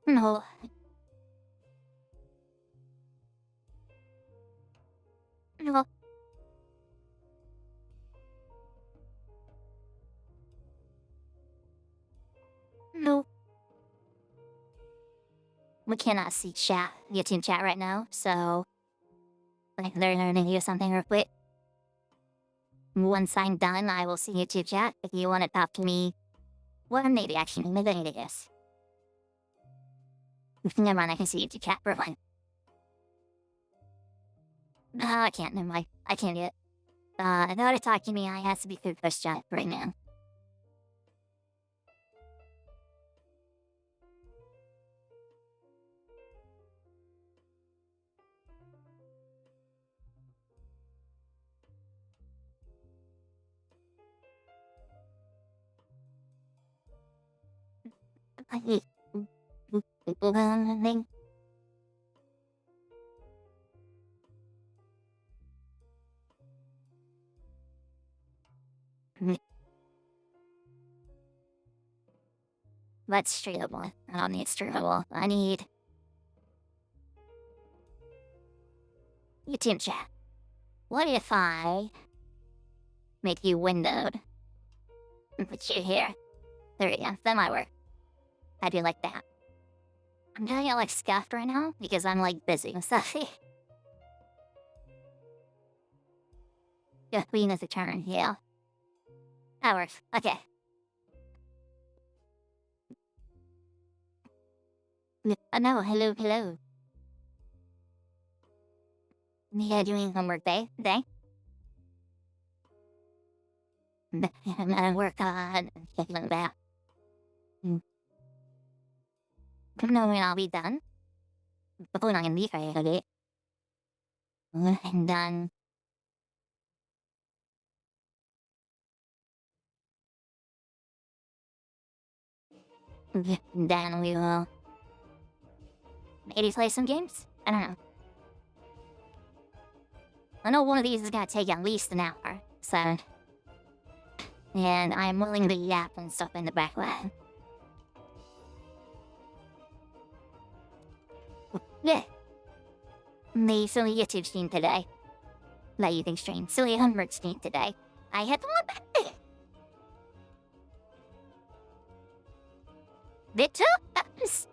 No. No. No. We cannot see chat, YouTube chat right now, so like learn to use something real quick. Once I'm done, I will see YouTube chat. If you want to talk to me, well, maybe actually, maybe I need to guess. Never mind, I can see YouTube chat for one. No, I can't. Never mind. I can't do it. In order to talk to me, I has to be through push chat right now. I need thing. That's streamable. I don't need streamable. I need YouTube chat. What if I make you windowed and put you here? There we go. That might work. I do like that. I'm doing it like scuffed right now because I'm like busy with stuff. Yeah, Queen is a turn. Yeah. That works. Okay. No, hello. Yeah, doing homework day today. I'm gonna work on checking that. No, when I'll be done. Before I can leave, I gotta get. And then. Then we will. Maybe play some games? I don't know. I know one of these is gonna take at least an hour, so. And I'm willing to yap and stuff in the background. Yeah. The silly YouTube stream today. Not YouTube stream. Silly homework stream today. I had one. vtubers.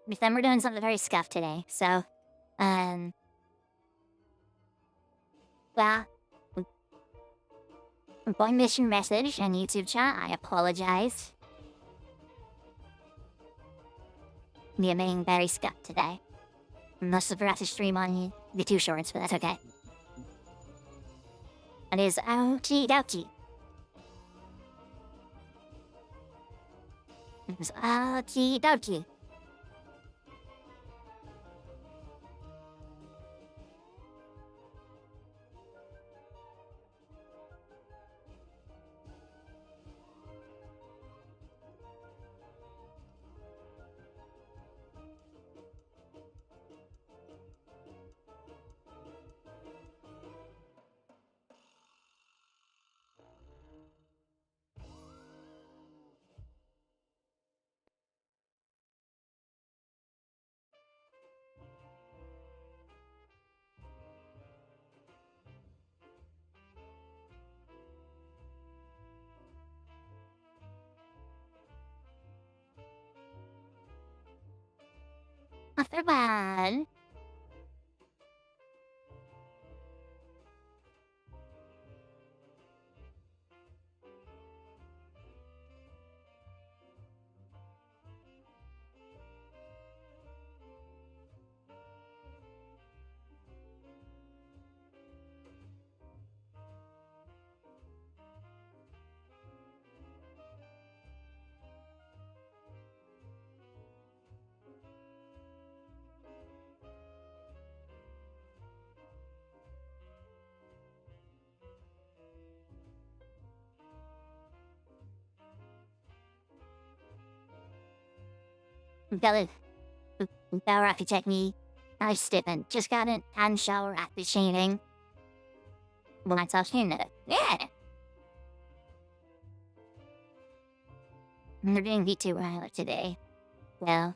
We're doing something very scuffed today, so, well, boy mission message and YouTube chat, I apologize. We are being very scuffed today. Must have forgot to stream on the 2 shorts, but that's okay. It is ouchie douchie. It is ouchie douchie. Not very bad. Tali, power off technique. I stiffen. Just got an hand shower at the chaining. Well, that's all she knew. Yeah. They're doing vtuber today. Well,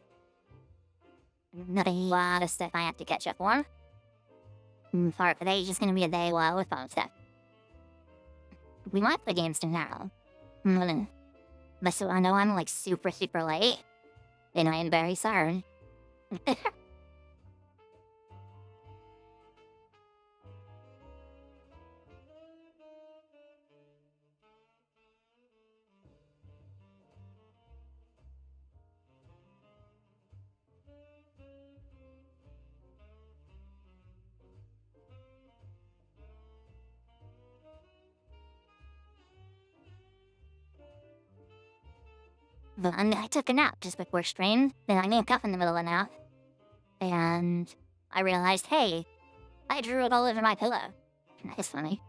not a lot of stuff I have to catch up on. For today, just gonna be a day while with phone stuff. We might play games tomorrow. But so I know I'm like super late. And I am very sorry. But I took a nap just before stream. Then I woke up in the middle of the nap. And I realized, hey, I drew it all over my pillow. That's funny.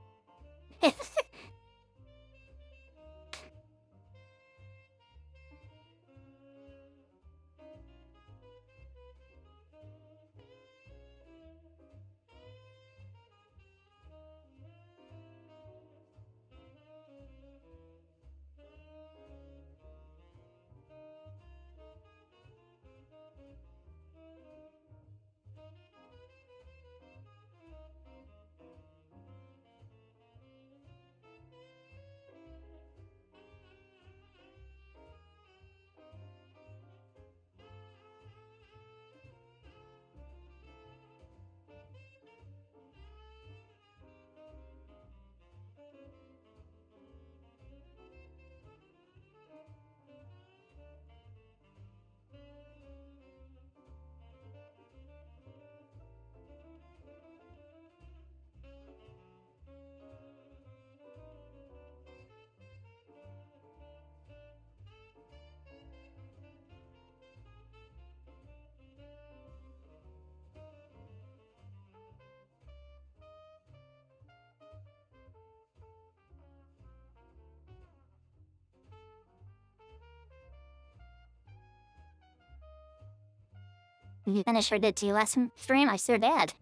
You finished her did too last stream? I sure did.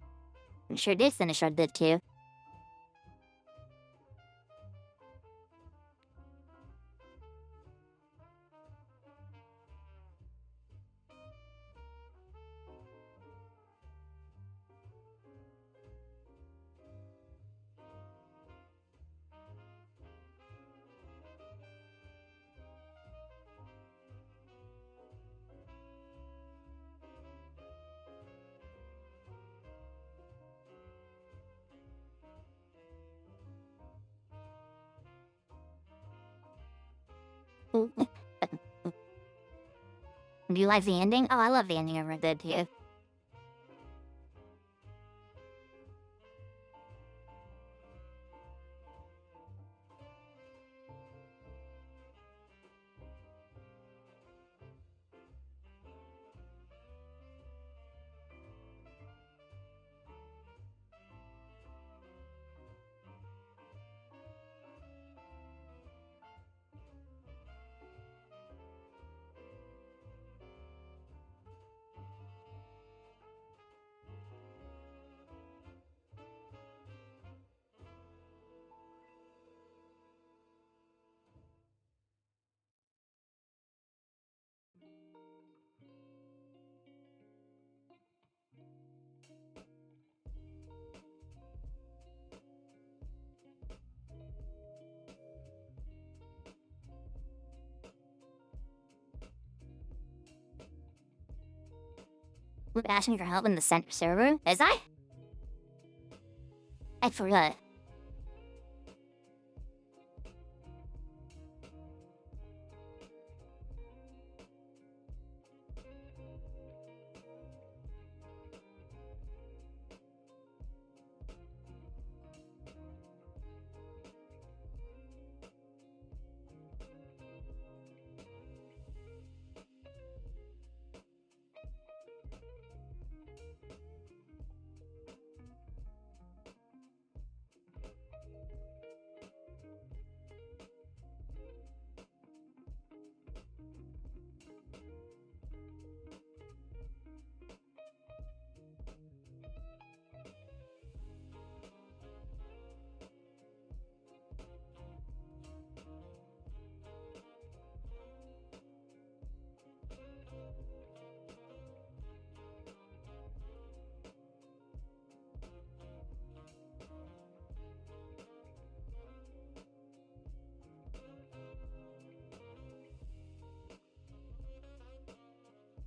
You sure did finish her did too. Do you like the ending? Oh, I love the ending of Red Dead 2. We're asking for help in the center server? Is I? I forgot.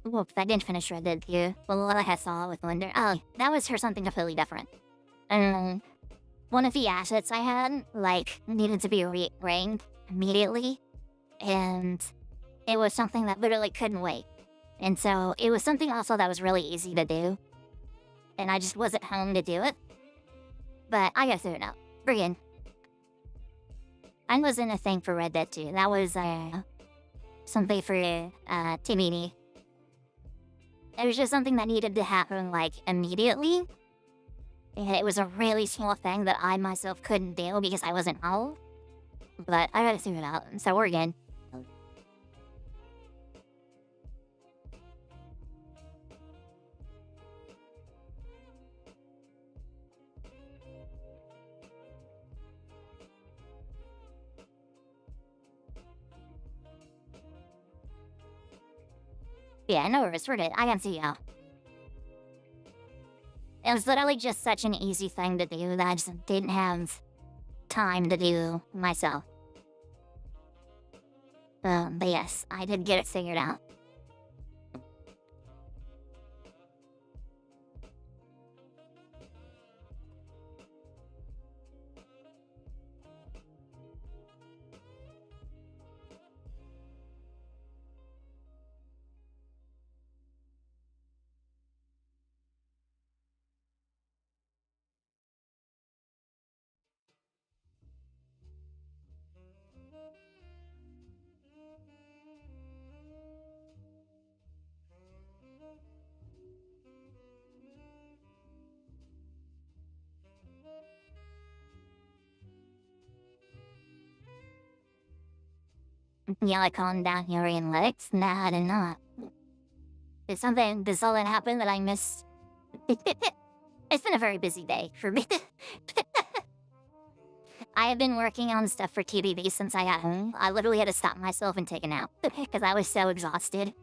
Whoops, I didn't finish Red Dead 2. Well, what I saw with Linder. Oh, that was for something completely different. One of the assets I had, like, needed to be ranked immediately. And it was something that literally couldn't wait. And so it was something also that was really easy to do. And I just wasn't home to do it. But I got through it out. Friggin'. I wasn't a thing for Red Dead 2. That was something for Timini. It was just something that needed to happen, like, immediately. And it was a really small thing that I myself couldn't do because I wasn't home. But I got through it out, so we're good. Yeah, no worries, we're good. I can see you. It was literally just such an easy thing to do that I just didn't have time to do myself. But yes, I did get it figured out. Yeah, like calling down your legs? Nah, I did not. Did something happen that I missed? It's been a very busy day for me. I have been working on stuff for TBB since I got home. I literally had to stop myself and take a nap because I was so exhausted.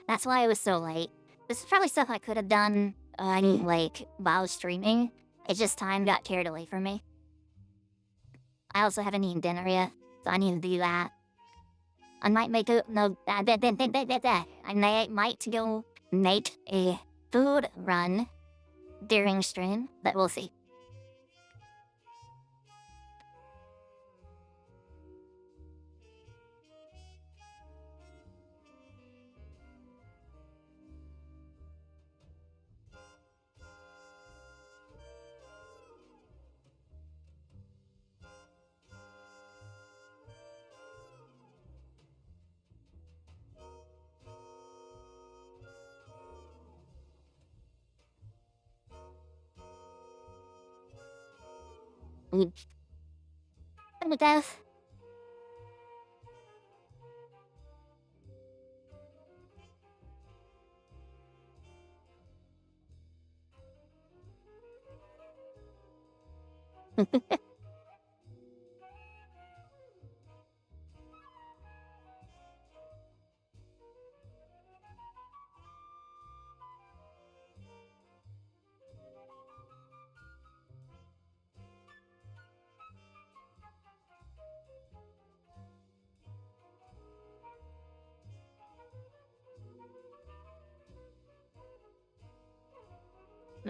That's why I was so late. This is probably stuff I could have done, like, while streaming. It just time got carried away from me. I also haven't eaten dinner yet, so I need to do that. I might make a I might go make a food run during stream, but we'll see. Death.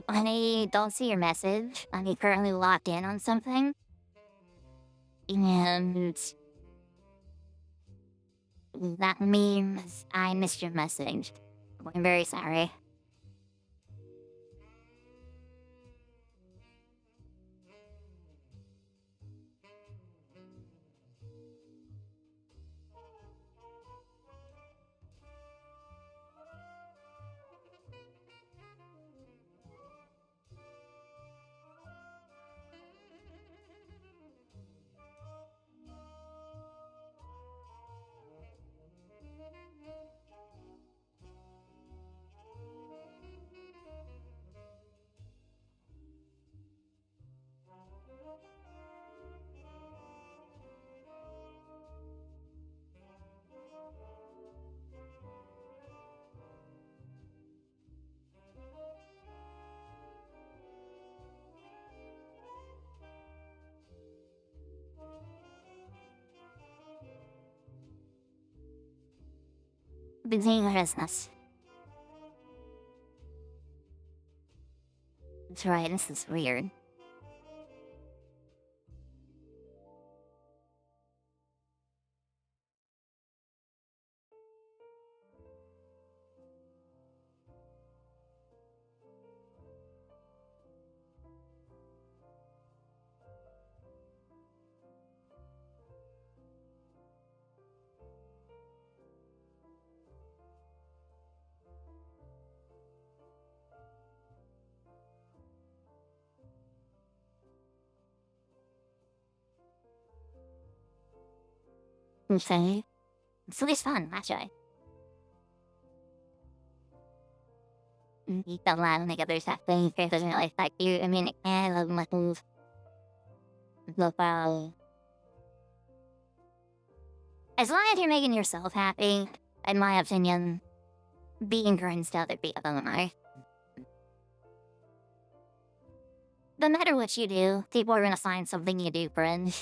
I don't see your message. I'm currently locked in on something. And that means I missed your message. I'm very sorry. Busy business. That's right, this is weird. Okay. It's at least fun, actually. You don't lie, make others happy, if doesn't really affect you. I mean, it can, love my move. Look, as long as you're making yourself happy, in my opinion, being cringe to other people don't matter. No matter what you do, people are gonna find something you do cringe.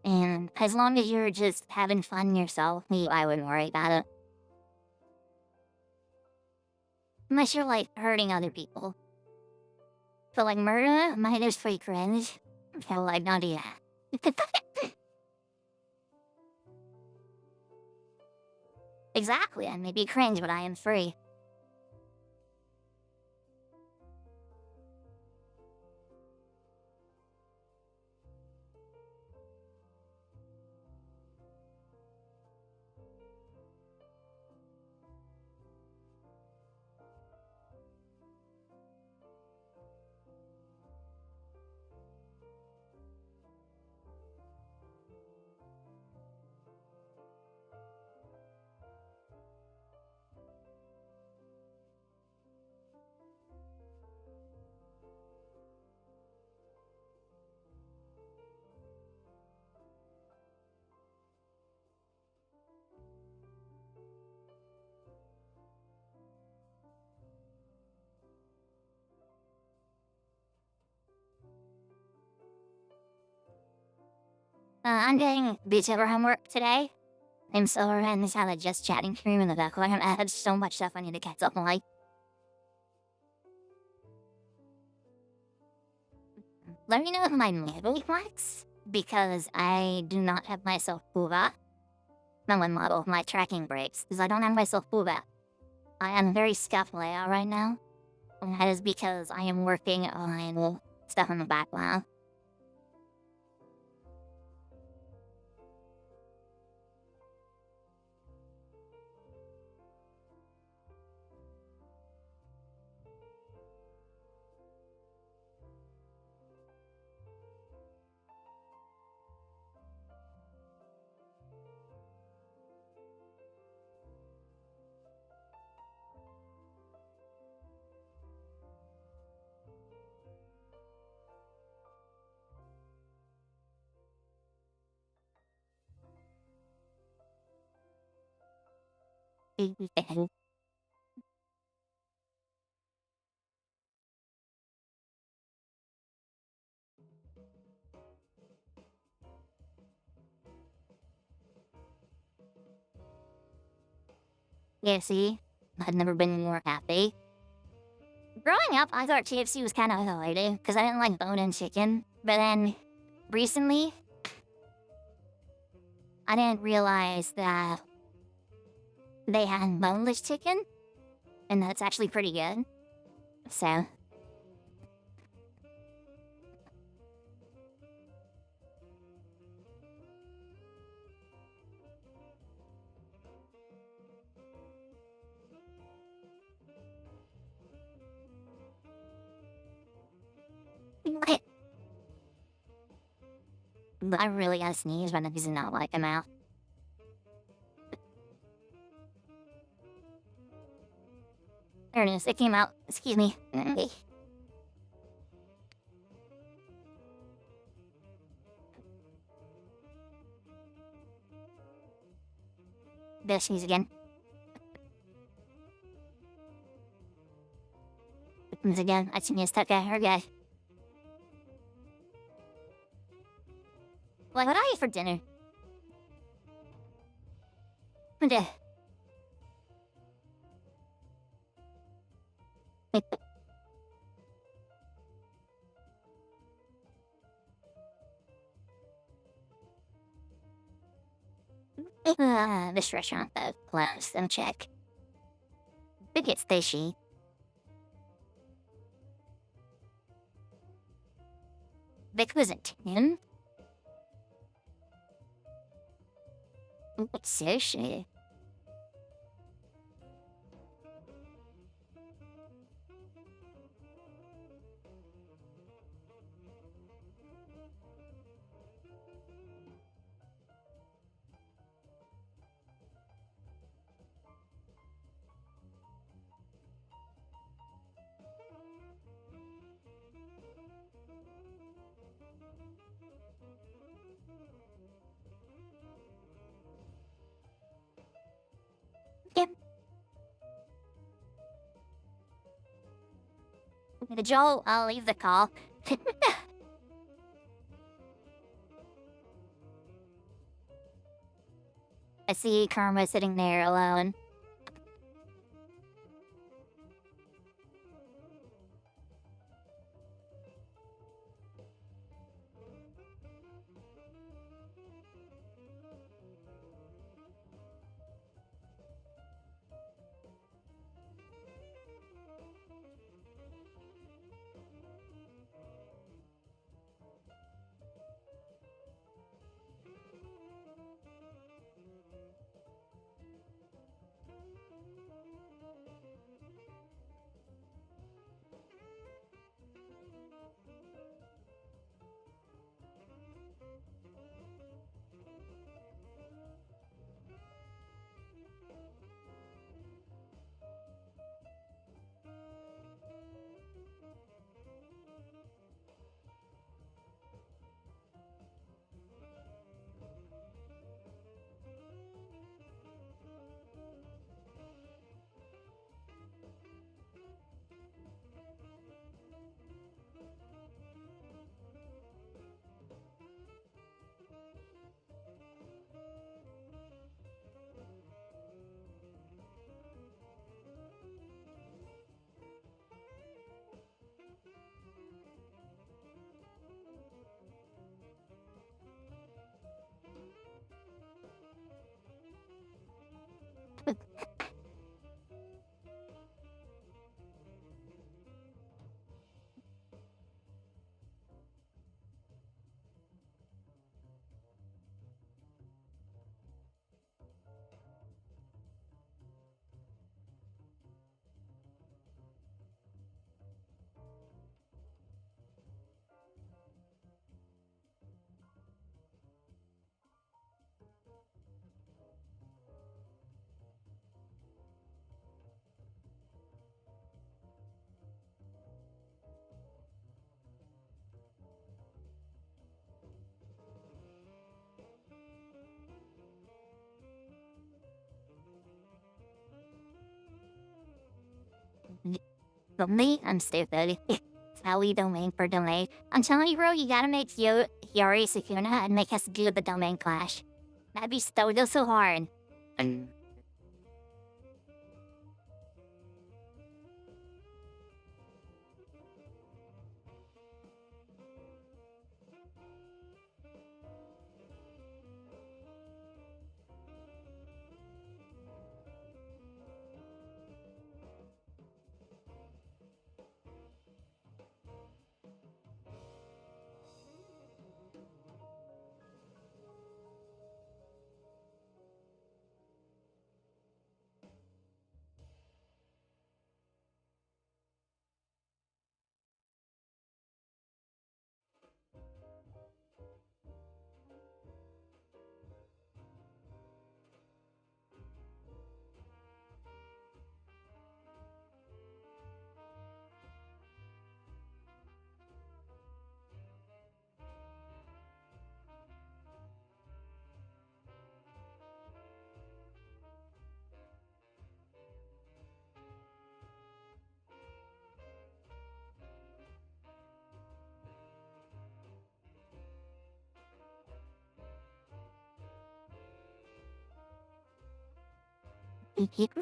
And as long as you're just having fun yourself, I wouldn't worry about it. Unless you're, like, hurting other people. But, like, murder, mine is pretty cringe. So, like, not do that. Exactly, I may be cringe, but I am free. I'm doing vtuber homework today. I'm so and this had a just chatting stream in the background. I had so much stuff I need to catch up on. Like, let me know if my model works, because I do not have myself vtuber. Not my model, my tracking breaks, because I don't have myself vtuber. I am very scuffed layout right now. And that is because I am working on stuff in the background. Yeah, see? I'd never been more happy. Growing up, I thought KFC was kind of overrated, because I didn't like bone-in chicken. But then, recently, I didn't realize that they had boneless chicken, and that's actually pretty good. So... I really gotta sneeze when I'm using out like a mouth. There it is, it came out. Excuse me. Better sneeze again. Sneeze again. I sneezed. Okay. Like, what are you for dinner? Okay. This restaurant though closed. Let me check. Think it's fishy. Vic was a 10? What's sushi? Yep. Joel, I'll leave the call. I see Karma sitting there alone. For me, I'm stupid. Tali domain for domain. I'm telling you, bro, you gotta make Yori Sukuna and make us do the domain clash. That'd be so hard.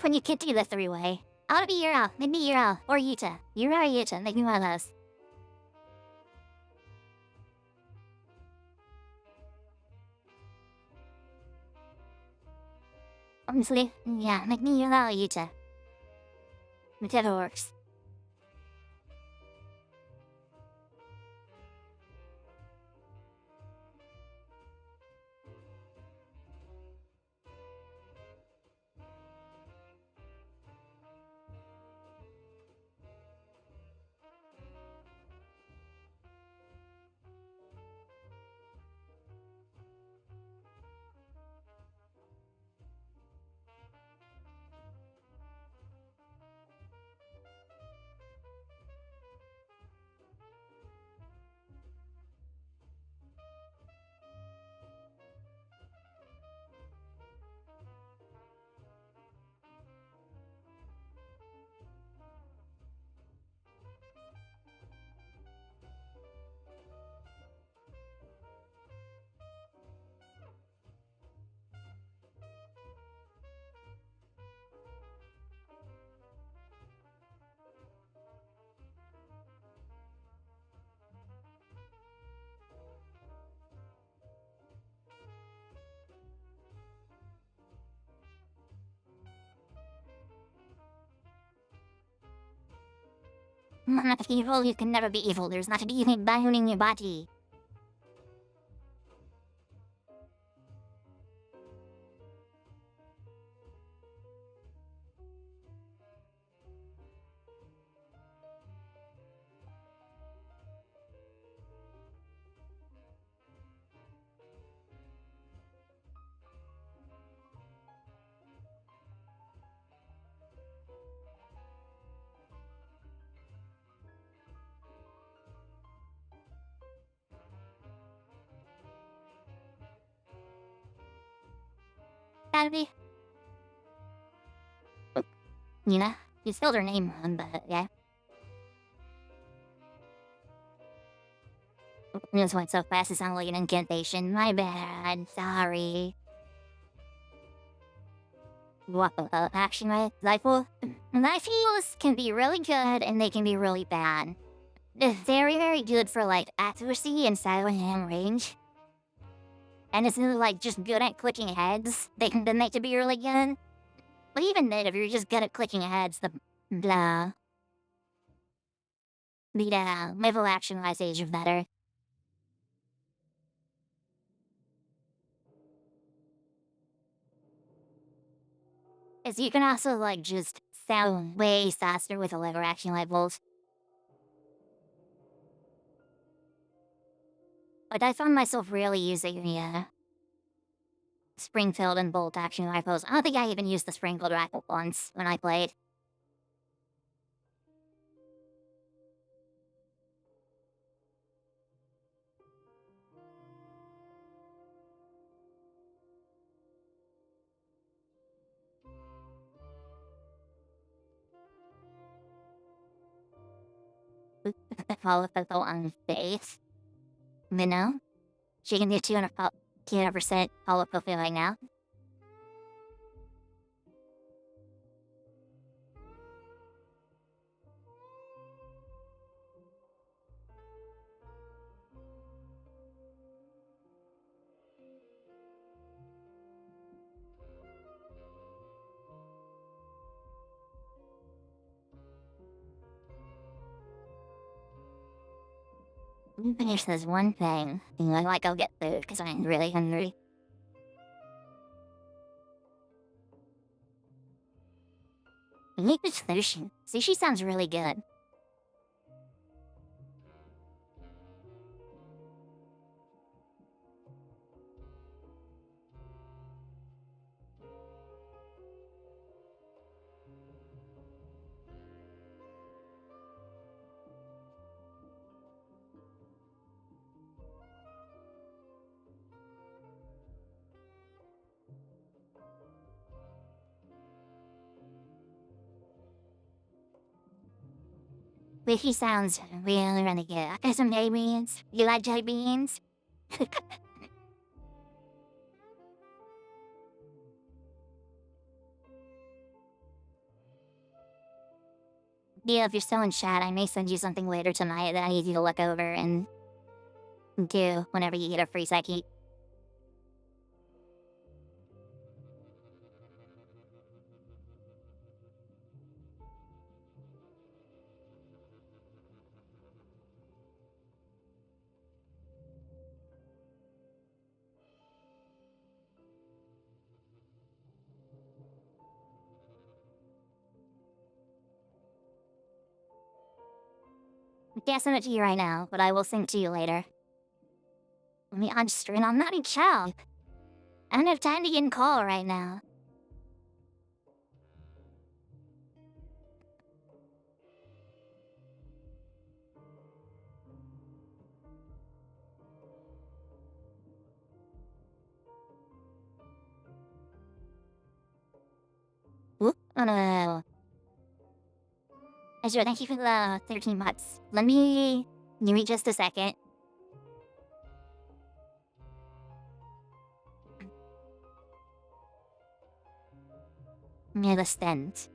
When you can't do the three-way. I wanna be Yura, make me Yura, or Yuta. Yura or Yuta, make me one of those. Honestly, yeah, make me allow you to. Whichever works. Not evil, you can never be evil. There's not an evil bound in your body. Tali. Nina, you spelled her name wrong, but yeah. This went so fast it sounded like an incantation. My bad, sorry. What the action rifle? Rifles can be really good and they can be really bad. They're very, very good for like accuracy and sidearm range. And it's like just good at clicking heads. They can be made to be really good. But even then, if you're just good at clicking heads, the level action wise age are better. As you can also like just sound way faster with the lever action levels. But I found myself really using the Springfield and bolt action rifles. I don't think I even used the Springfield rifle once when I played. Follow the on face. Minnow. She can get 200% follow profile right now. Let me finish this one thing. And I'd like go get food because I'm really hungry. I think this sushi. Sushi sounds really good. Sushi sounds really, really good. I got some jelly beans. You like jelly beans? Yeah, if you're still in chat, I may send you something later tonight that I need you to look over and do whenever you get a free second. Can't send it to you right now, but I will send it to you later. I mean, I'm just I'm not a child. I don't have time to get in call right now. Whoop. Oh no. Azure, thank you for the 13 months. Let me... Give me just a second. Me understand.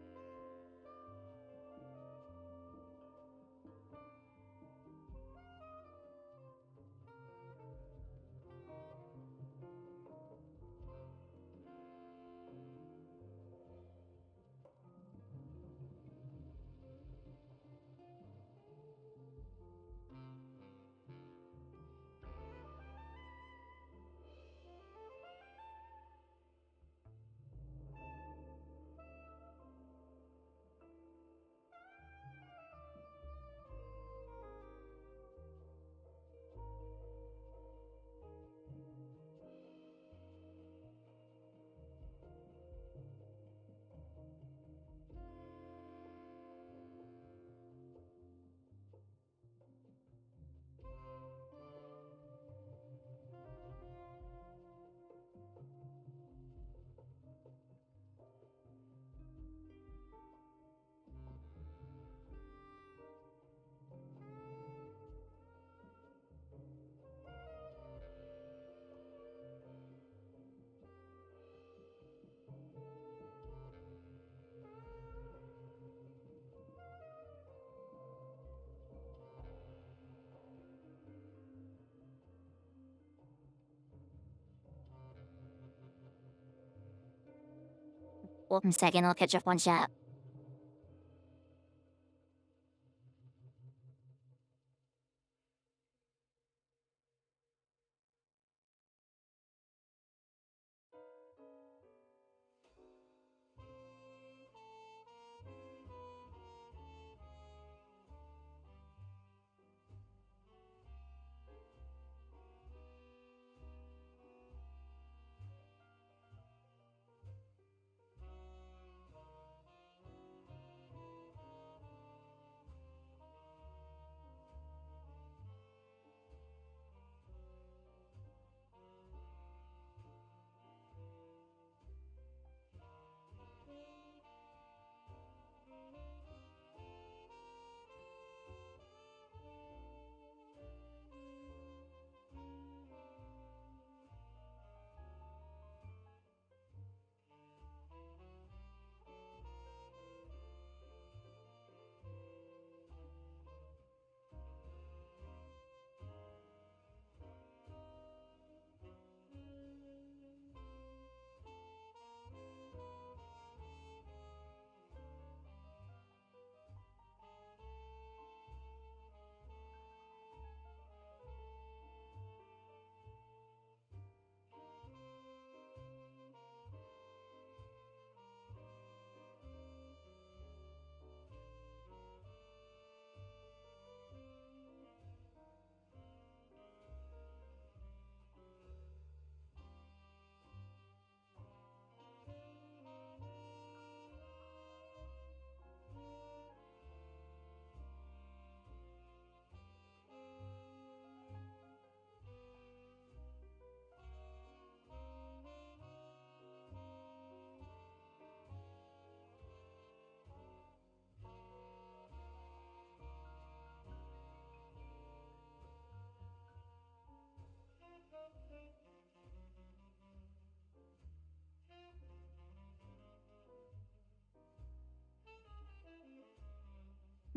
One second, I'll catch up on chat.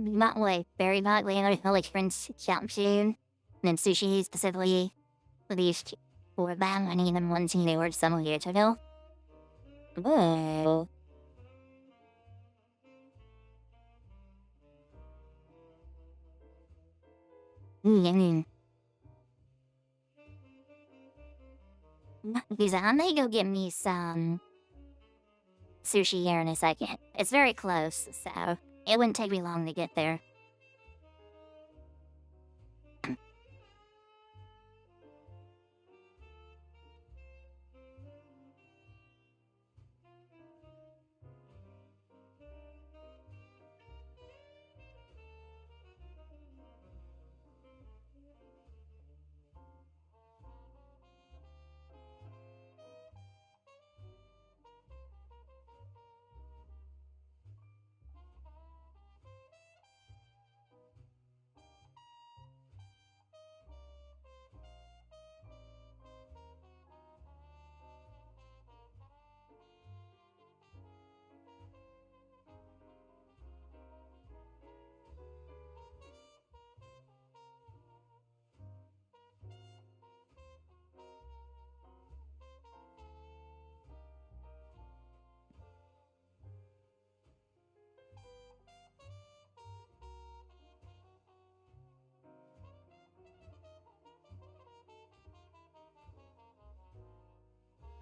Not like very badly, and I feel like friends chat soon. And then sushi specifically, at least for them, and even one thing they were some years ago. Oh. Mm. Because I may go get me some sushi here in a second. It's very close, so it wouldn't take me long to get there.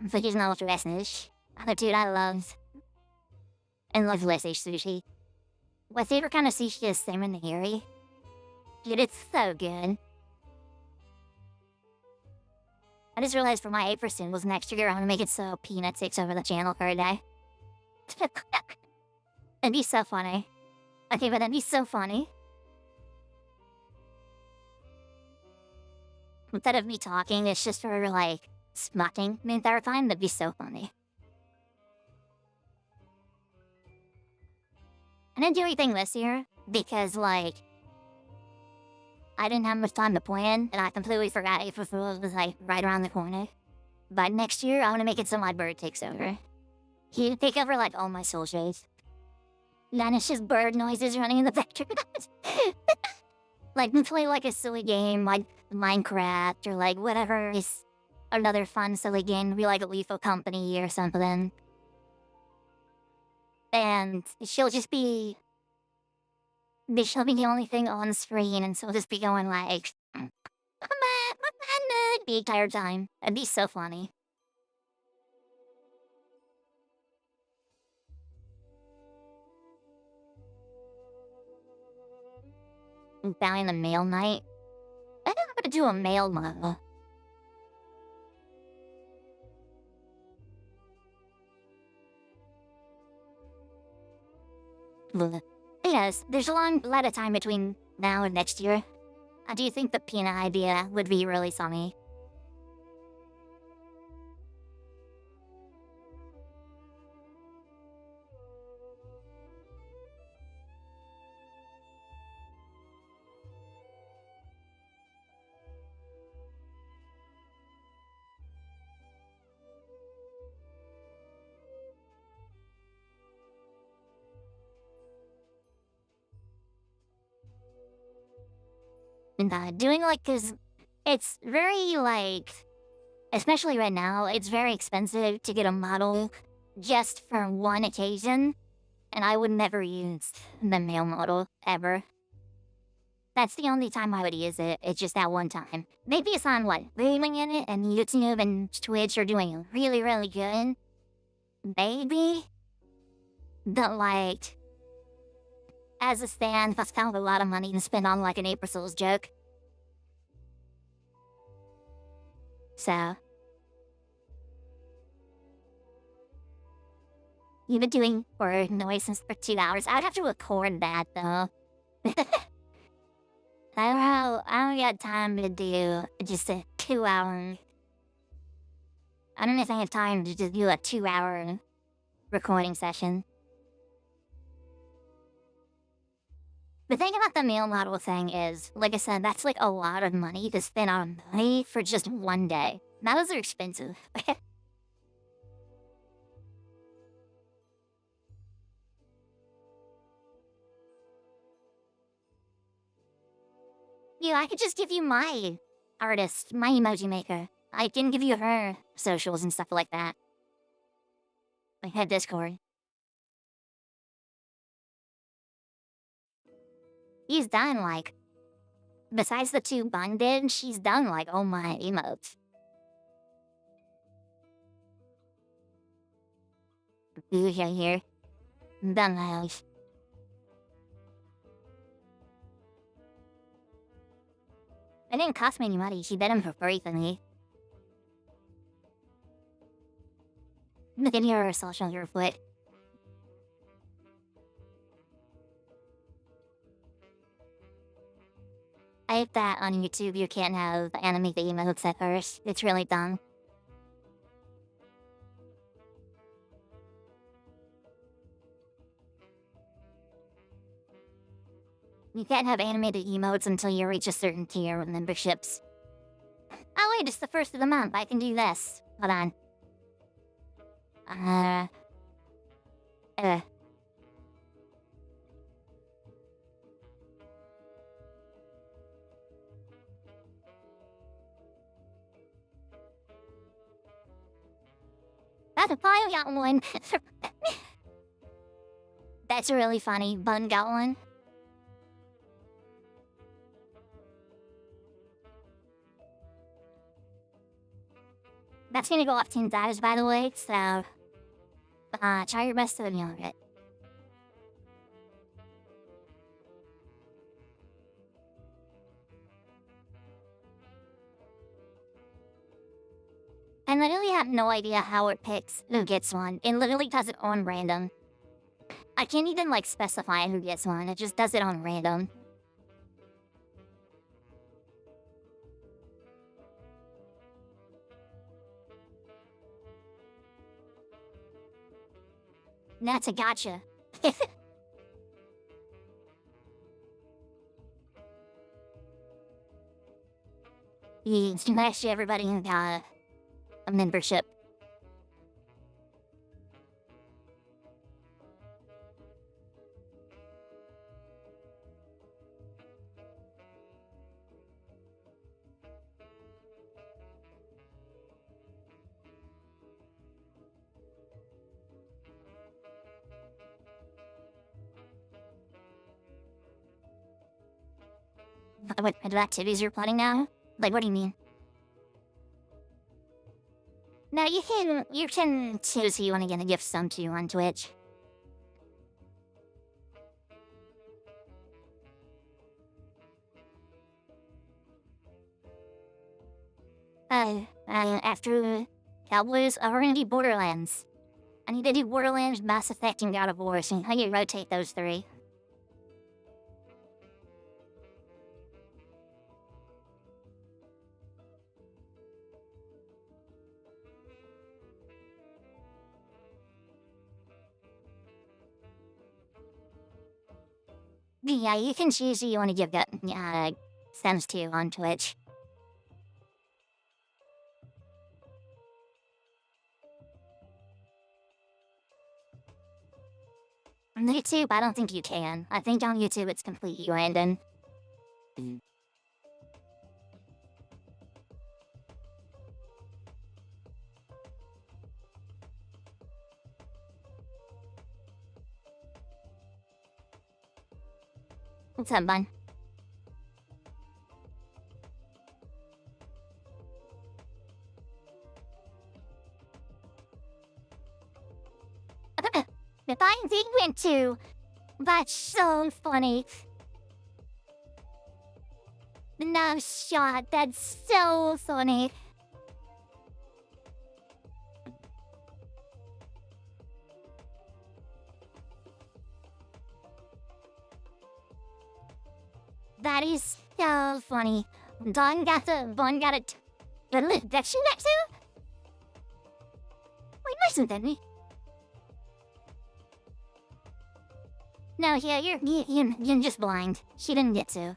vtuber dressage. Oh, dude, I love and love Lessish sushi. My favorite kind of sushi is salmon nigiri. Dude, it's so good. I just realized for my 8% was next year, I'm gonna make it so Peanut takes over the channel for a day. That'd be so funny. Okay, but that'd be so funny. Instead of me talking, it's just her, like, smacking the entire time. That'd be so funny. I didn't do anything this year because, like, I didn't have much time to plan, and I completely forgot April Fool's was, like, right around the corner. But next year, I want to make it so my bird takes over. He'd take over, like, all my soul shades. Then it's just bird noises running in the background. Like, we play, like, a silly game, like Minecraft, or, like, whatever is another fun, silly game. Be like a Lethal Company or something. And she'll just be... She'll be the only thing on screen, and she'll just be going like... I'm the entire time. That'd be so funny. Bowing the mail night. I don't know how to do a mail model. Yes, there's a lot of time between now and next year. I do think the peanut idea would be really funny. And doing like, cause it's very like, especially right now, it's very expensive to get a model just for one occasion. And I would never use the male model, ever. That's the only time I would use it. It's just that one time. Maybe it's on, what, booming in it, and YouTube and Twitch are doing really, really good. Maybe. But, like, as a stand, that's kind of a lot of money to spend on, like, an April Fool's joke. So... You've been doing bird noises for 2 hours. I'd have to record that, though. I don't got time to do just a 2 hour... I don't know if I have time to just do a 2 hour recording session. The thing about the male model thing is, like I said, that's like a lot of money to spend on money for just one day. Those are expensive. Yeah, I could just give you my artist, my emoji maker. I can give you her socials and stuff like that. Like her Discord. He's done, like... Besides the 2 bonded, she's done, like, all my emotes. Ooh, here. Done those. It didn't cost me any money. She did them for free for me. Look at your social your foot. I hate that on YouTube you can't have animate the emotes at first. It's really dumb. You can't have animated emotes until you reach a certain tier with memberships. Oh wait, it's the first of the month. I can do this. Hold on. That's a fire got one. That's really funny. Bun got one. That's gonna go up 10 times, by the way, so try your best to nail it. I literally have no idea how it picks who gets one. It literally does it on random. I can't even, like, specify who gets one. It just does it on random. That's a gotcha. You smash everybody in a membership. What activities you're plotting now? Like, what do you mean? Now you can choose who you want to get a gift some to on Twitch. After Cowboys, we're gonna do Borderlands. I need to do Borderlands, Mass Effect, and God of War, so how you rotate those three. Yeah, you can choose who you want to give sends to on Twitch. On YouTube, I don't think you can. I think on YouTube it's completely random. What's up, bun? The fine thing went to. That's so funny. No shot, that's so funny. That is so funny. Don got a that's you next to? Wait, listen to me. No, yeah, you're just blind. She didn't get to.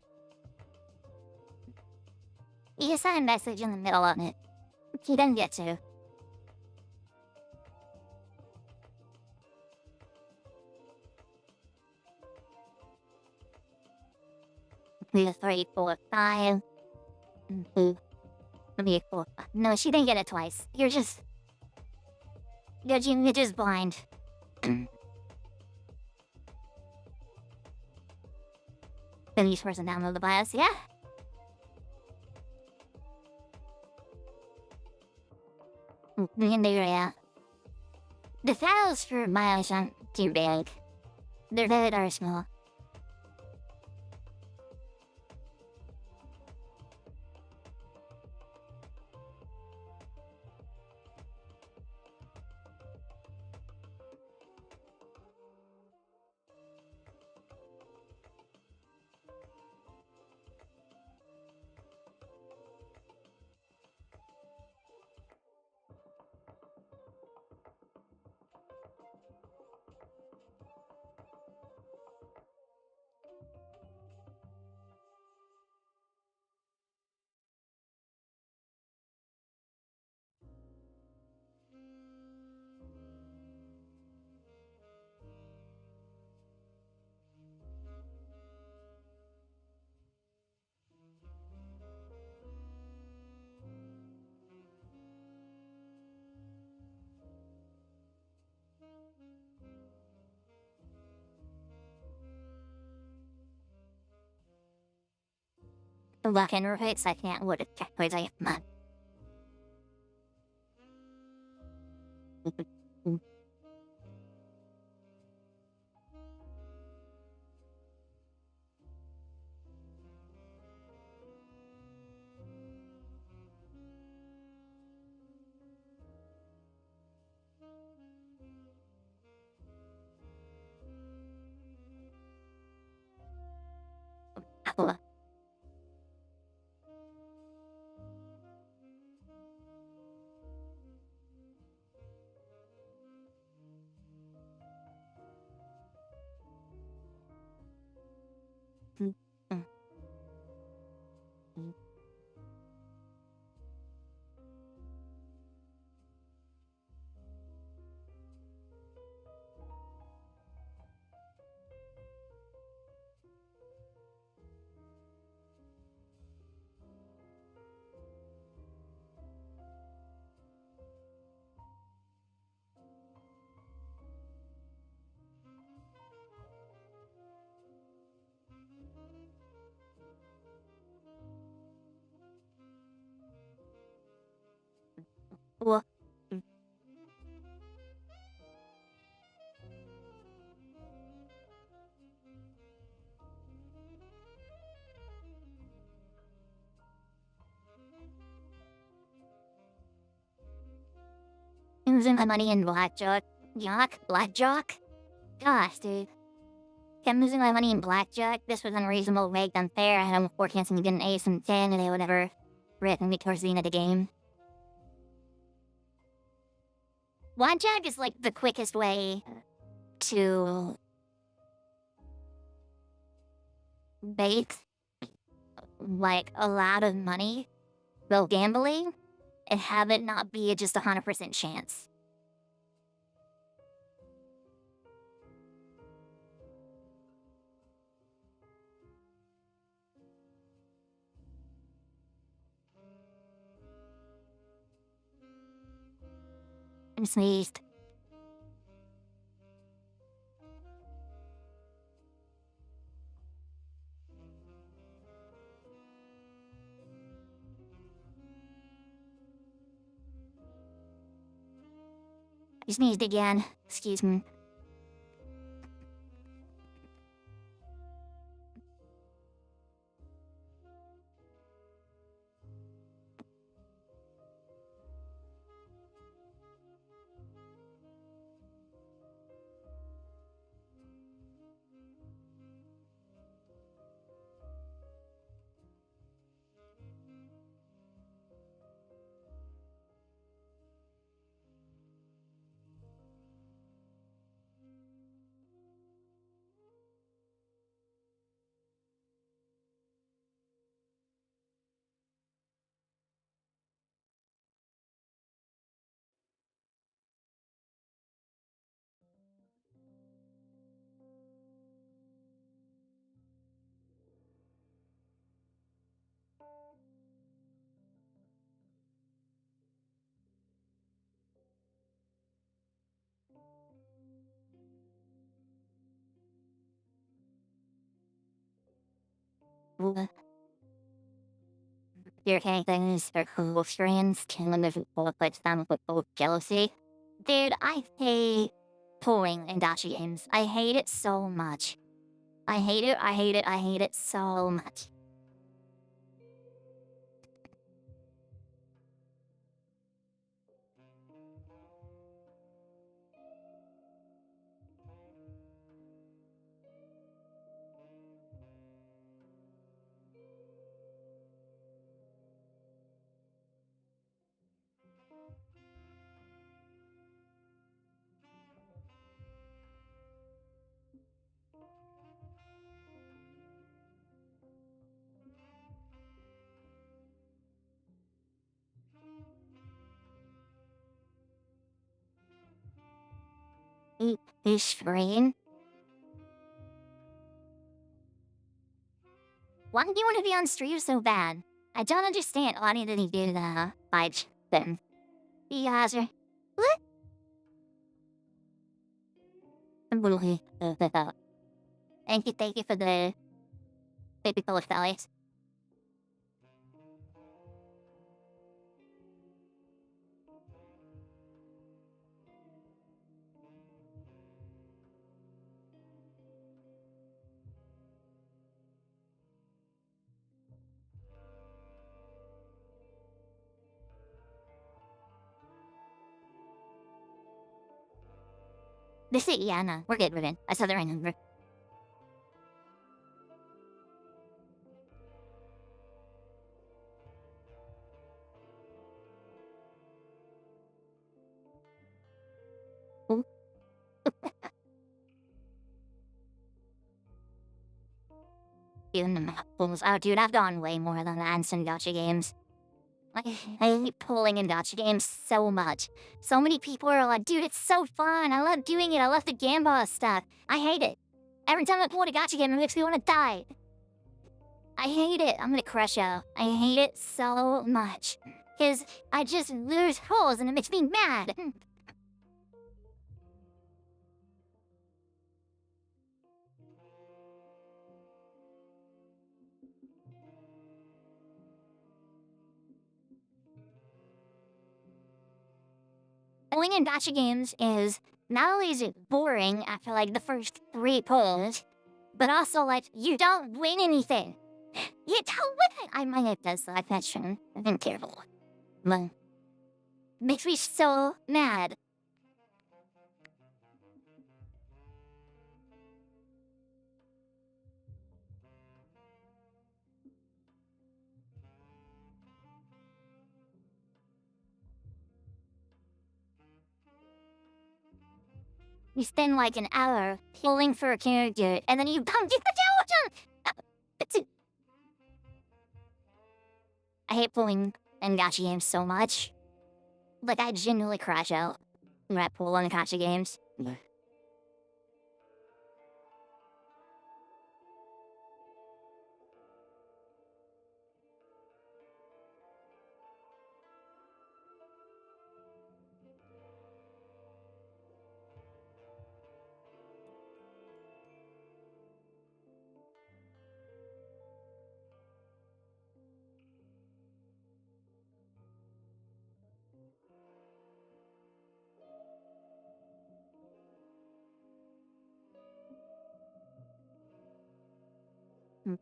You saw a message in the middle of it. She didn't get to. 2, 3, 4, 5. 2, 3, 4, 5. No, she didn't get it twice. You're just blind. Then each person download the BIOS, yeah? And yeah. The files for BIOS aren't too big. They're very small. Look in repeats, I can't would it check where I am. What? Losing my money in blackjack. Blackjack? Gosh, dude. I'm losing my money in blackjack. This was unreasonable, rigged, unfair, and I'm forecasting to get an ace and 10 and they would never threaten me towards the end of the game. Blackjack is like the quickest way to bait like a lot of money while gambling and have it not be just 100% chance. I'm sneezed. I sneezed again. Excuse me. Your things are cool strands, killing the full touchdown with both jealousy. Dude, I hate pulling in dashi games. I hate it so much. I hate it, I hate it, I hate it so much. His brain? Why do you want to be on stream so bad? I don't understand why did he do the fight thing. You guys are... What? I'm really thank you for the baby color fellas. This is, yeah, no, we're good, we're good. I saw the right number. Ooh. Even the map pulls. Oh, dude, I've gone way more than that in gacha games. Like, I hate pulling in gacha games so much. So many people are like, dude, it's so fun. I love doing it. I love the Gamba stuff. I hate it. Every time I pull a gacha game, it makes me want to die. I hate it. I'm gonna crush out. I hate it so much. Because I just lose holes and it makes me mad. Pulling in gacha games is not only is it boring after like the first 3 pulls, but also like you don't win anything. You don't win. I might have done live action. I've been terrible. But makes me so mad. You spend like an hour pulling for a character, and then you come get the Talion! I hate pulling in gacha games so much. Like, I genuinely crash out when I pull in gacha games.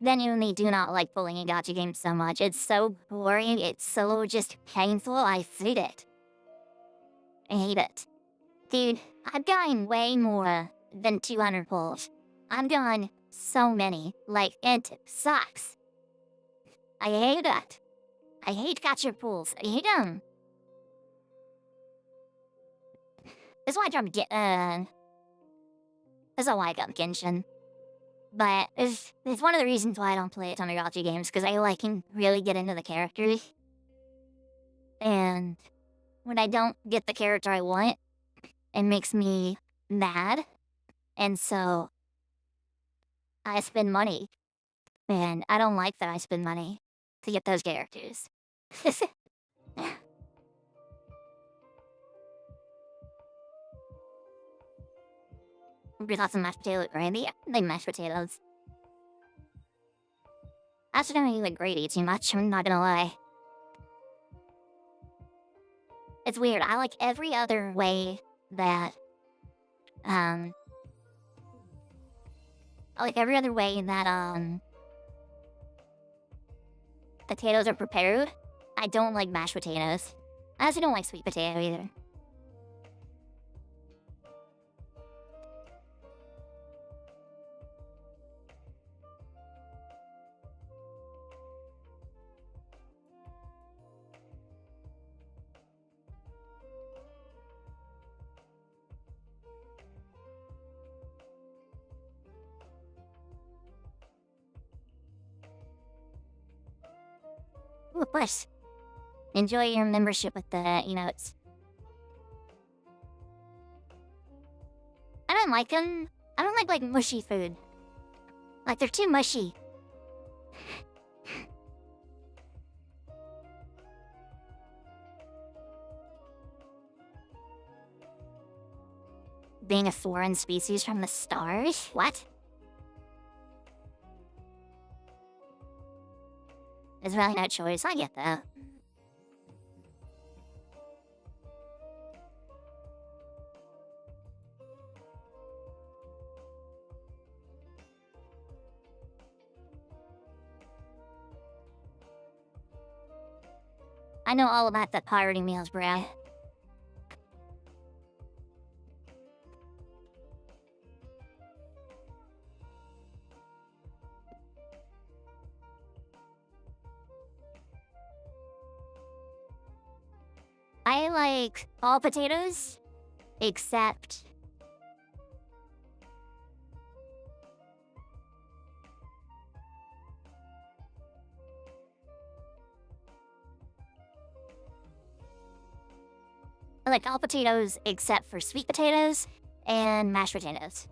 Genuinely do not like pulling in gacha games so much. It's so boring. It's so just painful. I hate it. I hate it. Dude, I've gotten way more than 200 pulls. I've done so many. Like, it sucks. I hate it. I hate gacha pulls. I hate them. That's why I dropped that's why I got Genshin. But it's one of the reasons why I don't play a ton of gacha games, because I can really get into the characters. And when I don't get the character I want, it makes me mad. And so I spend money. And I don't like that I spend money to get those characters. We got some mashed potato gravy. I like mashed potatoes. I actually don't really like gravy too much, I'm not gonna lie. It's weird. I like every other way that, I like every other way that, potatoes are prepared. I don't like mashed potatoes. I also don't like sweet potato either. Ooh, plus, enjoy your membership with the emotes. I don't like them. I don't like mushy food. Like, they're too mushy. Being a foreign species from the stars? What? There's really no choice. I get that. I know all about the pirating meals, bro. like all potatoes, except I like all potatoes except for sweet potatoes and mashed potatoes.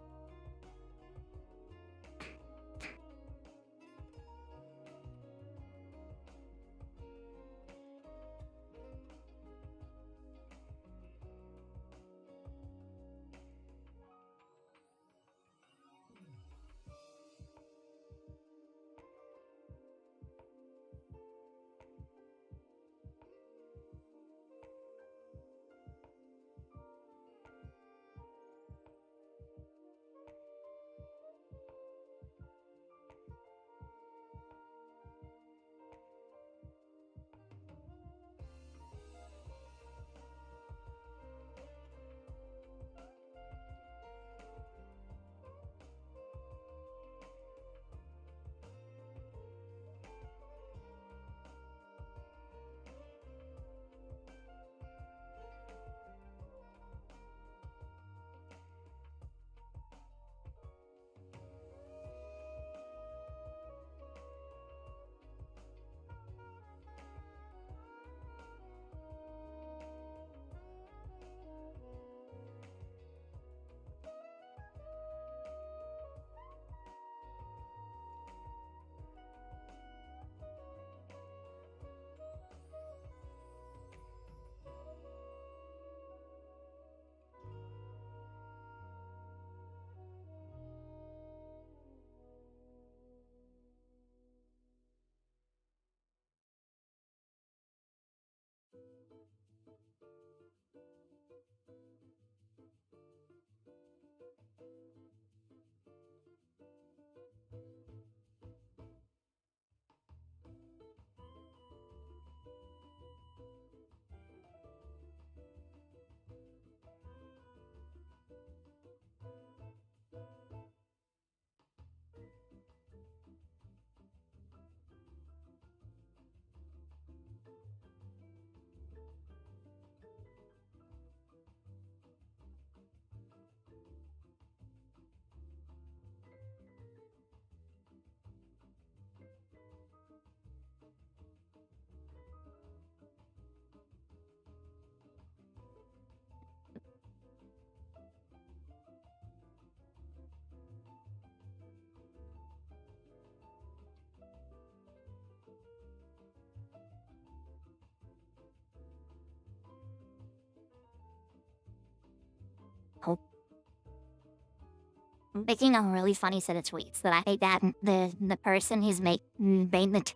Making a really funny set of tweets that I hate that the person who's made the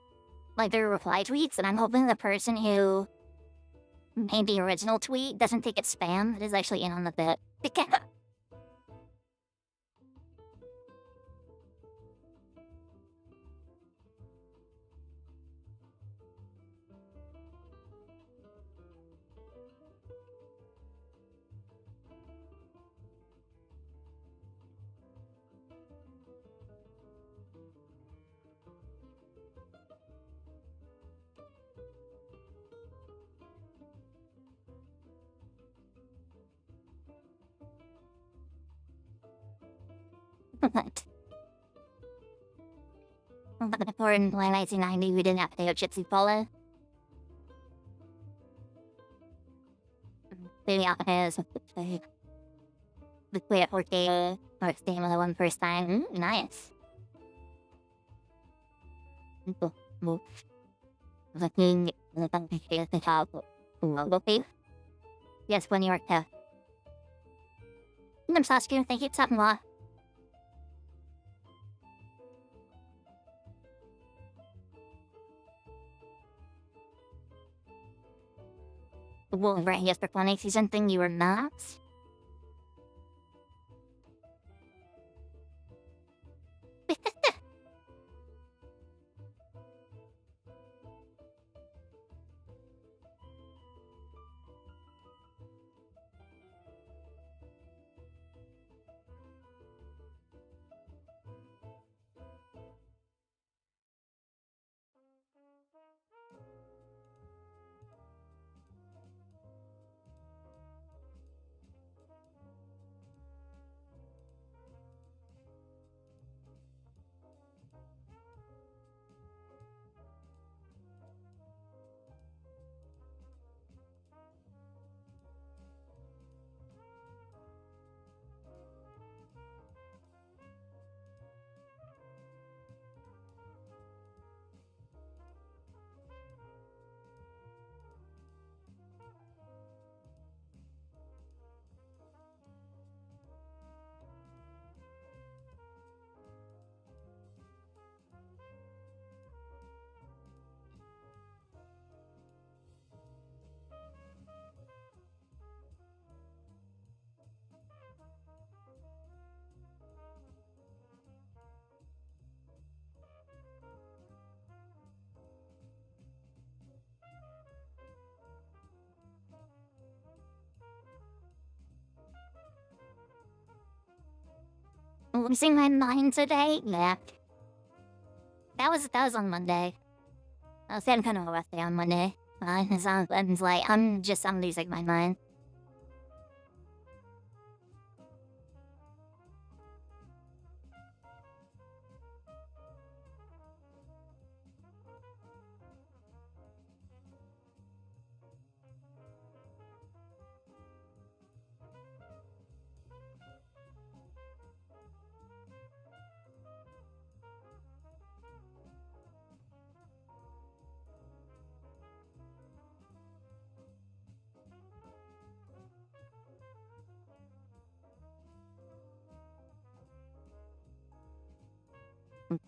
like their reply tweets, and I'm hoping the person who made the original tweet doesn't think it's spam. It is actually in on the bit. But before in 1990, we didn't have potato chips in Polo. Maybe potatoes with clear potato or steam the one first time. Nice. Yes, when you're I'm Saskia, thank you, Tapma. Well, right, yes, for planning season thing, you were not. losing my mind today. Yeah. That was on Monday. I was having kind of a rough day on Monday. I'm losing my mind.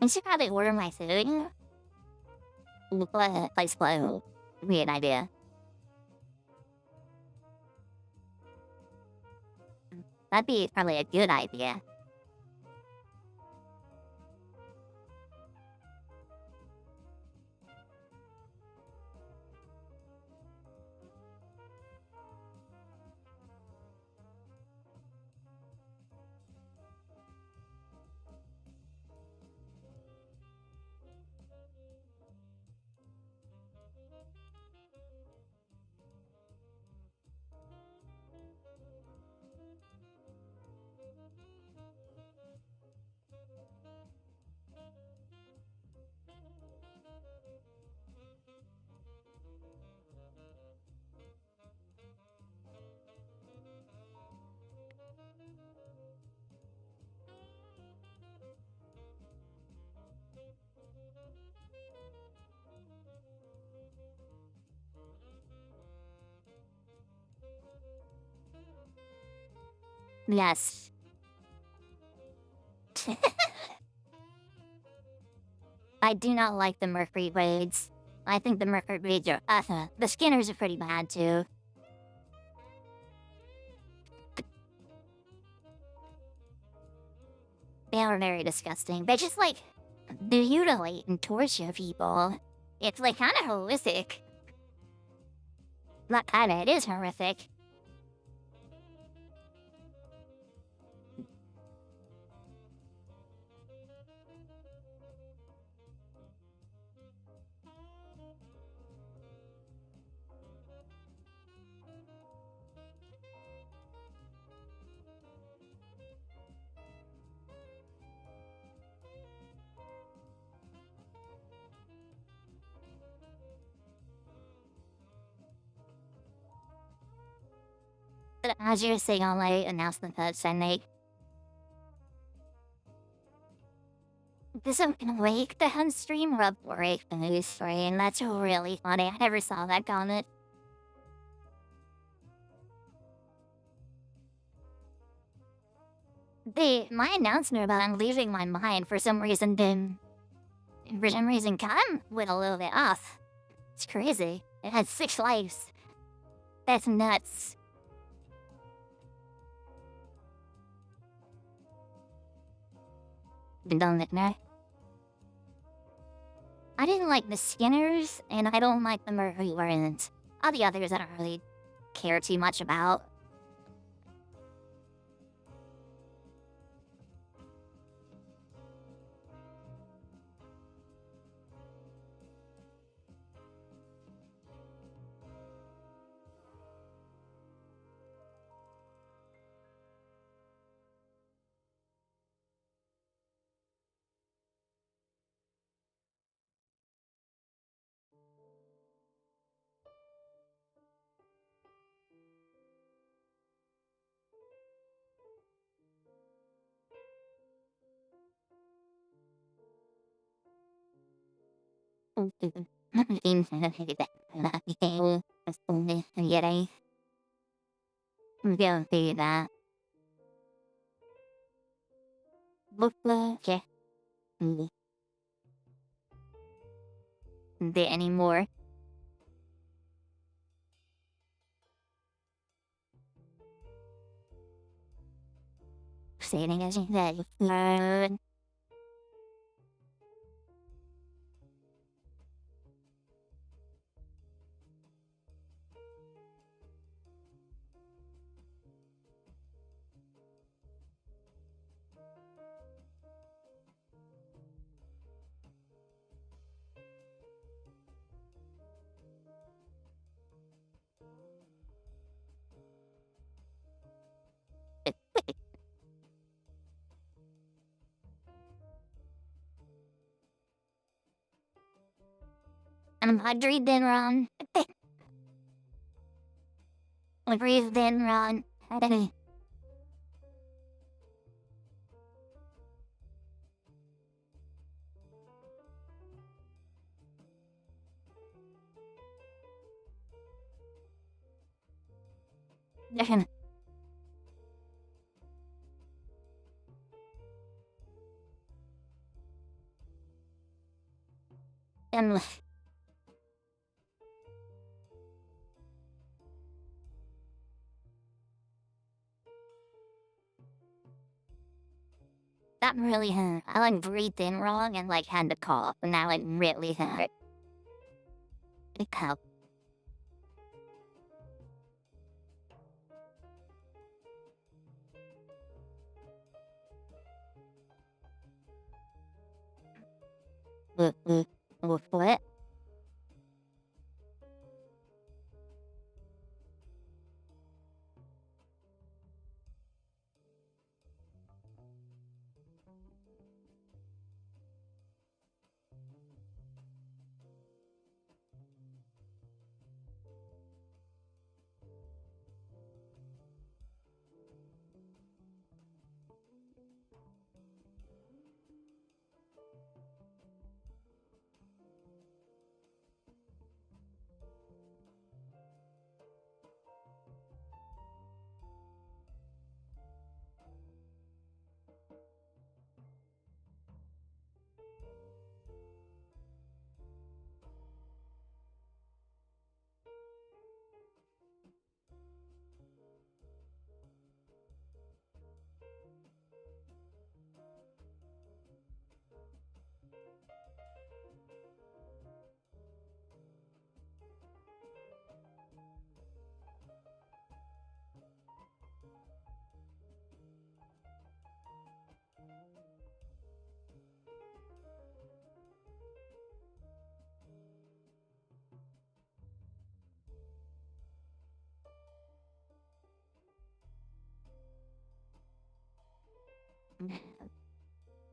I should probably order my food. Place blow. Be an idea. That'd be probably a good idea. Yes. I do not like the mercury blades. I think the mercury blades are the skinners are pretty bad too. They are very disgusting. They just like mutilate and torture people. It's like kind of horrific. Not kinda, it is horrific. But as you were saying on my announcement that Sunday, this open wake the hun stream rub break the news stream. That's really funny. I never saw that comment. My announcement about losing my mind for some reason came with a little bit off. It's crazy. It had 6 likes. That's nuts. Been done it now. I didn't like the Skinners, and I don't like the Mercury Warrants. All the others I don't really care too much about. There anymore. Saying as you said, I'm hydrated wrong. I breathed in wrong. That really hurt. I like breathed in wrong and like had to cough, and that like really hurt. It helped. What?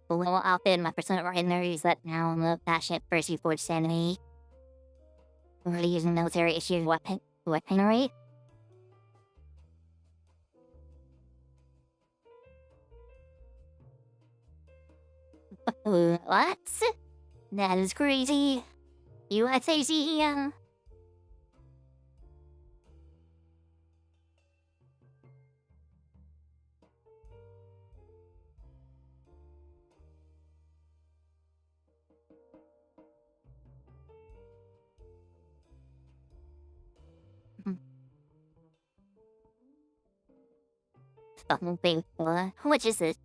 The little outfit my persona right there is that now I'm a passionate pursuit for sanity. We're using military issued weaponry. What? That is crazy. USAC. Big Which is this?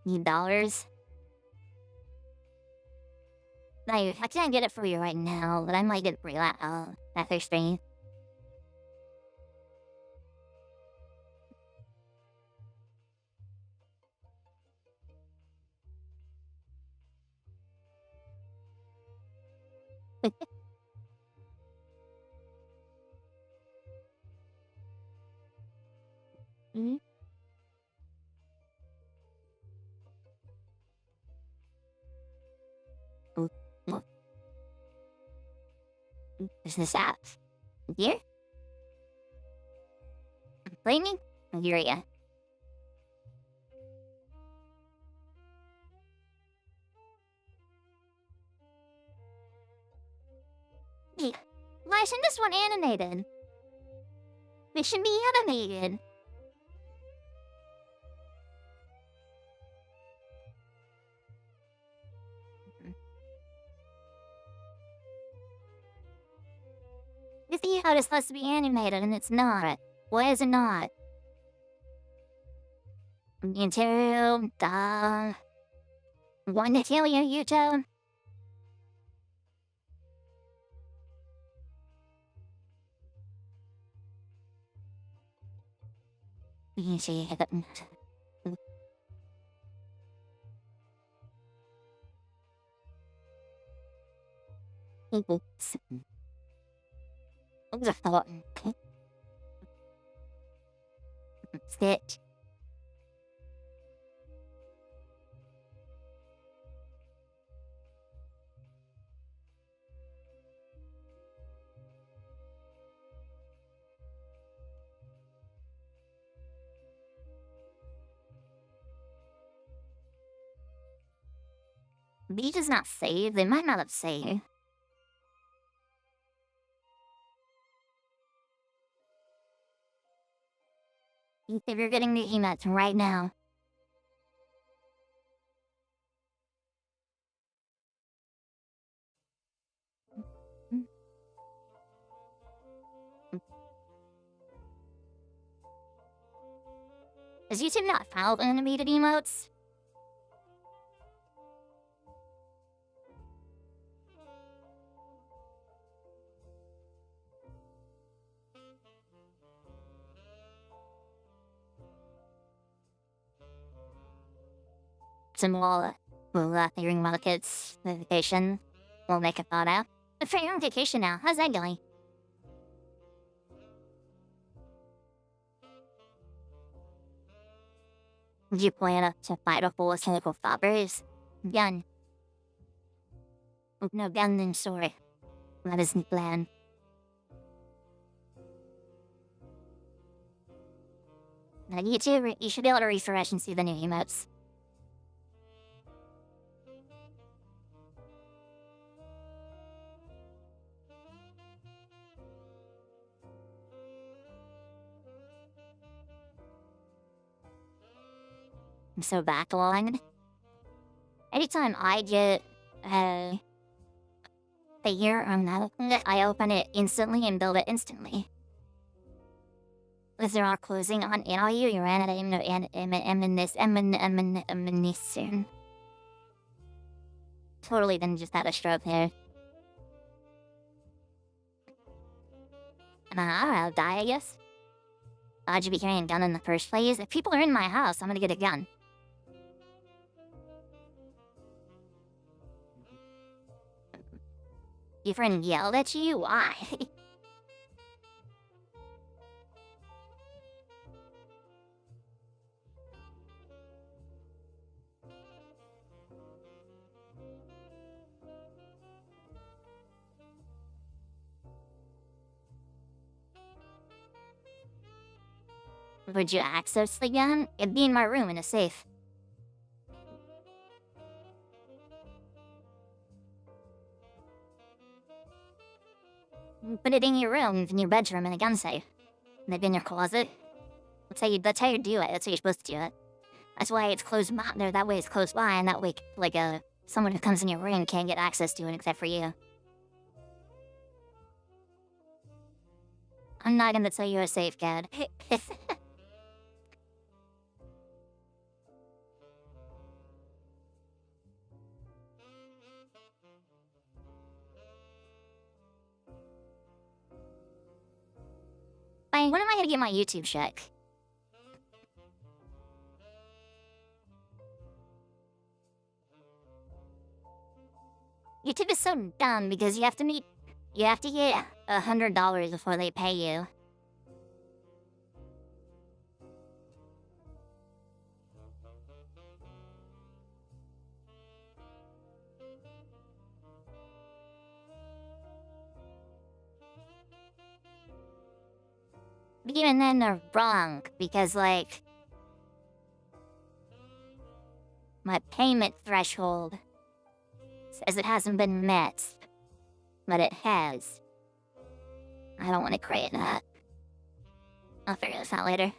Need dollars? I can't get it for you right now, but I might get it for you after stream. Mm-hmm. Business apps. Here? Complaining? Nigeria. isn't this one animated? It should be animated. You see how it's supposed to be animated and it's not. Why is it not? YouTube, duh. Want to kill you, YouTube? You see it. Sit. B does not save. They might not have saved. If you're getting the emotes right now. Does YouTube not file animated emotes? Simula will hearing markets notification will make a thought out. But for your own vacation now, how's that going? Did you plan to fight a full of chemical fabbers? Gun. No gun, then sorry. That isn't the plan. Now, YouTube, you should be able to refresh and see the new emotes. I'm so backlogged. Anytime I get a figure on that, I open it instantly and build it instantly. If there are closing on NIU, you're soon. Totally didn't just have a stroke there. I'll die, I guess. Why'd you be carrying a gun in the first place? If people are in my house, I'm gonna get a gun. Your friend yelled at you? Why? Would you access the gun? It'd be in my room in a safe. Put it in your room, in your bedroom, in a gun safe. Maybe in your closet. That's how you do it. That's how you're supposed to do it. That's why it's closed by there. That way it's close by, and that way, like, someone who comes in your room can't get access to it except for you. I'm not gonna tell you a safe code. Fine, when am I gonna get my YouTube check? YouTube is so dumb because you have to get $100 before they pay you. But even then, they're wrong because, like, my payment threshold says it hasn't been met, but it has. I don't want to create that. I'll figure this out later.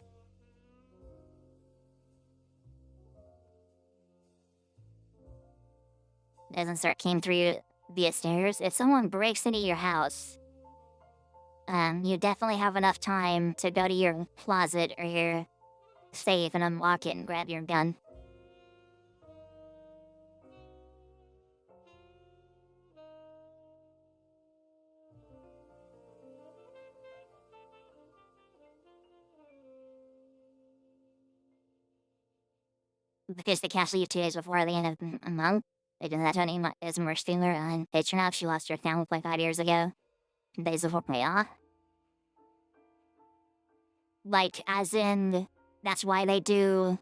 Doesn't start came through via stairs. If someone breaks into your house, you definitely have enough time to go to your closet or your safe and unlock it and grab your gun. Because the castle leave 2 days before the end of the month. They did that to Annie as a Stealer on Patreon. She lost her family like 5 years ago. Days before payoff. Like, as in, that's why they do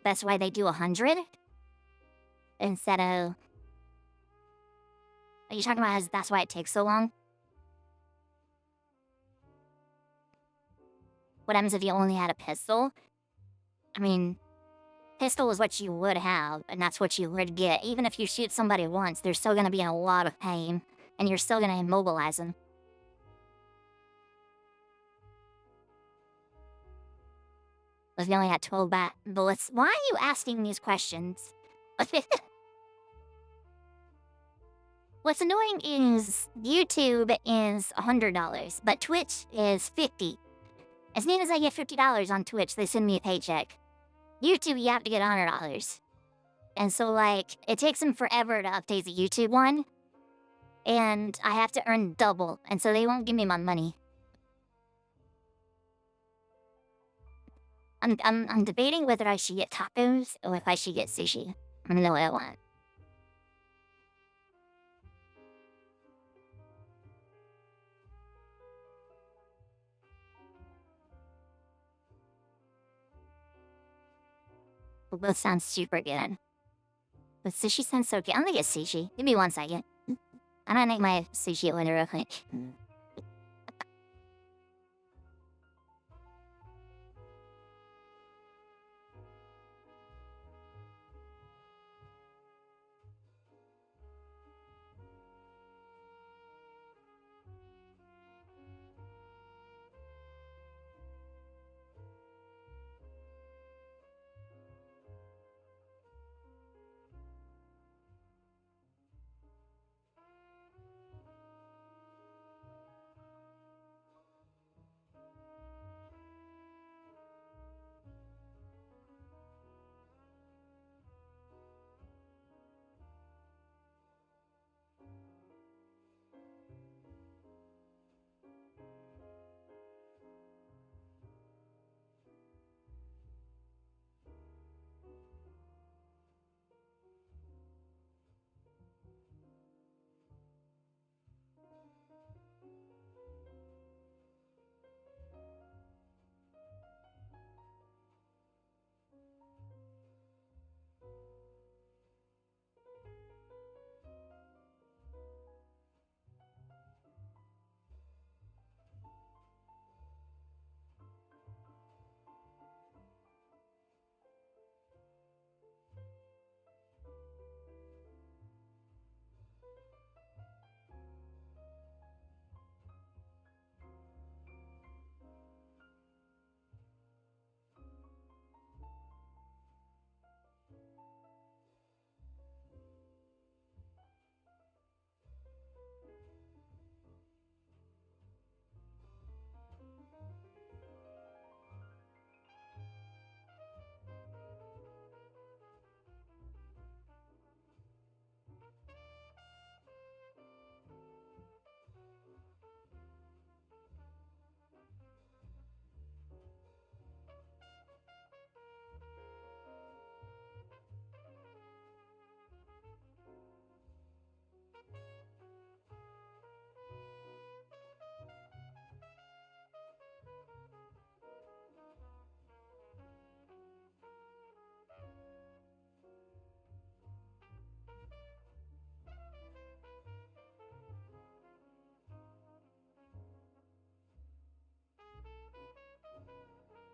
100 instead of. Are you talking about that's why it takes so long? What happens if you only had a pistol? I mean, pistol is what you would have, and that's what you would get. Even if you shoot somebody once, they're still gonna be in a lot of pain, and you're still gonna immobilize them. If you only had 12 bullets. Why are you asking these questions? What's annoying is YouTube is $100, but Twitch is $50. As soon as I get $50 on Twitch, they send me a paycheck. YouTube, you have to get $100. And so, like, it takes them forever to update the YouTube one. And I have to earn double, and so they won't give me my money. I'm debating whether I should get tacos or if I should get sushi. I don't know what I want. Well, both sound super good. But sushi sounds so good. I'm gonna get sushi. Give me 1 second. I'm gonna make my sushi order real quick.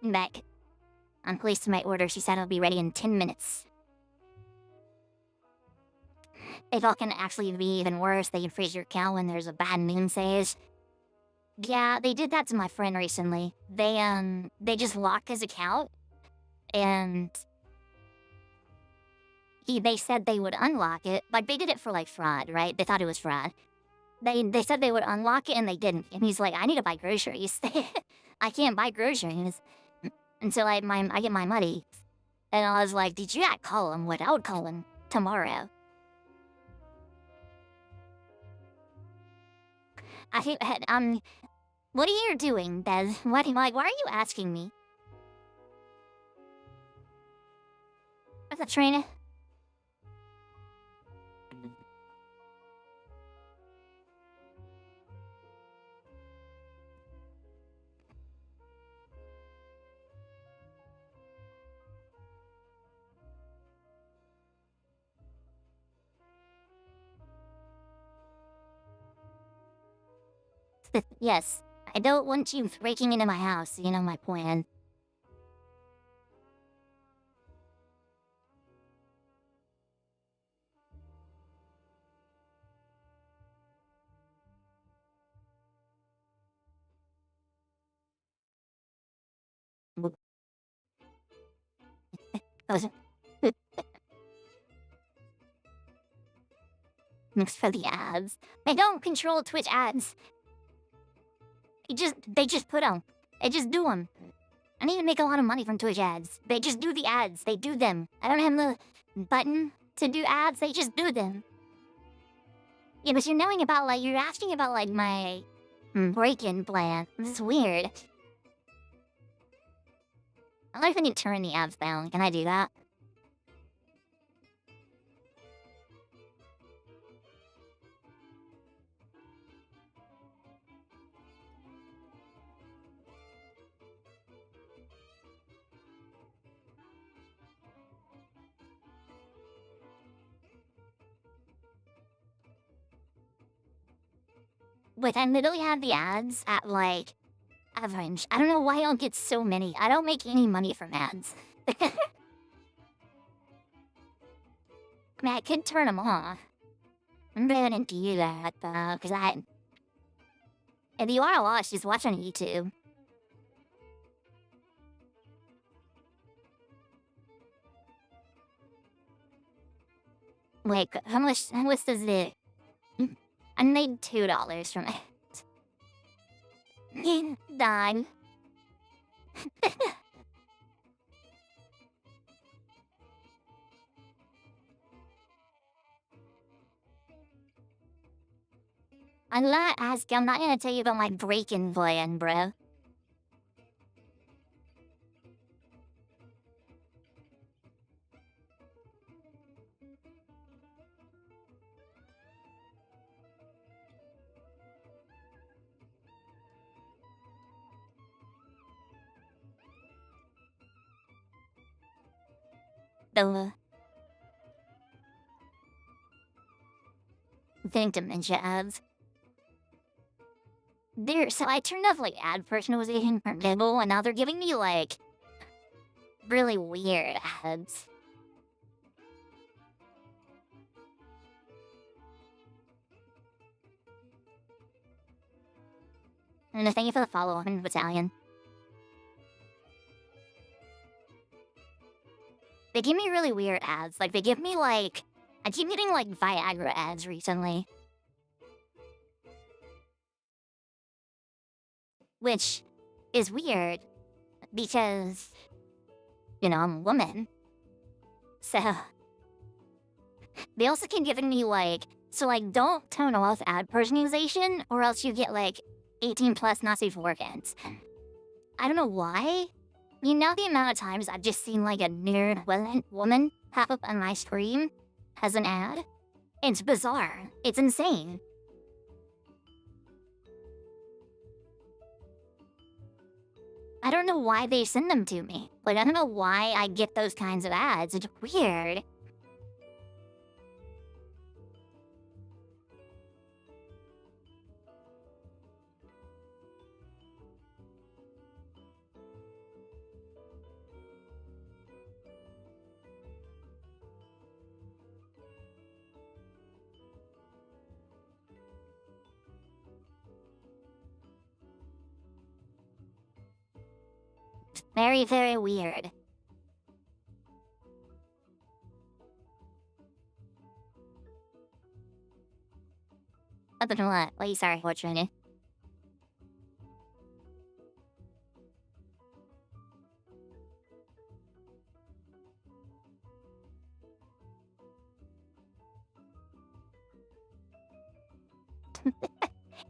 I'm back. I'm placed my order. She said it'll be ready in 10 minutes. It all can actually be even worse. They can freeze your account when there's a bad moon phase. Yeah, they did that to my friend recently. They just locked his account, and they said they would unlock it. Like, they did it for, like, fraud, right? They thought it was fraud. They said they would unlock it, and they didn't. And he's like, I need to buy groceries. I can't buy groceries until I get my money. And I was like, did you not call him? What I would call him tomorrow. What are you doing, Des? Why are you asking me? What's up, Trina? Yes, I don't want you breaking into my house, you know my plan. Thanks for the ads. They don't control Twitch ads. They just put them. They just do them. I need to make a lot of money from Twitch ads. They just do the ads. They do them. I don't have the button to do ads. They just do them. Yeah, but you're asking about, like, my break-in plan. This is weird. I don't know if I need to turn the ads down. Can I do that? But I literally have the ads at, like, average. I don't know why I don't get so many. I don't make any money from ads. I mean, I could turn them off. I'm gonna do that, though, because if you are lost, just watch on YouTube. Wait, how much does it... I made $2 from it. Done. I'm not gonna tell you about my break-in plan, bro. The Think dementia ads. So I turned off, like, ad personalization for Nibble, and now they're giving me, like, really weird ads. And thank you for the follow on Battalion. They give me really weird ads. Like, they give me, like... I keep getting, like, Viagra ads recently. Which is weird, because, you know, I'm a woman. So... They also keep giving me, like... So, like, don't turn off ad personalization, or else you get, like, 18 plus not safe for work ads. I don't know why. You know the amount of times I've just seen, like, a nerd woman pop up on my screen as an ad? It's bizarre. It's insane. I don't know why they send them to me. Like, I don't know why I get those kinds of ads. It's weird. Very, very weird. Other than what? What are you sorry for, Trini?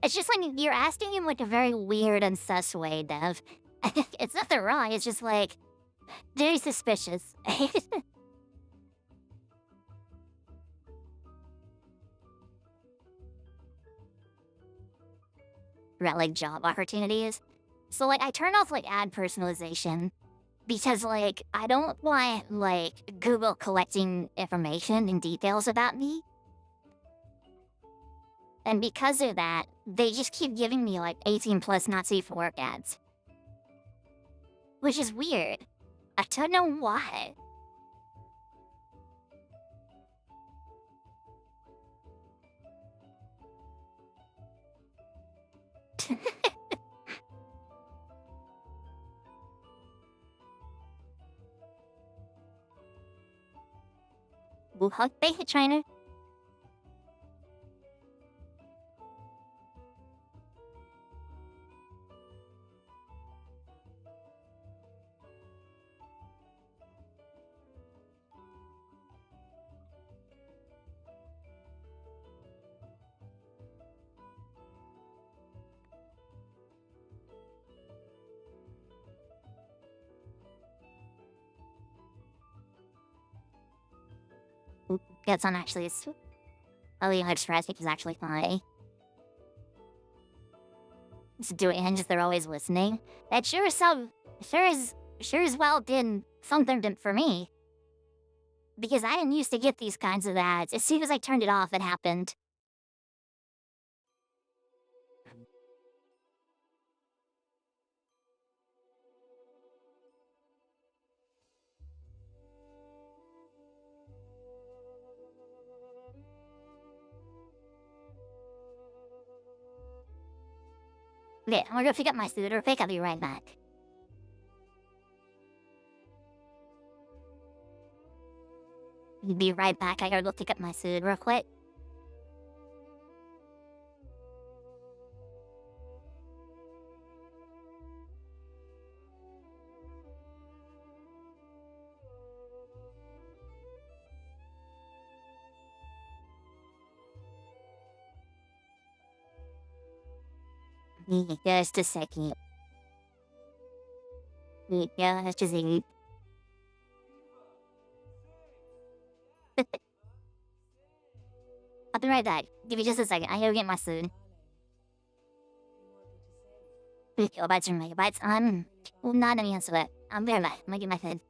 It's just like you're asking him like a very weird and sus way, Dev. It's nothing wrong, it's just like very suspicious. About like job opportunities. So like I turn off like ad personalization because like I don't want like Google collecting information and details about me. And because of that, they just keep giving me like 18 plus not safe for work ads. Which is weird. I don't know why. Wuhak they trainer. Gets on actually is Talion Express is actually funny. Just do it and just they're always listening. That sure as well did something for me. Because I didn't used to get these kinds of ads. As soon as I turned it off, it happened. Okay, I'm gonna go pick up my suit real quick. I'll be right back. Be right back. I gotta go pick up my suit real quick. Just a second. Just a second. I'll be right back. Give me just a second. I gotta get my suit. Kilobytes or megabytes? Not any answer that. I'll be right back. I'm gonna get my food.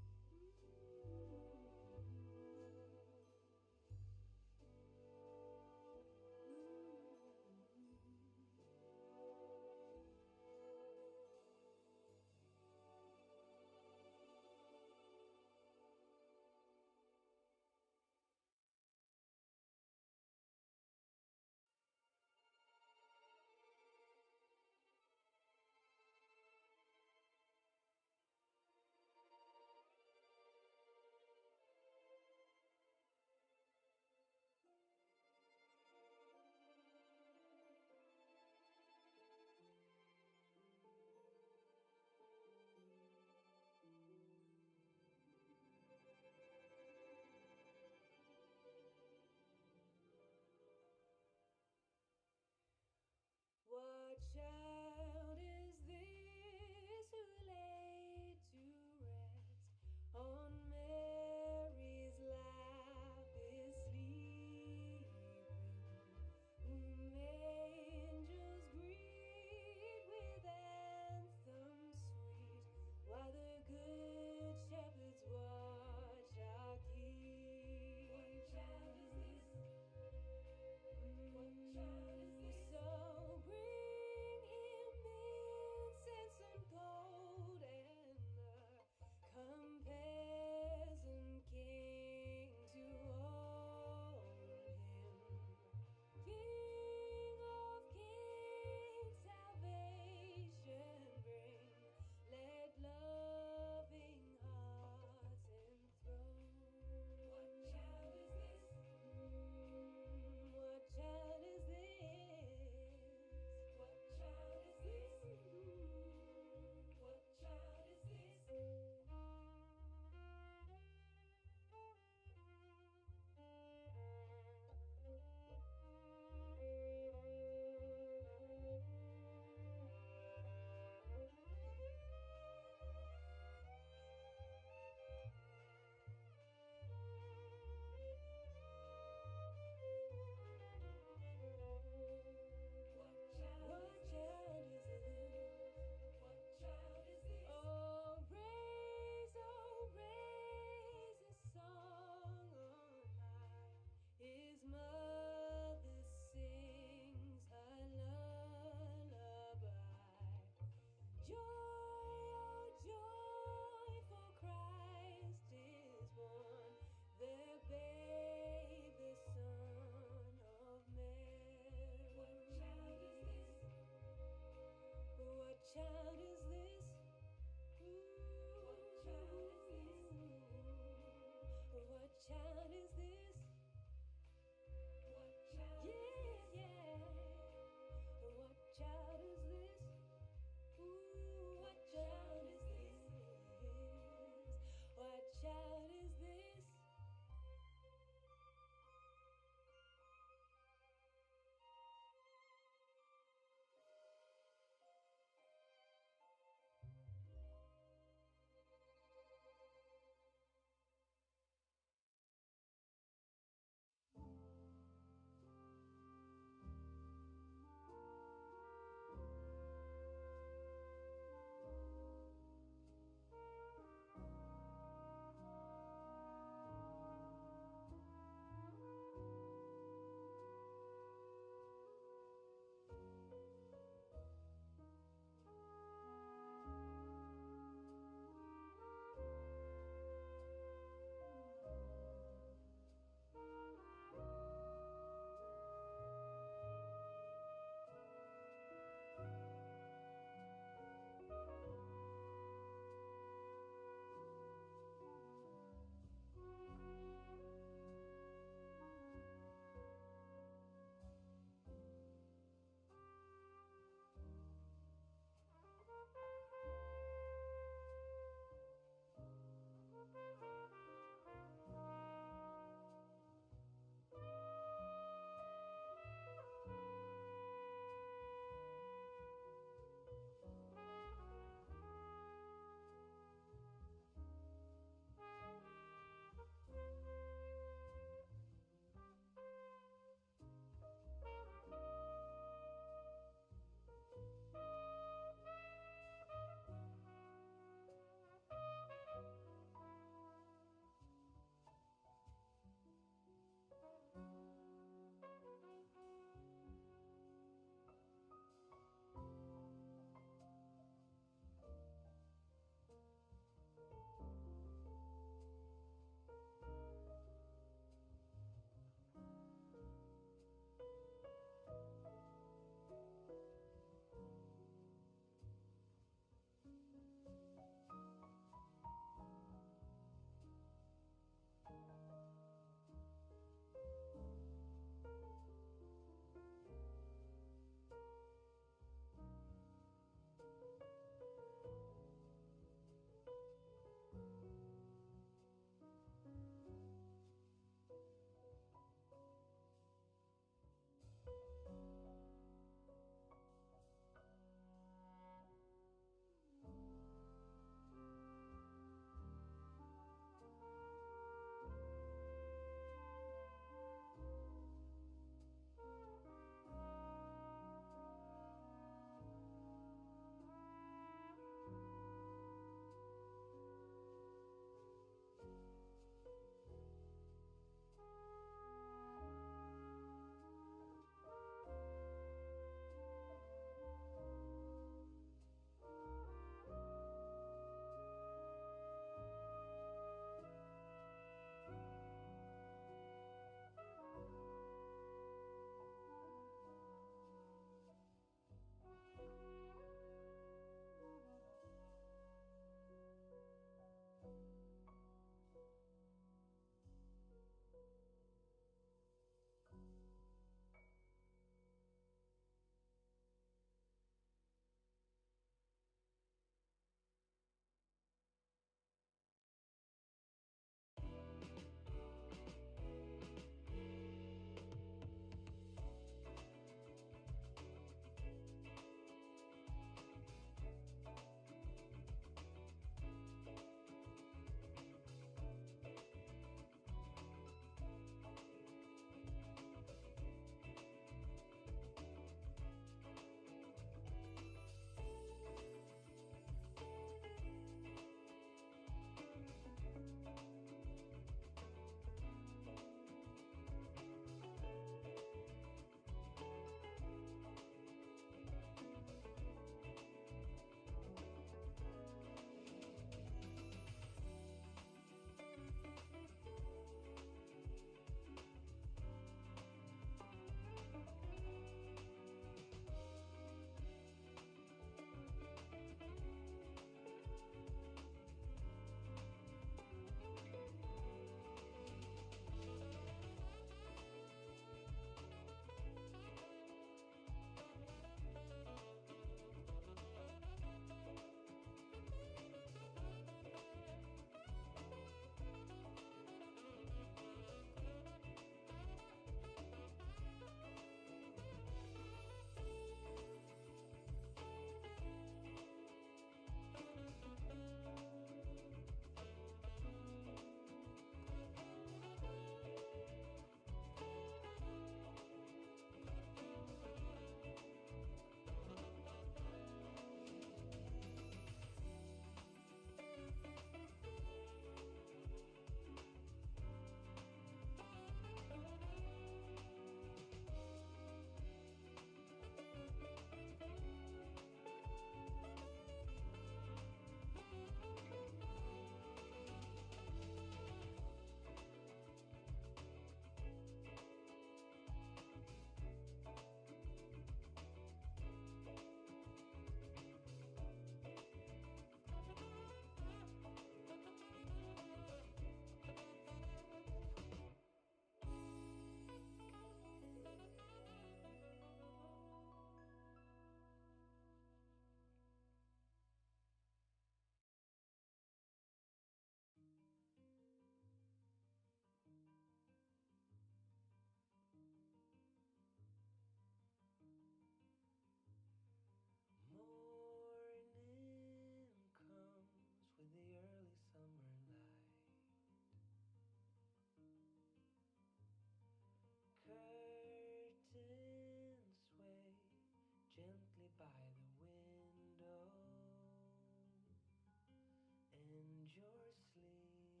you're sleeping.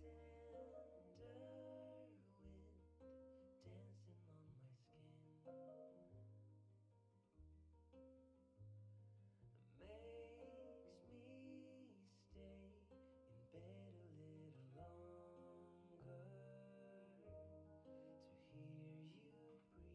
Tender wind dancing on my skin makes me stay in bed a little longer to hear you breathe.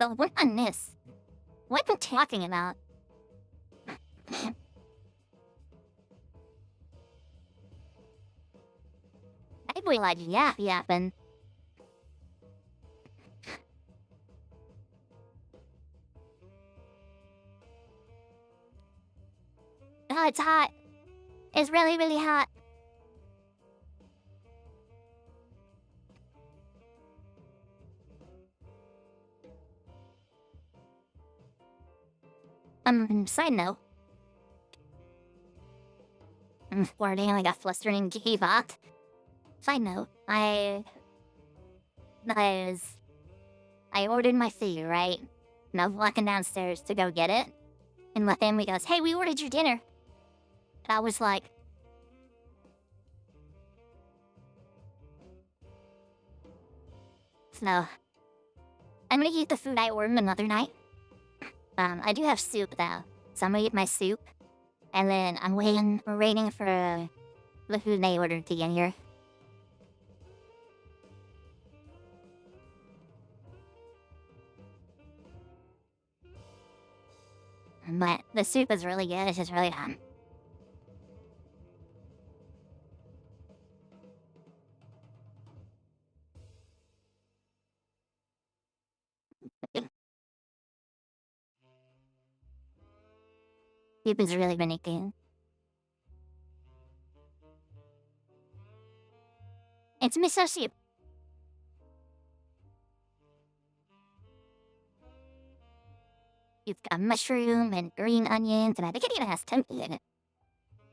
But we're on this. What are you talking about? I would like yapping. Oh, it's hot. It's really, really hot. Side note. Poor Daniel got flustered and gave up. Side note, I ordered my food, right? And I was walking downstairs to go get it. And my family goes, "Hey, we ordered your dinner." And I was like, so, I'm gonna eat the food I ordered another night. I do have soup though. So I'm gonna eat my soup. And then we're waiting for the food they ordered to get here. But the soup is really good. It's just really soup is really good. It's miso soup. You've got mushroom and green onions, and I think it even has tempeh in it.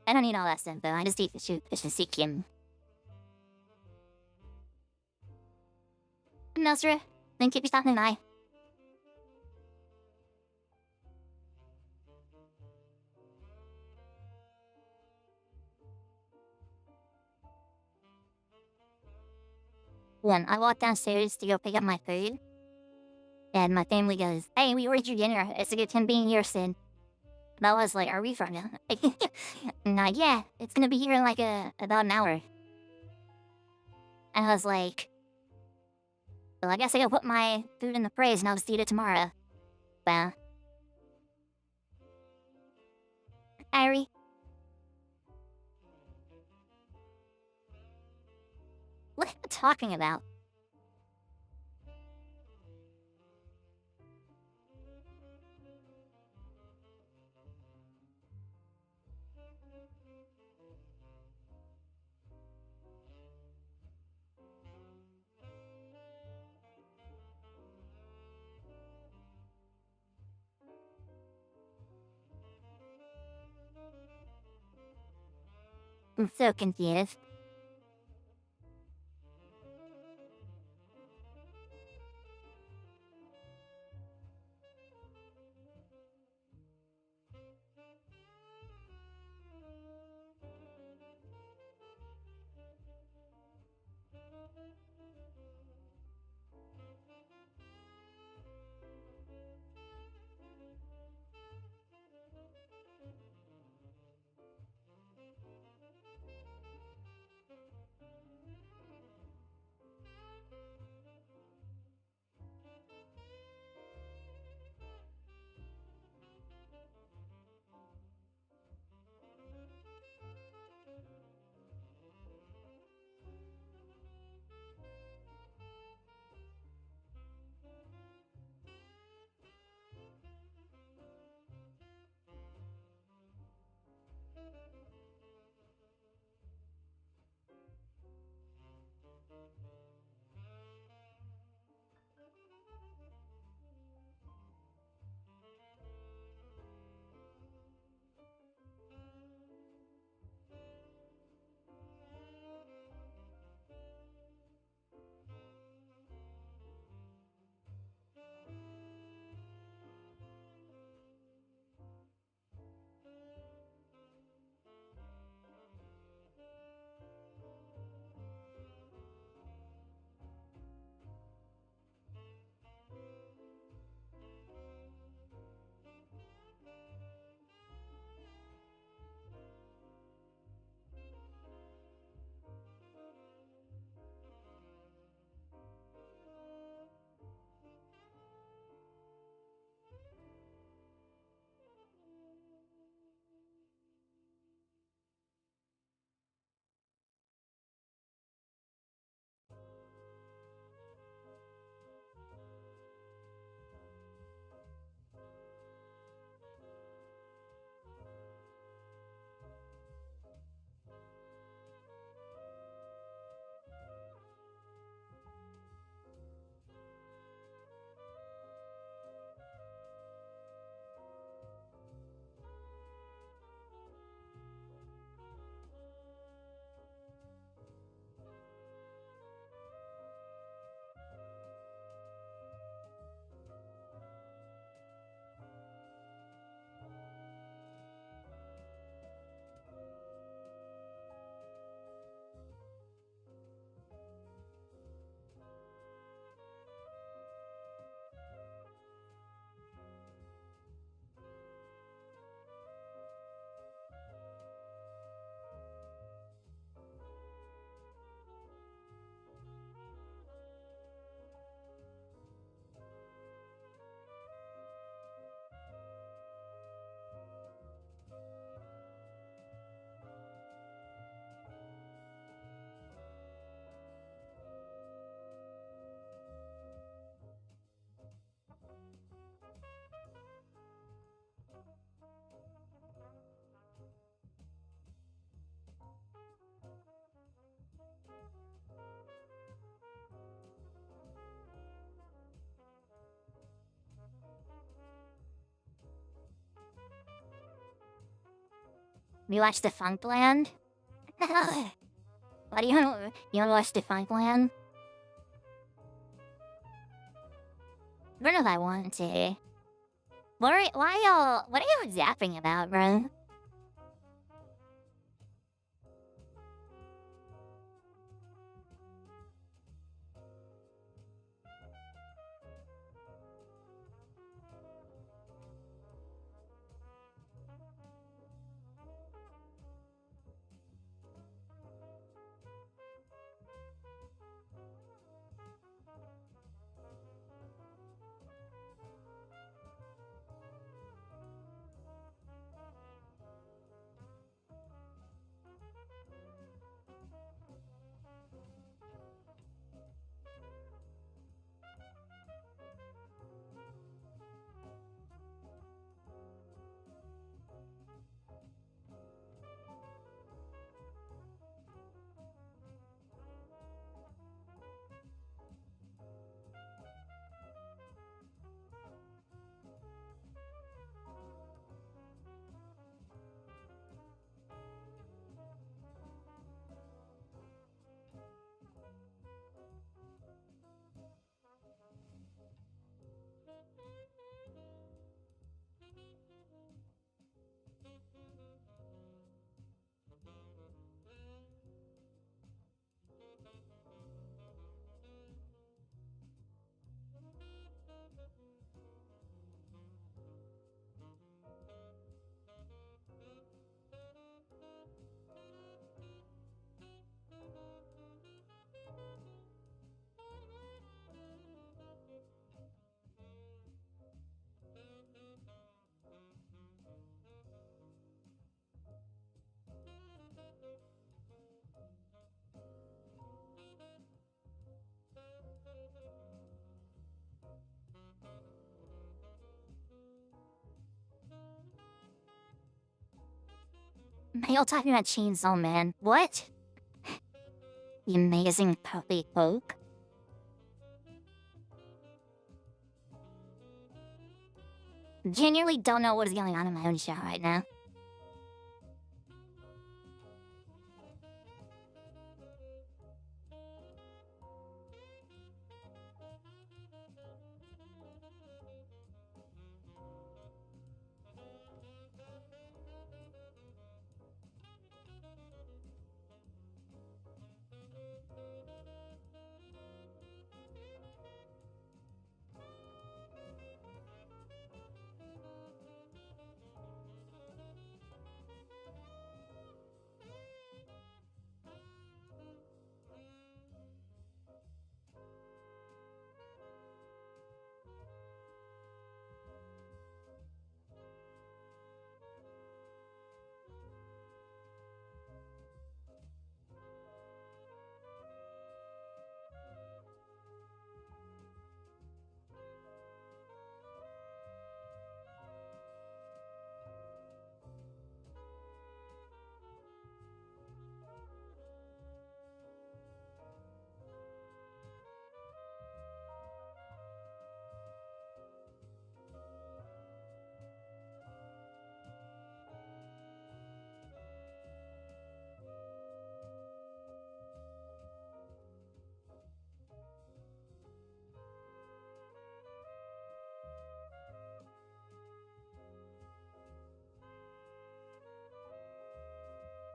I don't eat all that stuff though. I just eat the soup. It's just sikkim. Nostra, thank you for stopping by. When I walked downstairs to go pick up my food, and my family goes, "Hey, we ordered your dinner. It's a good time being here soon." And I was like, "Are we from?" And yeah, it's gonna be here in like about an hour. And I was like, "Well, I guess I gotta put my food in the fridge and I'll just eat it tomorrow." Well, Irie, what are you talking about? I'm so confused. You watch the Funkland? Why do you wanna watch the Funkland? What if I want to? What are y'all zapping about, bro? Y'all talking about Chainsaw Man. What? The amazing puppy folk? Genuinely don't know what is going on in my own show right now.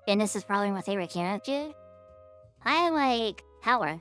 And this is probably my favorite character. I like Hallo.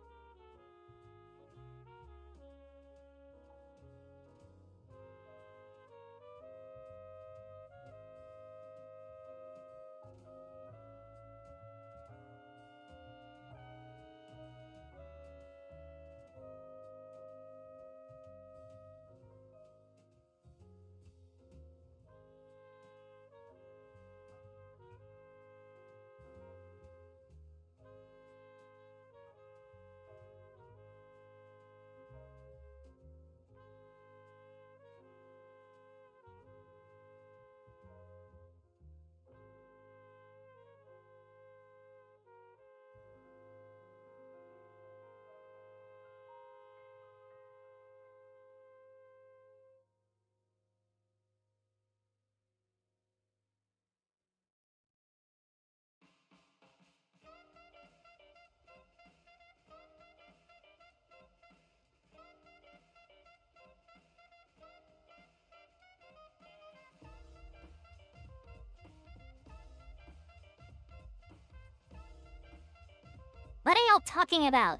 What are y'all talking about?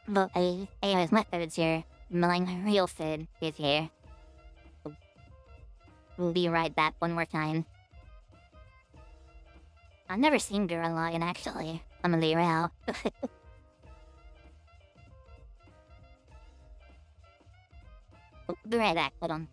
But anyways, my Fid's here. My real Fid is here. We'll be right back one more time. I've never seen Gurren Lagann actually. I'm gonna be real. Be right back, hold on.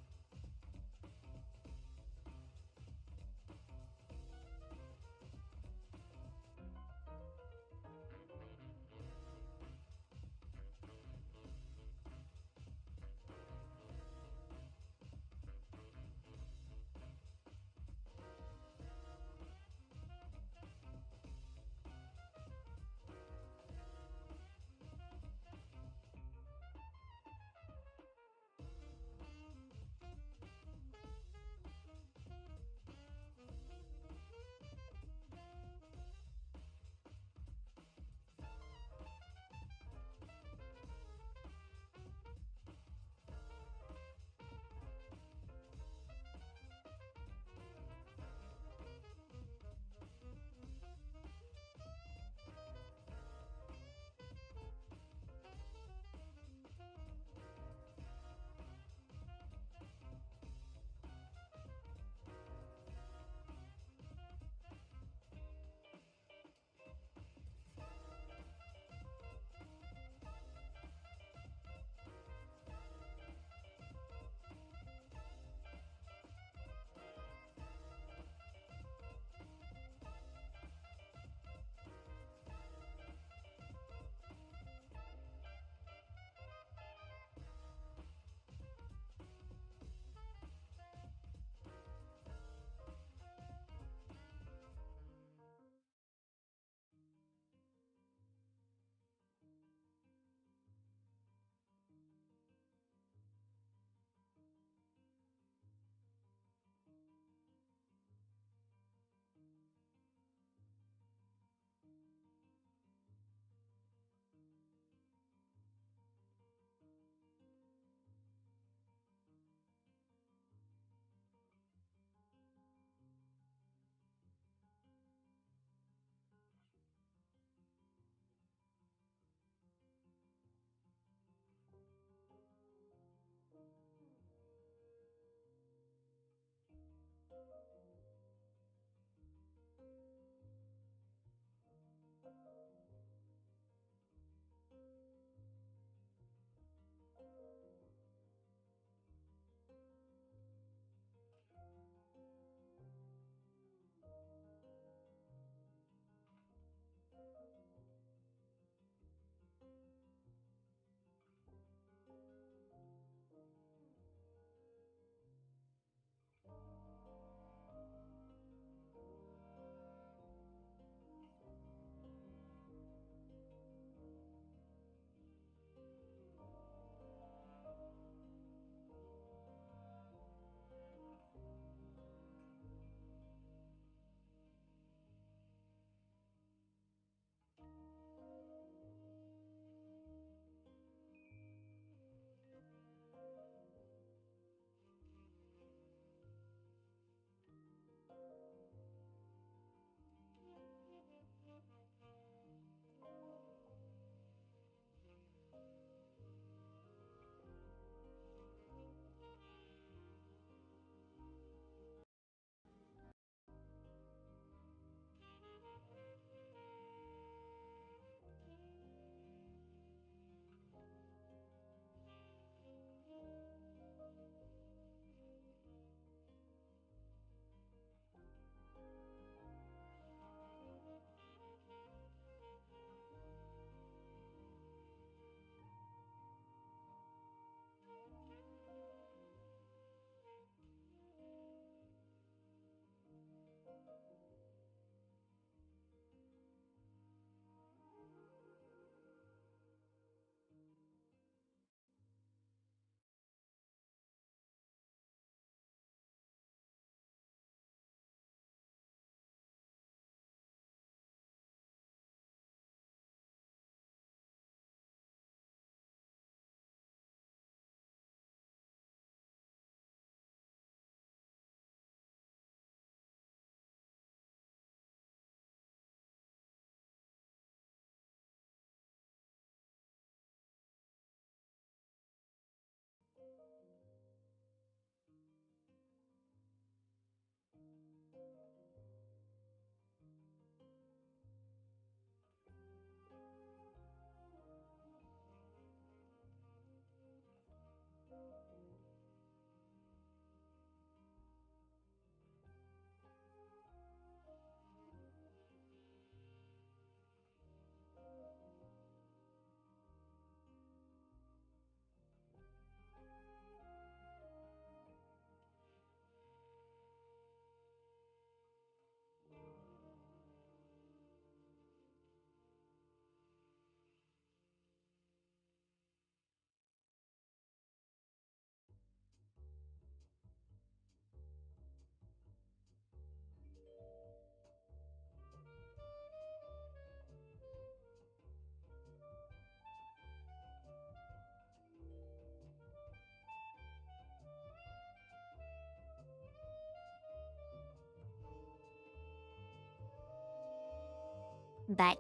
But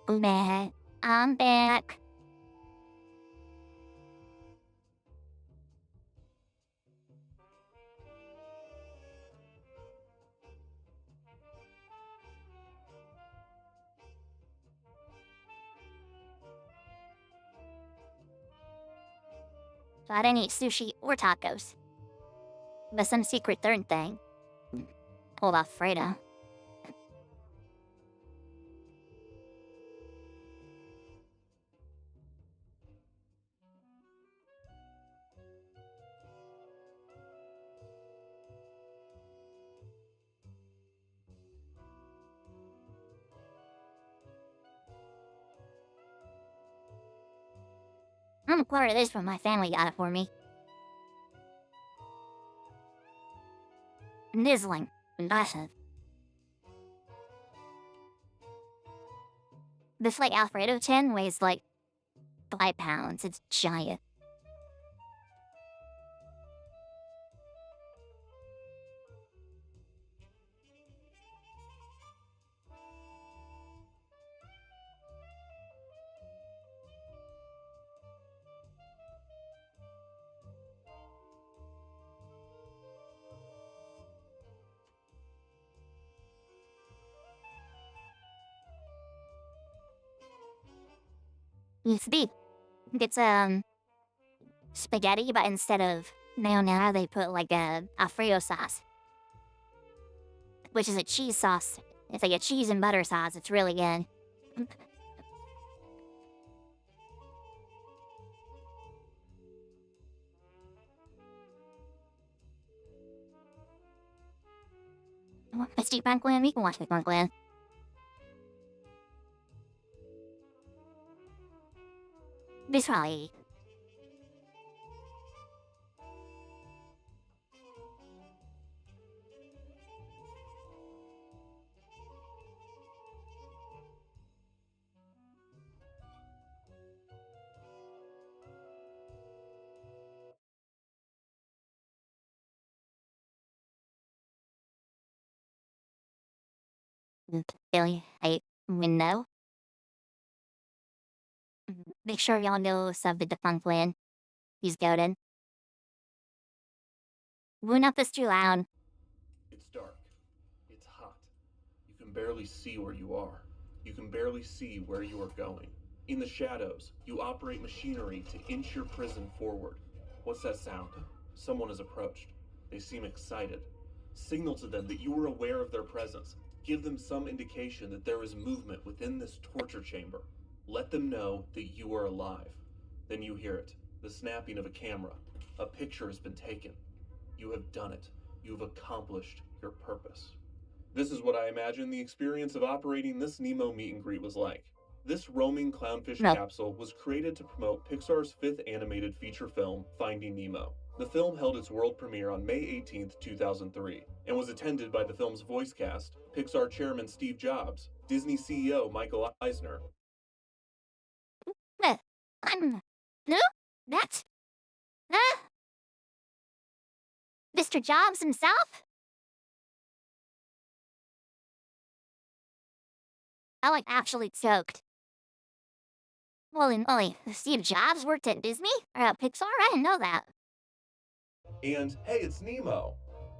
I'm back. So I didn't eat sushi or tacos. But some secret third thing pulled off Fredo. I'm a part of this when my family got it for me. Nizzling. Massive. This like Alfredo tin weighs like 5 pounds. It's giant. Used to be. It's spaghetti, but instead of mayonnaise, they put like a Alfredo sauce, which is a cheese sauce. It's like a cheese and butter sauce. It's really good. Misc I, we can watch Misc I. Visually. Billy, I window. Make sure y'all know sub the funk plan. He's goaded. Woon up is too loud. It's dark. It's hot. You can barely see where you are. You can barely see where you are going. In the shadows, you operate machinery to inch your prison forward. What's that sound? Someone has approached. They seem excited. Signal to them that you are aware of their presence. Give them some indication that there is movement within this torture chamber. Let them know that you are alive. Then you hear it, the snapping of a camera. A picture has been taken. You have done it. You have accomplished your purpose. This is what I imagine the experience of operating this Nemo meet and greet was like. This roaming clownfish No. capsule was created to promote Pixar's fifth animated feature film, Finding Nemo. The film held its world premiere on May 18, 2003, and was attended by the film's voice cast, Pixar chairman Steve Jobs, Disney CEO Michael Eisner. No? That's. Mr. Jobs himself? I like actually choked. Holy moly, Steve Jobs worked at Disney? Or at Pixar? I didn't know that. And hey, it's Nemo!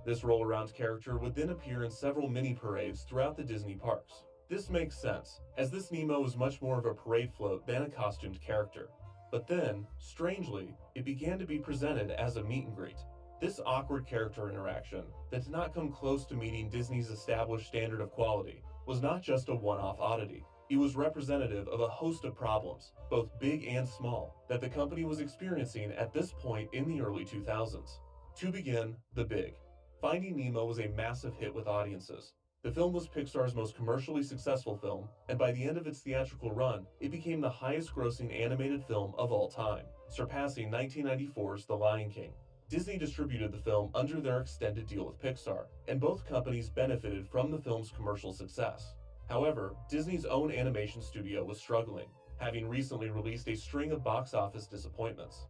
This roll-around character would then appear in several mini parades throughout the Disney parks. This makes sense, as this Nemo is much more of a parade float than a costumed character. But then, strangely, it began to be presented as a meet and greet. This awkward character interaction, that did not come close to meeting Disney's established standard of quality, was not just a one-off oddity. It was representative of a host of problems, both big and small, that the company was experiencing at this point in the early 2000s. To begin, the big. Finding Nemo was a massive hit with audiences. The film was Pixar's most commercially successful film, and by the end of its theatrical run, it became the highest grossing animated film of all time, surpassing 1994's The Lion King. Disney distributed the film under their extended deal with Pixar, and both companies benefited from the film's commercial success. However, Disney's own animation studio was struggling, having recently released a string of box office disappointments.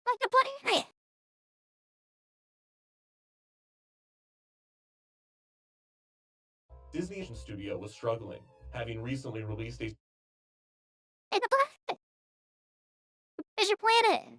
Like the bloody. Disney Studio was struggling, having recently released a Hey, the plastic! Where's your planet?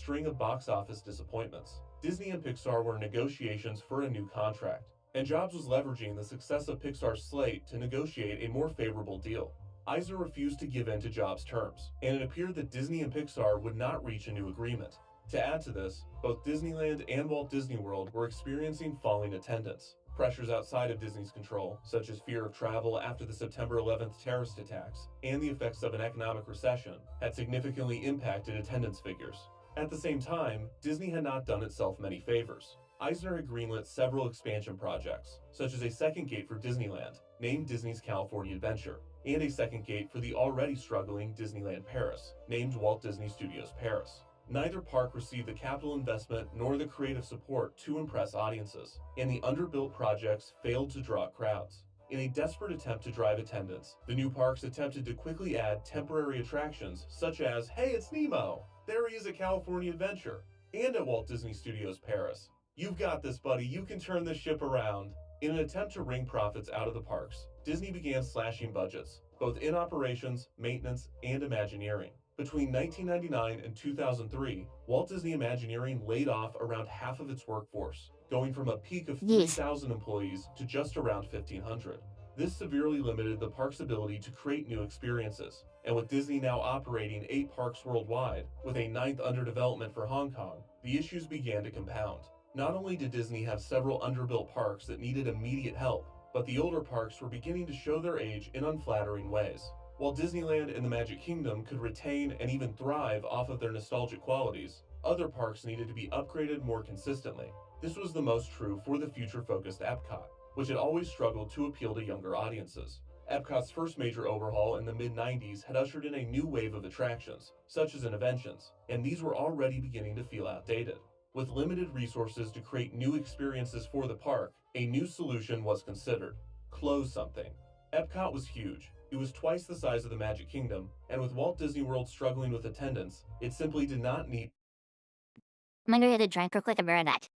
string of box office disappointments. Disney and Pixar were in negotiations for a new contract, and Jobs was leveraging the success of Pixar's slate to negotiate a more favorable deal. Eisner refused to give in to Jobs' terms, and it appeared that Disney and Pixar would not reach a new agreement. To add to this, both Disneyland and Walt Disney World were experiencing falling attendance. Pressures outside of Disney's control, such as fear of travel after the September 11th terrorist attacks and the effects of an economic recession, had significantly impacted attendance figures. At the same time, Disney had not done itself many favors. Eisner had greenlit several expansion projects, such as a second gate for Disneyland, named Disney's California Adventure, and a second gate for the already struggling Disneyland Paris, named Walt Disney Studios Paris. Neither park received the capital investment nor the creative support to impress audiences, and the underbuilt projects failed to draw crowds. In a desperate attempt to drive attendance, the new parks attempted to quickly add temporary attractions such as, hey, it's Nemo! There he is at California Adventure, and at Walt Disney Studios Paris. You've got this, buddy, you can turn this ship around. In an attempt to wring profits out of the parks, Disney began slashing budgets, both in operations, maintenance, and Imagineering. Between 1999 and 2003, Walt Disney Imagineering laid off around half of its workforce, going from a peak of Yes. 3,000 employees to just around 1,500. This severely limited the park's ability to create new experiences, and with Disney now operating 8 parks worldwide, with a 9th under development for Hong Kong, the issues began to compound. Not only did Disney have several underbuilt parks that needed immediate help, but the older parks were beginning to show their age in unflattering ways. While Disneyland and the Magic Kingdom could retain and even thrive off of their nostalgic qualities, other parks needed to be upgraded more consistently. This was the most true for the future-focused Epcot, which had always struggled to appeal to younger audiences. Epcot's first major overhaul in the mid-90s had ushered in a new wave of attractions, such as Innoventions, and these were already beginning to feel outdated. With limited resources to create new experiences for the park, a new solution was considered: close something. Epcot was huge. It was twice the size of the Magic Kingdom, and with Walt Disney World struggling with attendance, it simply did not need. I'm gonna get a drink real quick and be right back.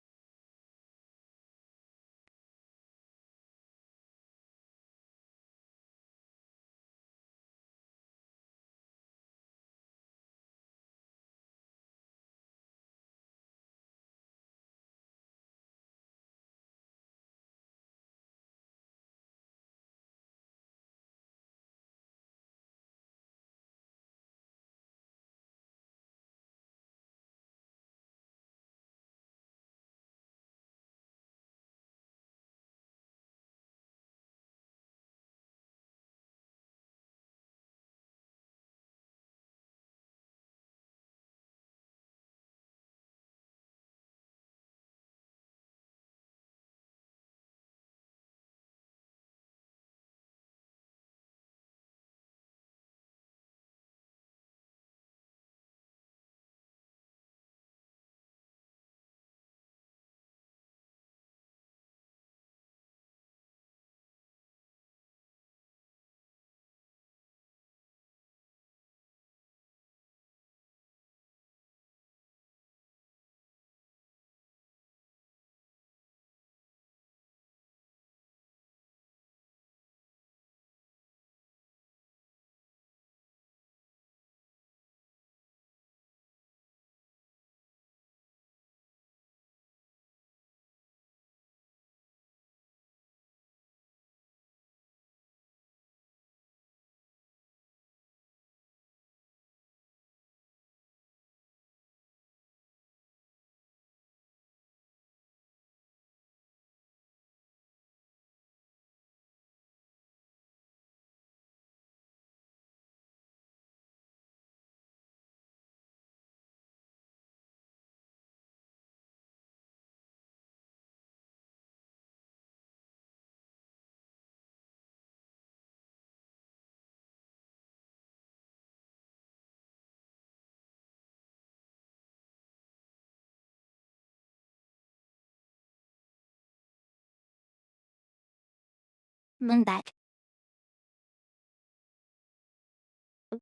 I'm back.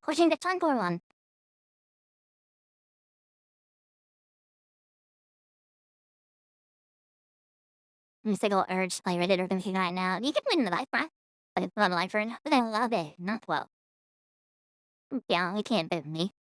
Pushing the time one. Mystical urge to play Reddit or something right now. You can win the life, right? I love life, but I love it, not well. Yeah, you can't beat me.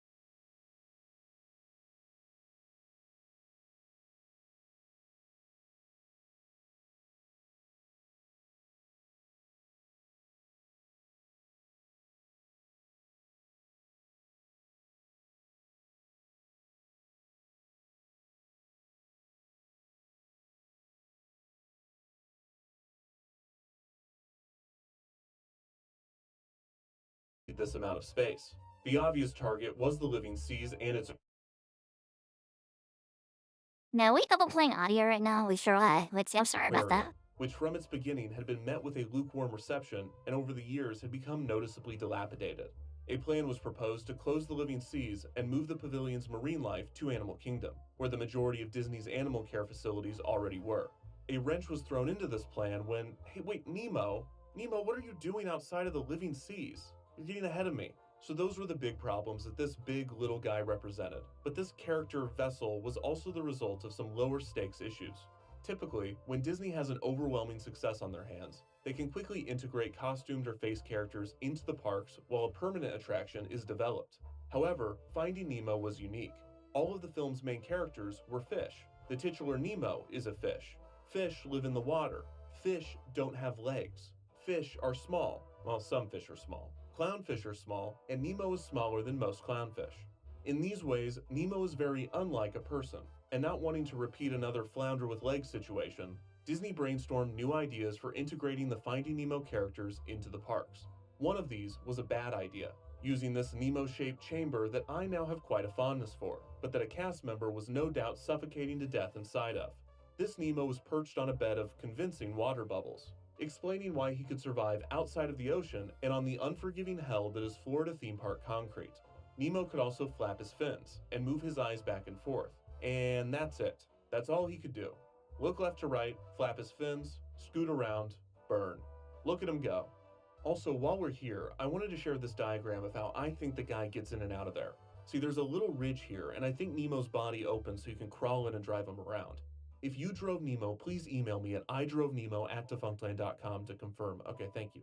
This amount of space. The obvious target was the living seas and its Now, we double playing audio right now? We sure are. Let's see, I'm sorry about that. aquarium, which from its beginning had been met with a lukewarm reception and over the years had become noticeably dilapidated. A plan was proposed to close the living seas and move the pavilion's marine life to Animal Kingdom, where the majority of Disney's animal care facilities already were. A wrench was thrown into this plan when, hey, wait, Nemo, what are you doing outside of the living seas? You're getting ahead of me. So those were the big problems that this big little guy represented. But this character vessel was also the result of some lower stakes issues. Typically, when Disney has an overwhelming success on their hands, they can quickly integrate costumed or face characters into the parks while a permanent attraction is developed. However, Finding Nemo was unique. All of the film's main characters were fish. The titular Nemo is a fish. Fish live in the water. Fish don't have legs. Fish are small. Well, some fish are small. Clownfish are small, and Nemo is smaller than most clownfish. In these ways, Nemo is very unlike a person, and not wanting to repeat another flounder with legs situation, Disney brainstormed new ideas for integrating the Finding Nemo characters into the parks. One of these was a bad idea, using this Nemo-shaped chamber that I now have quite a fondness for, but that a cast member was no doubt suffocating to death inside of. This Nemo was perched on a bed of convincing water bubbles, explaining why he could survive outside of the ocean and on the unforgiving hell that is Florida theme park concrete. Nemo could also flap his fins and move his eyes back and forth. And that's it. That's all he could do. Look left to right, flap his fins, scoot around, burn. Look at him go. Also, while we're here, I wanted to share this diagram of how I think the guy gets in and out of there. See, there's a little ridge here, and I think Nemo's body opens so you can crawl in and drive him around. If you drove Nemo, please email me at idrovenemo@defunctland.com to confirm. Okay, thank you.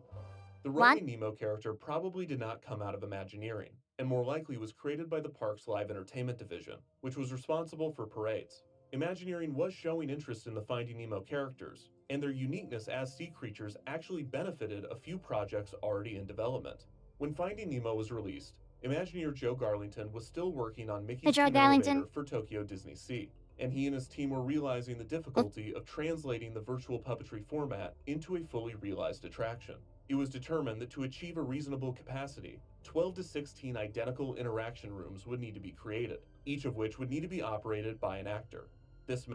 The rolling Nemo character probably did not come out of Imagineering, and more likely was created by the park's live entertainment division, which was responsible for parades. Imagineering was showing interest in the Finding Nemo characters, and their uniqueness as sea creatures actually benefited a few projects already in development. When Finding Nemo was released, Imagineer Joe Garlington was still working on Mickey's Joe Teen Elevator Garlington. for Tokyo Disney Sea, and he and his team were realizing the difficulty of translating the virtual puppetry format into a fully realized attraction. It was determined that to achieve a reasonable capacity, 12 to 16 identical interaction rooms would need to be created, each of which would need to be operated by an actor. This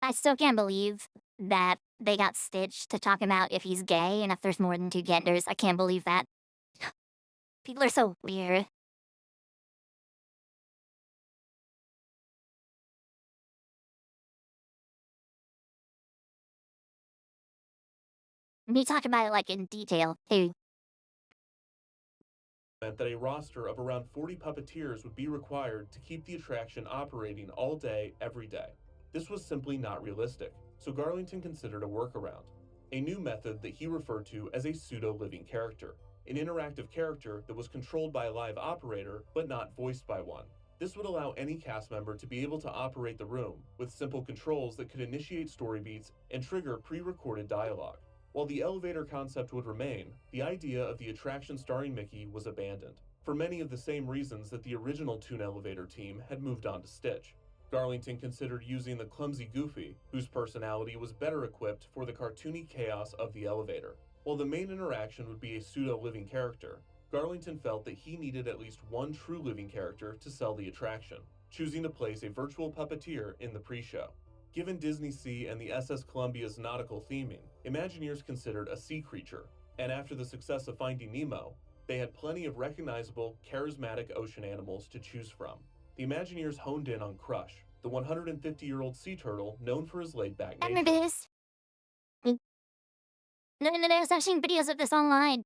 I still can't believe that they got Stitch to talk about if he's gay and if there's more than two genders. I can't believe that. People are so weird. And he talked about it like in detail too. meant that a roster of around 40 puppeteers would be required to keep the attraction operating all day, every day. This was simply not realistic, so Garlington considered a workaround, a new method that he referred to as a pseudo-living character, an interactive character that was controlled by a live operator but not voiced by one. This would allow any cast member to be able to operate the room with simple controls that could initiate story beats and trigger pre-recorded dialogue. While the elevator concept would remain, the idea of the attraction starring Mickey was abandoned, for many of the same reasons that the original Toon Elevator team had moved on to Stitch. Garlington considered using the clumsy Goofy, whose personality was better equipped for the cartoony chaos of the elevator. While the main interaction would be a pseudo-living character, Garlington felt that he needed at least one true living character to sell the attraction, choosing to place a virtual puppeteer in the pre-show. Given Disney Sea and the SS Columbia's nautical theming, Imagineers considered a sea creature, and after the success of Finding Nemo, they had plenty of recognizable, charismatic ocean animals to choose from. The Imagineers honed in on Crush, the 150-year-old sea turtle known for his laid-back I remember nature. this. No, I've seen videos of this online.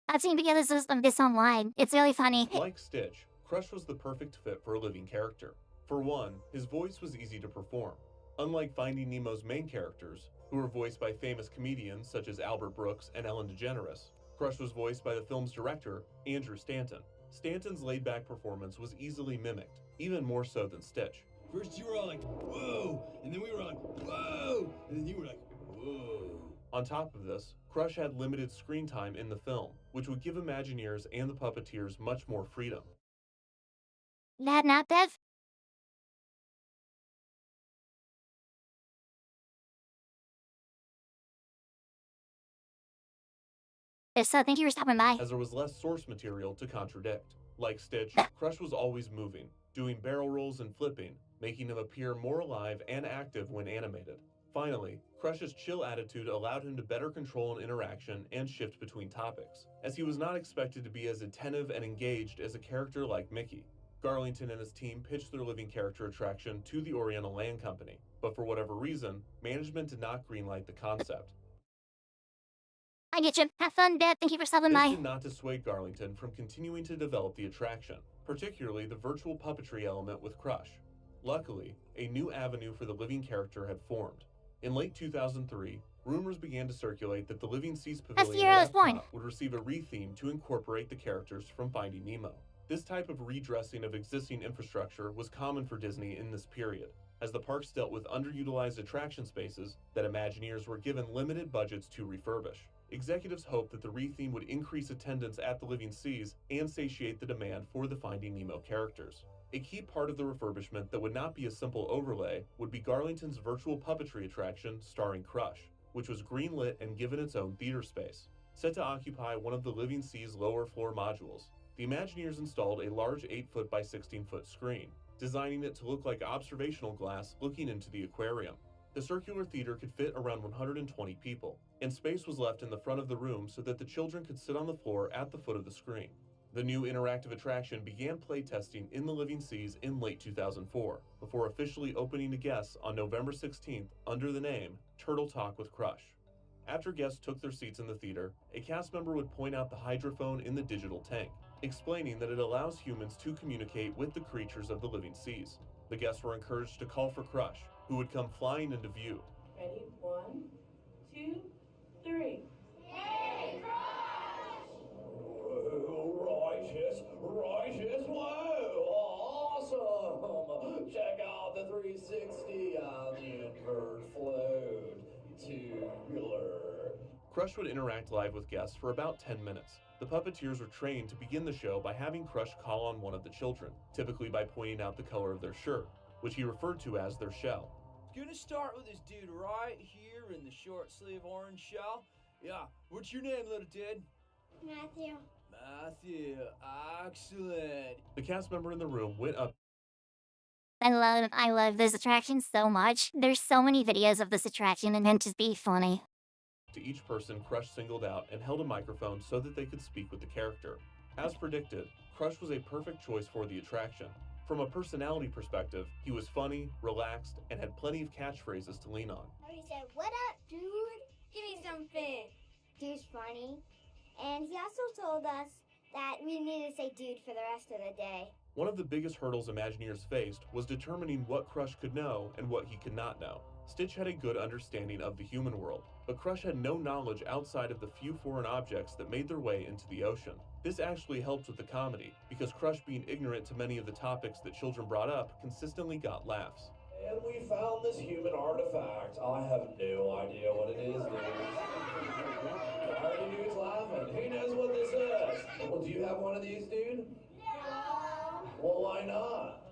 I've seen videos of this online. It's really funny. Like Stitch, Crush was the perfect fit for a living character. For one, his voice was easy to perform. Unlike Finding Nemo's main characters, who were voiced by famous comedians such as Albert Brooks and Ellen DeGeneres, Crush was voiced by the film's director, Andrew Stanton. Stanton's laid-back performance was easily mimicked, even more so than Stitch. First you were all like, whoa, and then we were like, whoa, and then you were like, whoa. On top of this, Crush had limited screen time in the film, which would give Imagineers and the puppeteers much more freedom. Dad nap, Dev? If so, thank you for stopping by. As there was less source material to contradict. Like Stitch, Crush was always moving, doing barrel rolls and flipping, making him appear more alive and active when animated. Finally, Crush's chill attitude allowed him to better control an interaction and shift between topics, as he was not expected to be as attentive and engaged as a character like Mickey. Garlington and his team pitched their living character attraction to the Oriental Land Company, but for whatever reason, management did not greenlight the concept. I get you. Have fun, Dad. Thank you for stopping This by. did not dissuade Garlington from continuing to develop the attraction, particularly the virtual puppetry element with Crush. Luckily, a new avenue for the living character had formed. In late 2003, rumors began to circulate that the Living Seas Pavilion year I was at born. Epcot would receive a retheme to incorporate the characters from Finding Nemo. This type of redressing of existing infrastructure was common for Disney in this period, as the parks dealt with underutilized attraction spaces that Imagineers were given limited budgets to refurbish. Executives hoped that the retheme would increase attendance at the Living Seas and satiate the demand for the Finding Nemo characters. A key part of the refurbishment that would not be a simple overlay would be Garlington's virtual puppetry attraction starring Crush, which was greenlit and given its own theater space. Set to occupy one of the Living Seas lower floor modules, the Imagineers installed a large 8-foot by 16-foot screen, designing it to look like observational glass looking into the aquarium. The circular theater could fit around 120 people, and space was left in the front of the room so that the children could sit on the floor at the foot of the screen. The new interactive attraction began playtesting in the Living Seas in late 2004, before officially opening to guests on November 16th under the name Turtle Talk with Crush. After guests took their seats in the theater, a cast member would point out the hydrophone in the digital tank, explaining that it allows humans to communicate with the creatures of the living seas. The guests were encouraged to call for Crush, who would come flying into view. Ready? 1, 2, 3. Righteous, whoa, awesome! Check out the 360 on the invert float. Tubular. Crush would interact live with guests for about 10 minutes. The puppeteers were trained to begin the show by having Crush call on one of the children, typically by pointing out the color of their shirt, which he referred to as their shell. Gonna start with this dude right here in the short sleeve orange shell. Yeah, what's your name, little dude? Matthew. Matthew, excellent. The cast member in the room went up I love this attraction so much. There's so many videos of this attraction and meant to be funny. to each person Crush singled out and held a microphone so that they could speak with the character. As predicted, Crush was a perfect choice for the attraction. From a personality perspective, he was funny, relaxed, and had plenty of catchphrases to lean on. He said, "What up, dude? Give me something." Dude's funny. And he also told us that we needed to say dude for the rest of the day. One of the biggest hurdles Imagineers faced was determining what Crush could know and what he could not know. Stitch had a good understanding of the human world, but Crush had no knowledge outside of the few foreign objects that made their way into the ocean. This actually helped with the comedy, because Crush, being ignorant to many of the topics that children brought up, consistently got laughs. And we found this human artifact. I have no idea what it is, dude. Why are you dudes laughing? Who knows what this is? Well, do you have one of these, dude? No. Well, why not?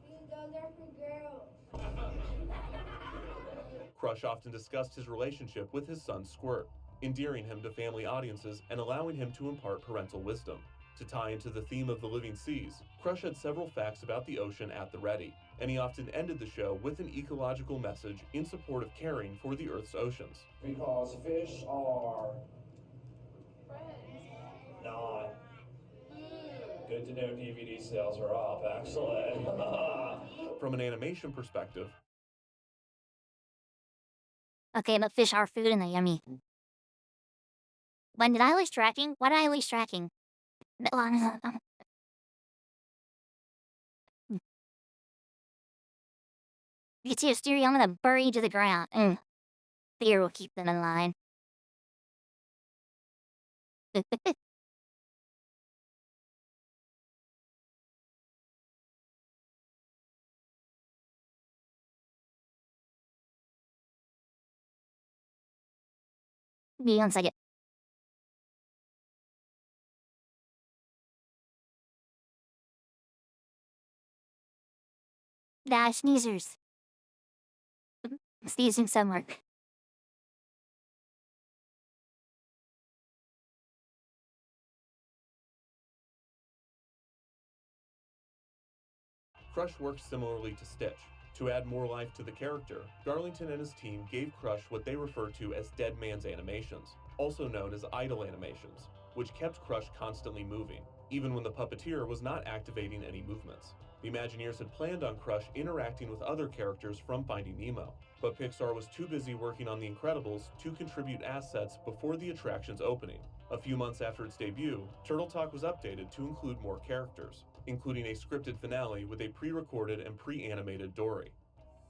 Because those are for girls. Crush often discussed his relationship with his son Squirt, endearing him to family audiences and allowing him to impart parental wisdom. To tie into the theme of the living seas, Crush had several facts about the ocean at the ready, and he often ended the show with an ecological message in support of caring for the Earth's oceans. Because fish are not. Good to know DVD sales are up, actually. From an animation perspective, Okay, but fish are food and they're yummy. When did I lose tracking? Why did I lose tracking? Get you a stereo, I'm gonna bury you to the ground. Fear will keep them in line. Be 1 second. Sneezers. I'm sneezing somewhere. Crush works similarly to Stitch. To add more life to the character, Garlington and his team gave Crush what they refer to as Dead Man's animations, also known as idle animations, which kept Crush constantly moving, even when the puppeteer was not activating any movements. The Imagineers had planned on Crush interacting with other characters from Finding Nemo, but Pixar was too busy working on The Incredibles to contribute assets before the attraction's opening. A few months after its debut, Turtle Talk was updated to include more characters, including a scripted finale with a pre-recorded and pre-animated Dory.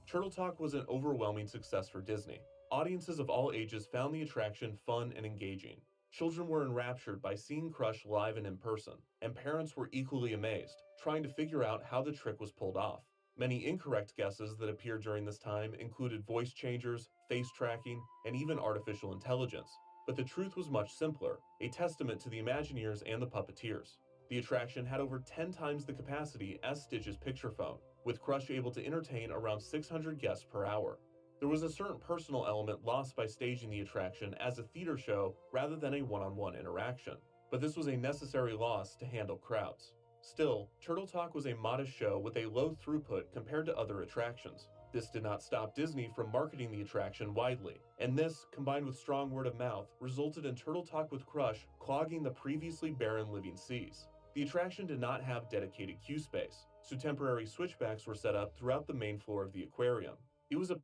Turtle Talk was an overwhelming success for Disney. Audiences of all ages found the attraction fun and engaging. Children were enraptured by seeing Crush live and in person, and parents were equally amazed, trying to figure out how the trick was pulled off. Many incorrect guesses that appeared during this time included voice changers, face tracking, and even artificial intelligence. But the truth was much simpler, a testament to the Imagineers and the puppeteers. The attraction had over 10 times the capacity as Stitch's picture phone, with Crush able to entertain around 600 guests per hour. There was a certain personal element lost by staging the attraction as a theater show rather than a one-on-one interaction, but this was a necessary loss to handle crowds. Still, Turtle Talk was a modest show with a low throughput compared to other attractions. This did not stop Disney from marketing the attraction widely, and this, combined with strong word of mouth, resulted in Turtle Talk with Crush clogging the previously barren living seas. The attraction did not have dedicated queue space, so temporary switchbacks were set up throughout the main floor of the aquarium. It was a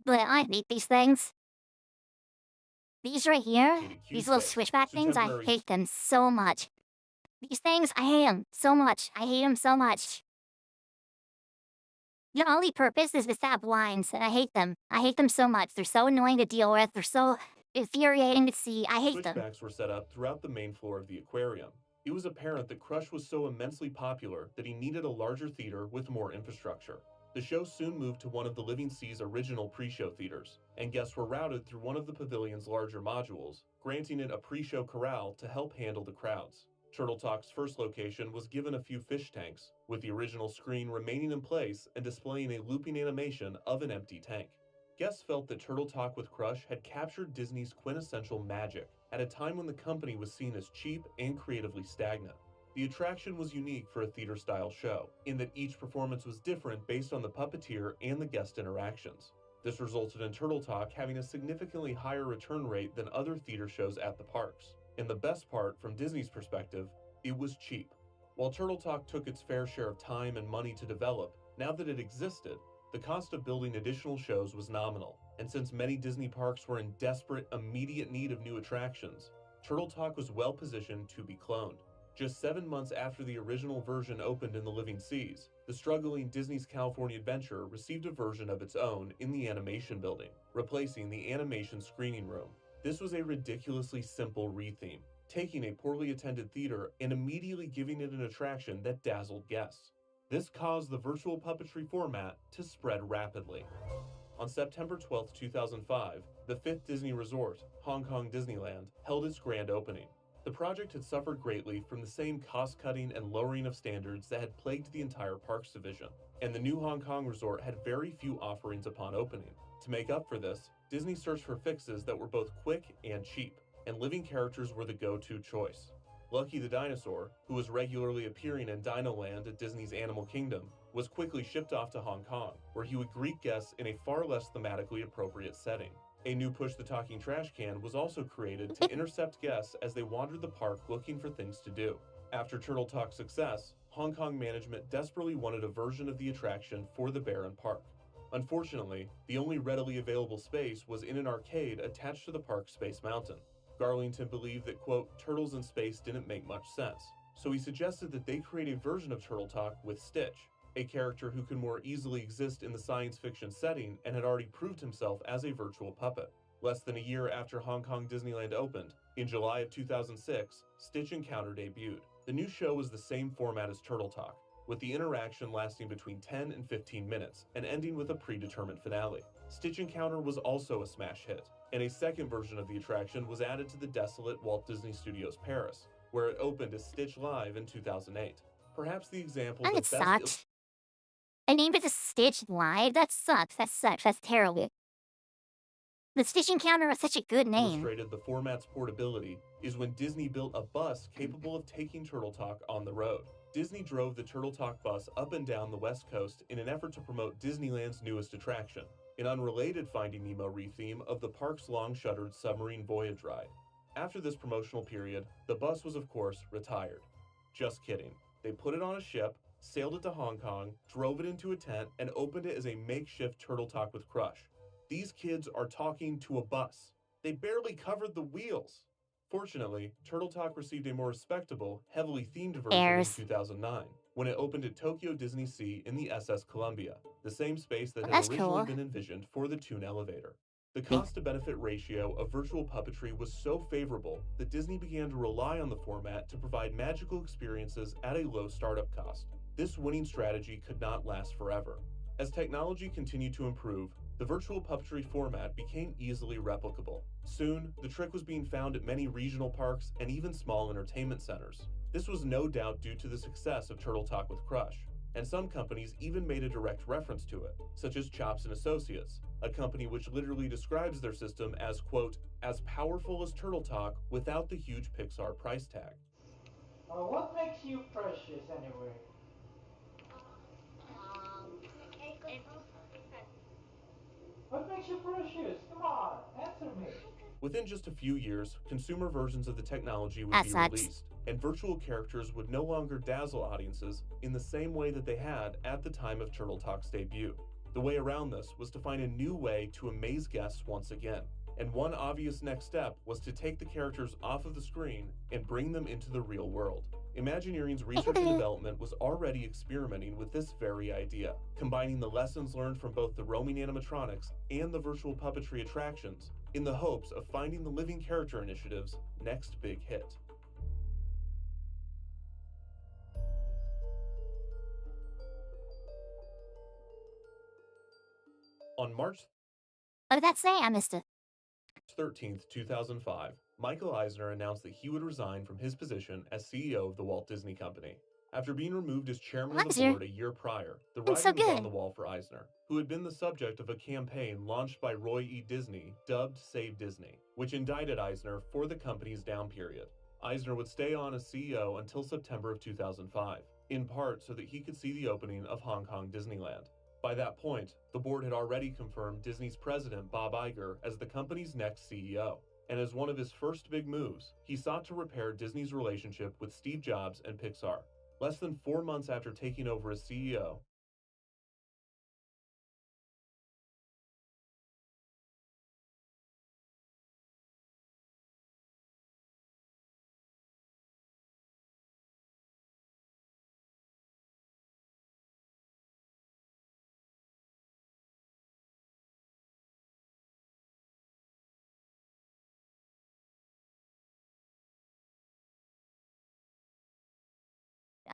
But I hate these things. These right here, these little switchback things, I hate them so much. These things, I hate them so much. I hate them so much. Their only purpose is to stop lines, and I hate them. I hate them so much. They're so annoying to deal with. They're so infuriating to see. I hate them. Switchbacks were set up throughout the main floor of the aquarium. It was apparent that Crush was so immensely popular that he needed a larger theater with more infrastructure. The show soon moved to one of the Living Sea's original pre-show theaters, and guests were routed through one of the pavilion's larger modules, granting it a pre-show corral to help handle the crowds. Turtle Talk's first location was given a few fish tanks, with the original screen remaining in place and displaying a looping animation of an empty tank. Guests felt that Turtle Talk with Crush had captured Disney's quintessential magic at a time when the company was seen as cheap and creatively stagnant. The attraction was unique for a theater-style show, in that each performance was different based on the puppeteer and the guest interactions. This resulted in Turtle Talk having a significantly higher return rate than other theater shows at the parks. And the best part, from Disney's perspective, it was cheap. While Turtle Talk took its fair share of time and money to develop, now that it existed, the cost of building additional shows was nominal, and since many Disney parks were in desperate, immediate need of new attractions, Turtle Talk was well positioned to be cloned. Just 7 months after the original version opened in the Living Seas, the struggling Disney's California Adventure received a version of its own in the animation building, replacing the animation screening room. This was a ridiculously simple retheme, taking a poorly attended theater and immediately giving it an attraction that dazzled guests. This caused the virtual puppetry format to spread rapidly. On September 12, 2005, the fifth Disney resort, Hong Kong Disneyland, held its grand opening. The project had suffered greatly from the same cost-cutting and lowering of standards that had plagued the entire parks division, and the new Hong Kong resort had very few offerings upon opening. To make up for this, Disney searched for fixes that were both quick and cheap, and living characters were the go-to choice. Lucky the dinosaur, who was regularly appearing in Dinoland at Disney's Animal Kingdom, was quickly shipped off to Hong Kong, where he would greet guests in a far less thematically appropriate setting. A new Push the Talking Trash Can was also created to intercept guests as they wandered the park looking for things to do. After Turtle Talk's success, Hong Kong management desperately wanted a version of the attraction for the barren park. Unfortunately, the only readily available space was in an arcade attached to the park's Space Mountain. Garlington believed that, quote, turtles in space didn't make much sense, so he suggested that they create a version of Turtle Talk with Stitch. a character who could more easily exist in the science fiction setting and had already proved himself as a virtual puppet. Less than a year after Hong Kong Disneyland opened, in July of 2006, Stitch Encounter debuted. The new show was the same format as Turtle Talk, with the interaction lasting between 10 and 15 minutes and ending with a predetermined finale. Stitch Encounter was also a smash hit, and a second version of the attraction was added to the desolate Walt Disney Studios Paris, where it opened as Stitch Live in 2008. Perhaps the example And that it best sucked. I named it a Stitch Live. That sucks. That's terrible. The Stitch Encounter was such a good name. illustrated the format's portability is when Disney built a bus capable of taking Turtle Talk on the road. Disney drove the Turtle Talk bus up and down the West Coast in an effort to promote Disneyland's newest attraction, an unrelated Finding Nemo retheme of the park's long-shuttered submarine voyage ride. After this promotional period, the bus was of course retired. Just kidding. They put it on a ship, sailed it to Hong Kong, drove it into a tent, and opened it as a makeshift Turtle Talk with Crush. These kids are talking to a bus. They barely covered the wheels. Fortunately, Turtle Talk received a more respectable, heavily themed version Airs. in 2009, when it opened at Tokyo Disney Sea in the SS Columbia, the same space that Oh, had that's originally cool. been envisioned for the Toon Elevator. The cost-to-benefit ratio of virtual puppetry was so favorable that Disney began to rely on the format to provide magical experiences at a low startup cost. This winning strategy could not last forever. As technology continued to improve, the virtual puppetry format became easily replicable. Soon, the trick was being found at many regional parks and even small entertainment centers. This was no doubt due to the success of Turtle Talk with Crush, and some companies even made a direct reference to it, such as Chops and Associates, a company which literally describes their system as, quote, as powerful as Turtle Talk without the huge Pixar price tag. What makes you precious anyway? What makes you precious? Come on, answer me. Within just a few years, consumer versions of the technology would That be sucks. released, and virtual characters would no longer dazzle audiences in the same way that they had at the time of Turtle Talk's debut. The way around this was to find a new way to amaze guests once again, and one obvious next step was to take the characters off of the screen and bring them into the real world. Imagineering's research and development was already experimenting with this very idea, combining the lessons learned from both the roaming animatronics and the virtual puppetry attractions in the hopes of finding the Living Character Initiative's next big hit. On March What did that say? I missed it. 13th, 2005, Michael Eisner announced that he would resign from his position as CEO of the Walt Disney Company. After being removed as chairman of the Eisner. board a year prior, the Been so writing was on good. the wall for Eisner, who had been the subject of a campaign launched by Roy E. Disney, dubbed Save Disney, which indicted Eisner for the company's down period. Eisner would stay on as CEO until September of 2005, in part so that he could see the opening of Hong Kong Disneyland. By that point, the board had already confirmed Disney's president, Bob Iger, as the company's next CEO. And as one of his first big moves, he sought to repair Disney's relationship with Steve Jobs and Pixar. Less than 4 months after taking over as CEO,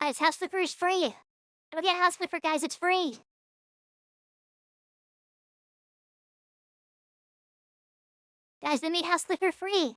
Guys, House Flipper is free. Go get House Flipper, guys. It's free. Guys, they made House Flipper free.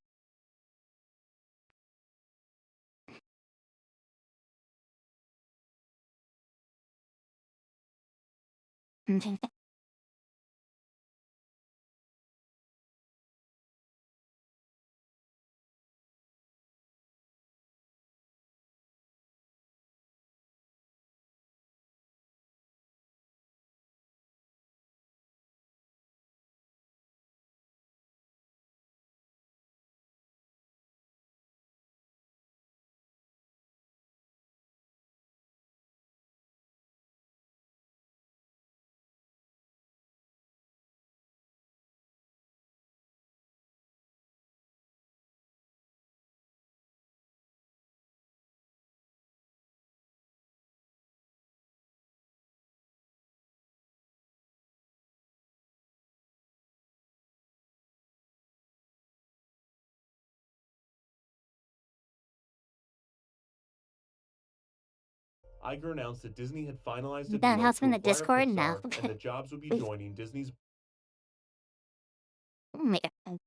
Iger announced that Disney had finalized a That deal has to been the acquire Discord now. Pixar, and that Jobs would be joining Disney's Oh my god.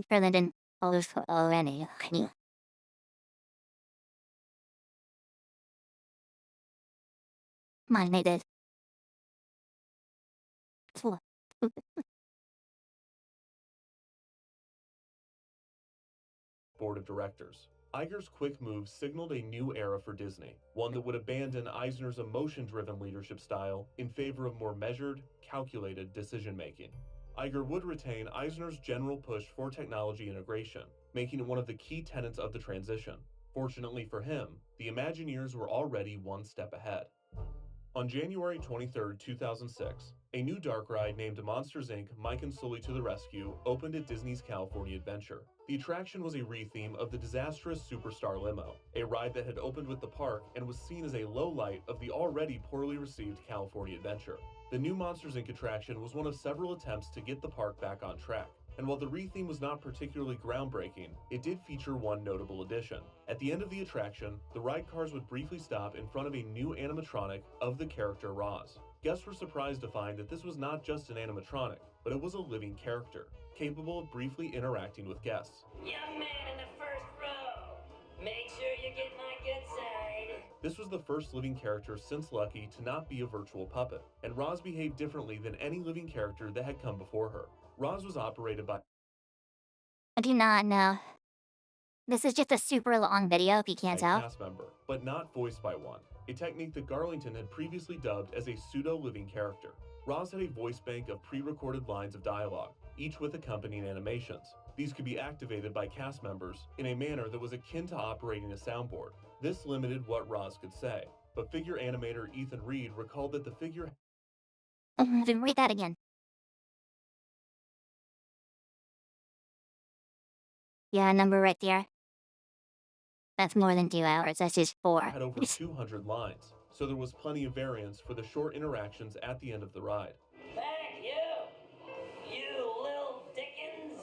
Further than all this already. Mine made it. board of directors. Iger's quick move signaled a new era for Disney, one that would abandon Eisner's emotion-driven leadership style in favor of more measured, calculated decision-making. Iger would retain Eisner's general push for technology integration, making it one of the key tenets of the transition. Fortunately for him, the Imagineers were already one step ahead. On January 23, 2006, a new dark ride named Monsters Inc. Mike and Sully to the Rescue opened at Disney's California Adventure. The attraction was a retheme of the disastrous Superstar Limo, a ride that had opened with the park and was seen as a low light of the already poorly received California Adventure. The new Monsters Inc. attraction was one of several attempts to get the park back on track. And while the retheme was not particularly groundbreaking, it did feature one notable addition. At the end of the attraction, the ride cars would briefly stop in front of a new animatronic of the character Roz. Guests were surprised to find that this was not just an animatronic, but it was a living character, capable of briefly interacting with guests. Young man in the first row, make sure you get my good side. This was the first living character since Lucky to not be a virtual puppet, and Roz behaved differently than any living character that had come before her. Roz was operated by I do not know. This is just a super long video if you can't a tell. cast member, but not voiced by one, a technique that Garlington had previously dubbed as a pseudo-living character. Roz had a voice bank of pre-recorded lines of dialogue, each with accompanying animations. These could be activated by cast members in a manner that was akin to operating a soundboard. This limited what Roz could say, but figure animator Ethan Reed recalled that the figure Then read that again. Yeah, number right there. That's more than 2 hours. That's just 4. had over 200 lines, so there was plenty of variance for the short interactions at the end of the ride. Thank you little dickens.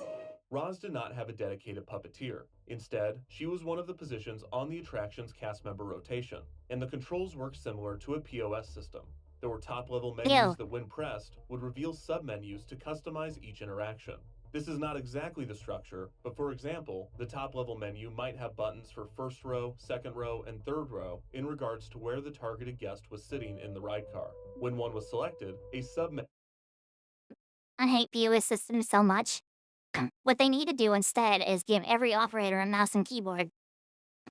Roz did not have a dedicated puppeteer. Instead, she was one of the positions on the attraction's cast member rotation, and the controls worked similar to a POS system. There were top-level menus that, when pressed, would reveal sub-menus to customize each interaction. This is not exactly the structure, but for example, the top-level menu might have buttons for first row, second row, and third row in regards to where the targeted guest was sitting in the ride car. When one was selected, a sub-menu I hate POS systems so much. What they need to do instead is give every operator a mouse and keyboard.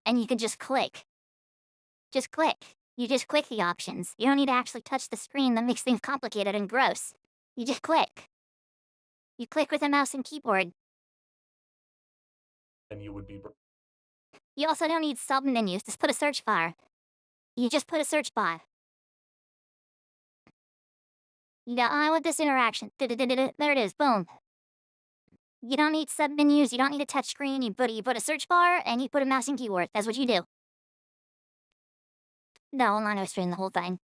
And you can just click. Just click. You just click the options. You don't need to actually touch the screen that makes things complicated and gross. You just click. You click with a mouse and keyboard. would be You also don't need sub-menus. Just put a search bar. You just put a search bar. You go, I want this interaction. There it is. Boom. You don't need sub-menus. You don't need a touch screen. You put a search bar and you put a mouse and keyboard. That's what you do. No, I'm not streaming the whole thing.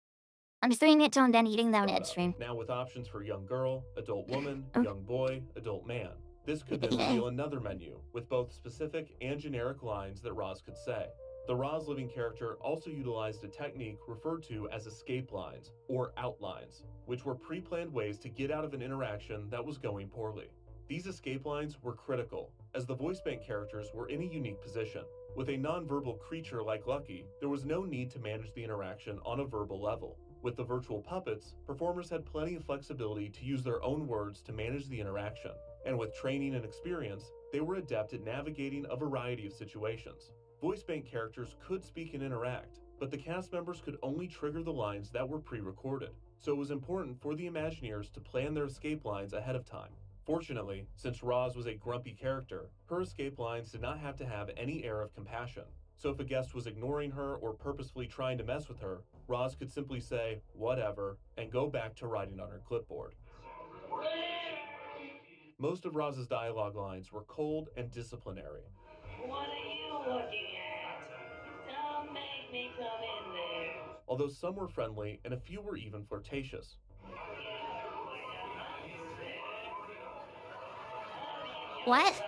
I'm streaming it till I'm done eating that edge stream. Now with options for young girl, adult woman, young boy, adult man. This could then reveal another menu with both specific and generic lines that Roz could say. The Roz living character also utilized a technique referred to as escape lines, or outlines, which were pre-planned ways to get out of an interaction that was going poorly. These escape lines were critical, as the voice bank characters were in a unique position. With a non-verbal creature like Lucky, there was no need to manage the interaction on a verbal level. With the virtual puppets, performers had plenty of flexibility to use their own words to manage the interaction, and with training and experience, they were adept at navigating a variety of situations. Voice bank characters could speak and interact, but the cast members could only trigger the lines that were pre-recorded, so it was important for the Imagineers to plan their escape lines ahead of time. Fortunately, since Roz was a grumpy character, her escape lines did not have to have any air of compassion. So if a guest was ignoring her or purposefully trying to mess with her, Roz could simply say, "whatever," and go back to writing on her clipboard. Most of Roz's dialogue lines were cold and disciplinary. What are you looking at? Don't make me come in there. Although some were friendly and a few were even flirtatious. What?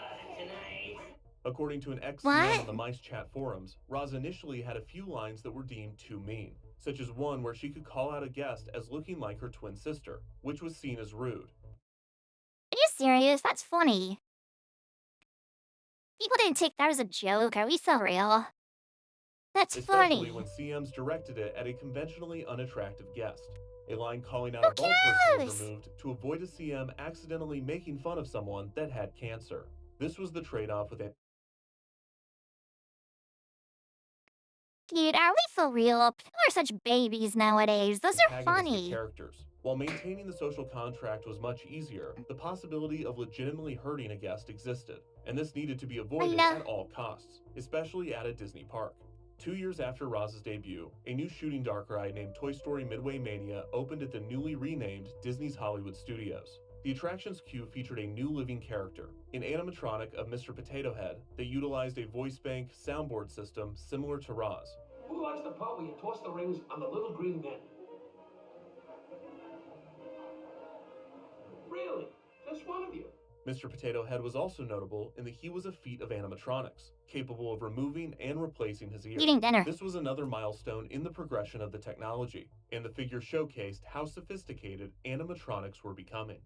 According to an ex-CM What? on the Mice chat forums, Roz initially had a few lines that were deemed too mean, such as one where she could call out a guest as looking like her twin sister, which was seen as rude. Are you serious? That's funny. People didn't take that as a joke. Are we so real? That's Especially funny. when CMs directed it at a conventionally unattractive guest. A line calling out Who a bald person was cares? removed to avoid a CM accidentally making fun of someone that had cancer. This was the trade-off with a Dude, are we for real? People are such babies nowadays. Those are antagonistic funny. characters. While maintaining the social contract was much easier, the possibility of legitimately hurting a guest existed, and this needed to be avoided at all costs, especially at a Disney park. 2 years after Roz's debut, a new shooting dark ride named Toy Story Midway Mania opened at the newly renamed Disney's Hollywood Studios. The attraction's queue featured a new living character, an animatronic of Mr. Potato Head that utilized a voice bank soundboard system similar to Roz. Who likes the part where you toss the rings on the little green men? Really? Just one of you? Mr. Potato Head was also notable in that he was a feat of animatronics, capable of removing and replacing his ear. Eating dinner. This was another milestone in the progression of the technology, and the figure showcased how sophisticated animatronics were becoming.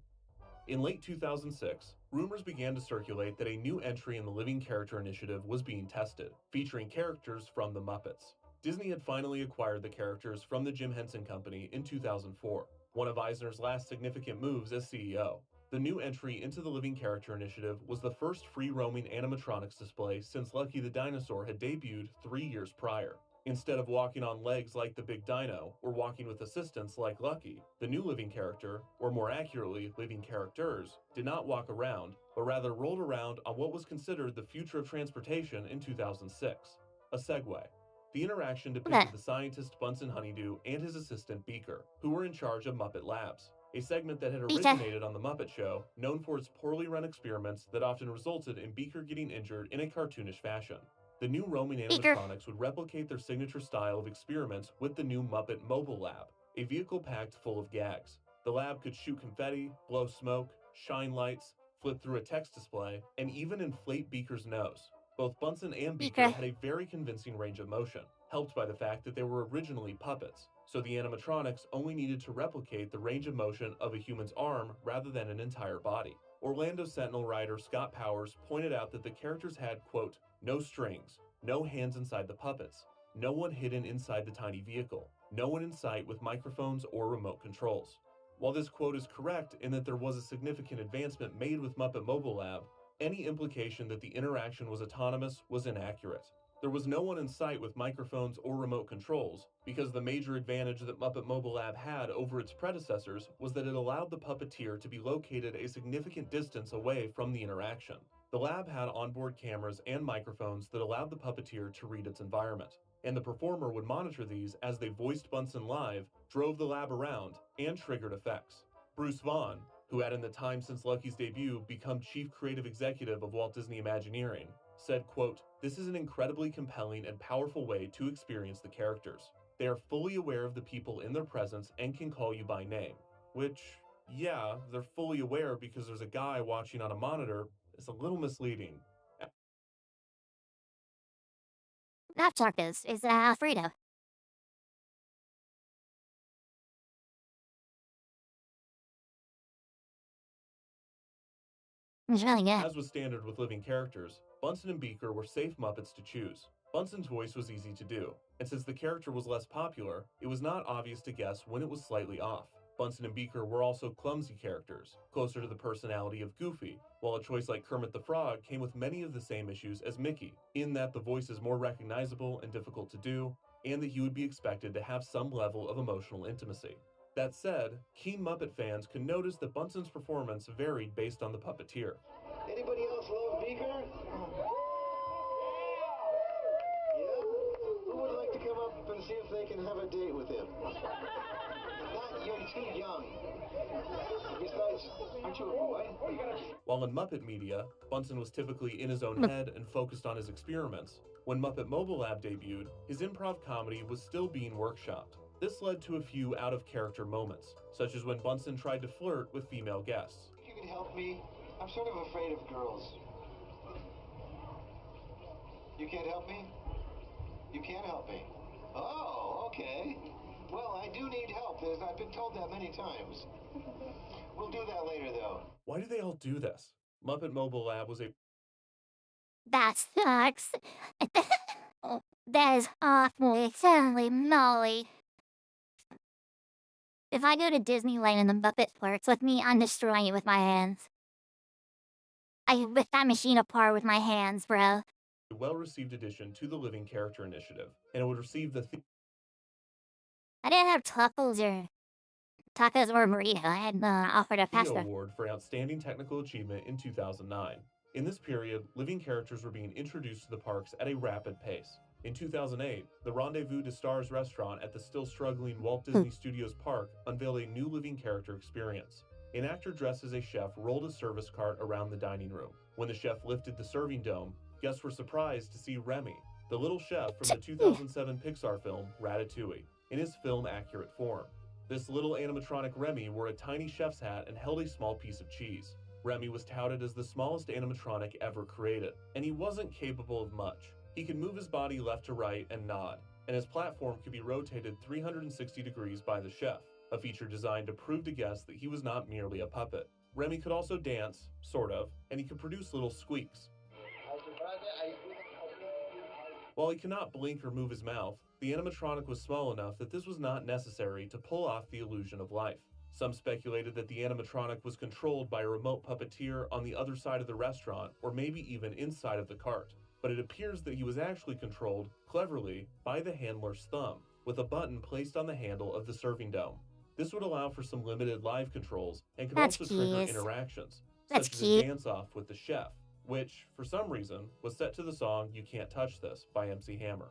In late 2006, rumors began to circulate that a new entry in the Living Character Initiative was being tested, featuring characters from the Muppets. Disney had finally acquired the characters from the Jim Henson Company in 2004, one of Eisner's last significant moves as CEO. The new entry into the Living Character Initiative was the first free-roaming animatronics display since Lucky the Dinosaur had debuted 3 years prior. Instead of walking on legs like the Big Dino, or walking with assistance like Lucky, the new living character, or more accurately, living characters, did not walk around, but rather rolled around on what was considered the future of transportation in 2006, a Segway. The interaction depicted the scientist Bunsen Honeydew and his assistant Beaker, who were in charge of Muppet Labs, a segment that had originated on The Muppet Show, known for its poorly run experiments that often resulted in Beaker getting injured in a cartoonish fashion. The new roaming animatronics would replicate their signature style of experiments with the new Muppet Mobile Lab, a vehicle packed full of gags. The lab could shoot confetti, blow smoke, shine lights, flip through a text display, and even inflate Beaker's nose. Both Bunsen and Beaker had a very convincing range of motion, helped by the fact that they were originally puppets, so the animatronics only needed to replicate the range of motion of a human's arm rather than an entire body. Orlando Sentinel writer Scott Powers pointed out that the characters had, quote, no strings, no hands inside the puppets, no one hidden inside the tiny vehicle, no one in sight with microphones or remote controls. While this quote is correct in that there was a significant advancement made with Muppet Mobile Lab, any implication that the interaction was autonomous was inaccurate. There was no one in sight with microphones or remote controls, because the major advantage that Muppet Mobile Lab had over its predecessors was that it allowed the puppeteer to be located a significant distance away from the interaction. The lab had onboard cameras and microphones that allowed the puppeteer to read its environment, and the performer would monitor these as they voiced Bunsen live, drove the lab around, and triggered effects. Bruce Vaughan, who had in the time since Lucky's debut become chief creative executive of Walt Disney Imagineering, said, quote, this is an incredibly compelling and powerful way to experience the characters. They are fully aware of the people in their presence and can call you by name. Which, yeah, they're fully aware because there's a guy watching on a monitor. It's a little misleading. Not tacos. It's Alfredo. It's really good. As was standard with living characters, Bunsen and Beaker were safe Muppets to choose. Bunsen's voice was easy to do, and since the character was less popular, it was not obvious to guess when it was slightly off. Bunsen and Beaker were also clumsy characters, closer to the personality of Goofy, while a choice like Kermit the Frog came with many of the same issues as Mickey, in that the voice is more recognizable and difficult to do, and that he would be expected to have some level of emotional intimacy. That said, keen Muppet fans could notice that Bunsen's performance varied based on the puppeteer. Anybody else love Beaker? Yeah? Who would like to come up and see if they can have a date with him? Not, you're too young. Besides, aren't you a boy? While in Muppet media, Bunsen was typically in his own head and focused on his experiments, when Muppet Mobile Lab debuted, his improv comedy was still being workshopped. This led to a few out-of-character moments, such as when Bunsen tried to flirt with female guests. You can help me. I'm sort of afraid of girls. You can't help me? You can't help me. Oh, okay. Well, I do need help, as I've been told that many times. We'll do that later, though. Why do they all do this? Muppet Mobile Lab was a That sucks. That is awful. Holy moly. If I go to Disneyland and the Muppet flirts with me, I'm destroying it with my hands. I whip that machine apart with my hands, bro. well-received addition to the Living Character Initiative, and it would receive the I didn't have tacos or burrito. I had offered a Theo pasta. Award for Outstanding Technical Achievement in 2009. In this period, living characters were being introduced to the parks at a rapid pace. In 2008, the Rendezvous de Stars restaurant at the still struggling Walt Disney Studios Park unveiled a new living character experience. An actor dressed as a chef rolled a service cart around the dining room. When the chef lifted the serving dome, guests were surprised to see Remy, the little chef from the 2007 Pixar film Ratatouille, in his film-accurate form. This little animatronic Remy wore a tiny chef's hat and held a small piece of cheese. Remy was touted as the smallest animatronic ever created, and he wasn't capable of much. He could move his body left to right and nod, and his platform could be rotated 360 degrees by the chef, a feature designed to prove to guests that he was not merely a puppet. Remy could also dance, sort of, and he could produce little squeaks. While he cannot blink or move his mouth, the animatronic was small enough that this was not necessary to pull off the illusion of life. Some speculated that the animatronic was controlled by a remote puppeteer on the other side of the restaurant, or maybe even inside of the cart. But it appears that he was actually controlled, cleverly, by the handler's thumb, with a button placed on the handle of the serving dome. This would allow for some limited live controls and could also trigger interactions, such as a dance-off with the chef, which, for some reason, was set to the song You Can't Touch This by MC Hammer.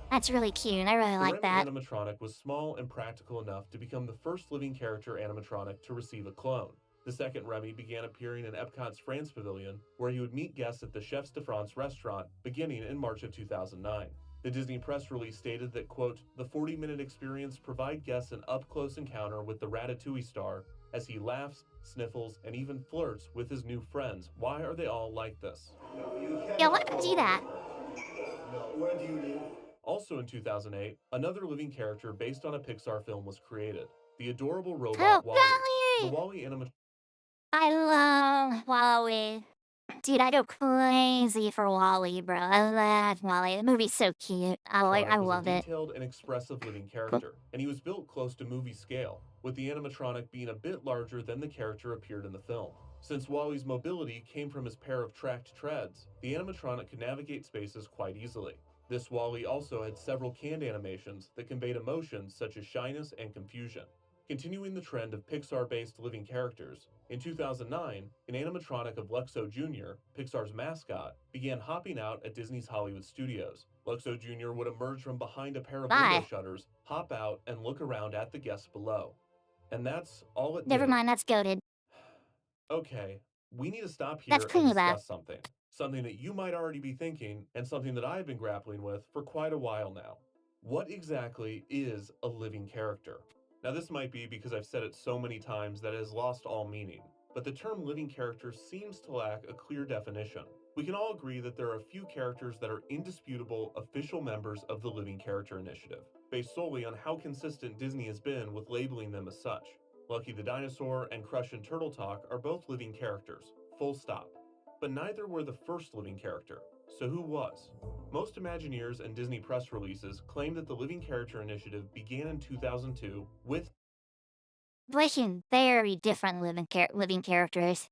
That's really cute. I really like that. The Remy animatronic was small and practical enough to become the first living character animatronic to receive a clone. The second Remy began appearing in Epcot's France Pavilion, where he would meet guests at the Chefs de France restaurant beginning in March of 2009. The Disney press release stated that, quote, the 40-minute experience provide guests an up-close encounter with the Ratatouille star as he laughs, sniffles, and even flirts with his new friends. Why are they all like this? Yeah, let me do that. Where do you live? Also in 2008, another living character based on a Pixar film was created, the adorable robot Oh, WALL-E. The Wally! WALL-E animatronic. I love Wally. Dude, I go crazy for Wally, bro. I love Wally. The movie's so cute. I love was a it. detailed and expressive living character, and he was built close to movie scale, with the animatronic being a bit larger than the character appeared in the film. Since Wally's mobility came from his pair of tracked treads, the animatronic could navigate spaces quite easily. This Wall-E also had several canned animations that conveyed emotions such as shyness and confusion. Continuing the trend of Pixar-based living characters, in 2009, an animatronic of Luxo Jr., Pixar's mascot, began hopping out at Disney's Hollywood studios. Luxo Jr. would emerge from behind a pair of window shutters, hop out, and look around at the guests below. And that's all it did. Never mind, that's goated. Okay, we need to stop here and discuss something. Something that you might already be thinking, and something that I've been grappling with for quite a while now. What exactly is a living character? Now this might be because I've said it so many times that it has lost all meaning. but the term living character seems to lack a clear definition. We can all agree that there are a few characters that are indisputable official members of the Living Character Initiative, based solely on how consistent Disney has been with labeling them as such. Lucky the Dinosaur and Crush and Turtle Talk are both living characters, full stop. But neither were the first living character. So who was? Most Imagineers and Disney press releases claim that the Living Character Initiative began in 2002 with Voicing very different living characters.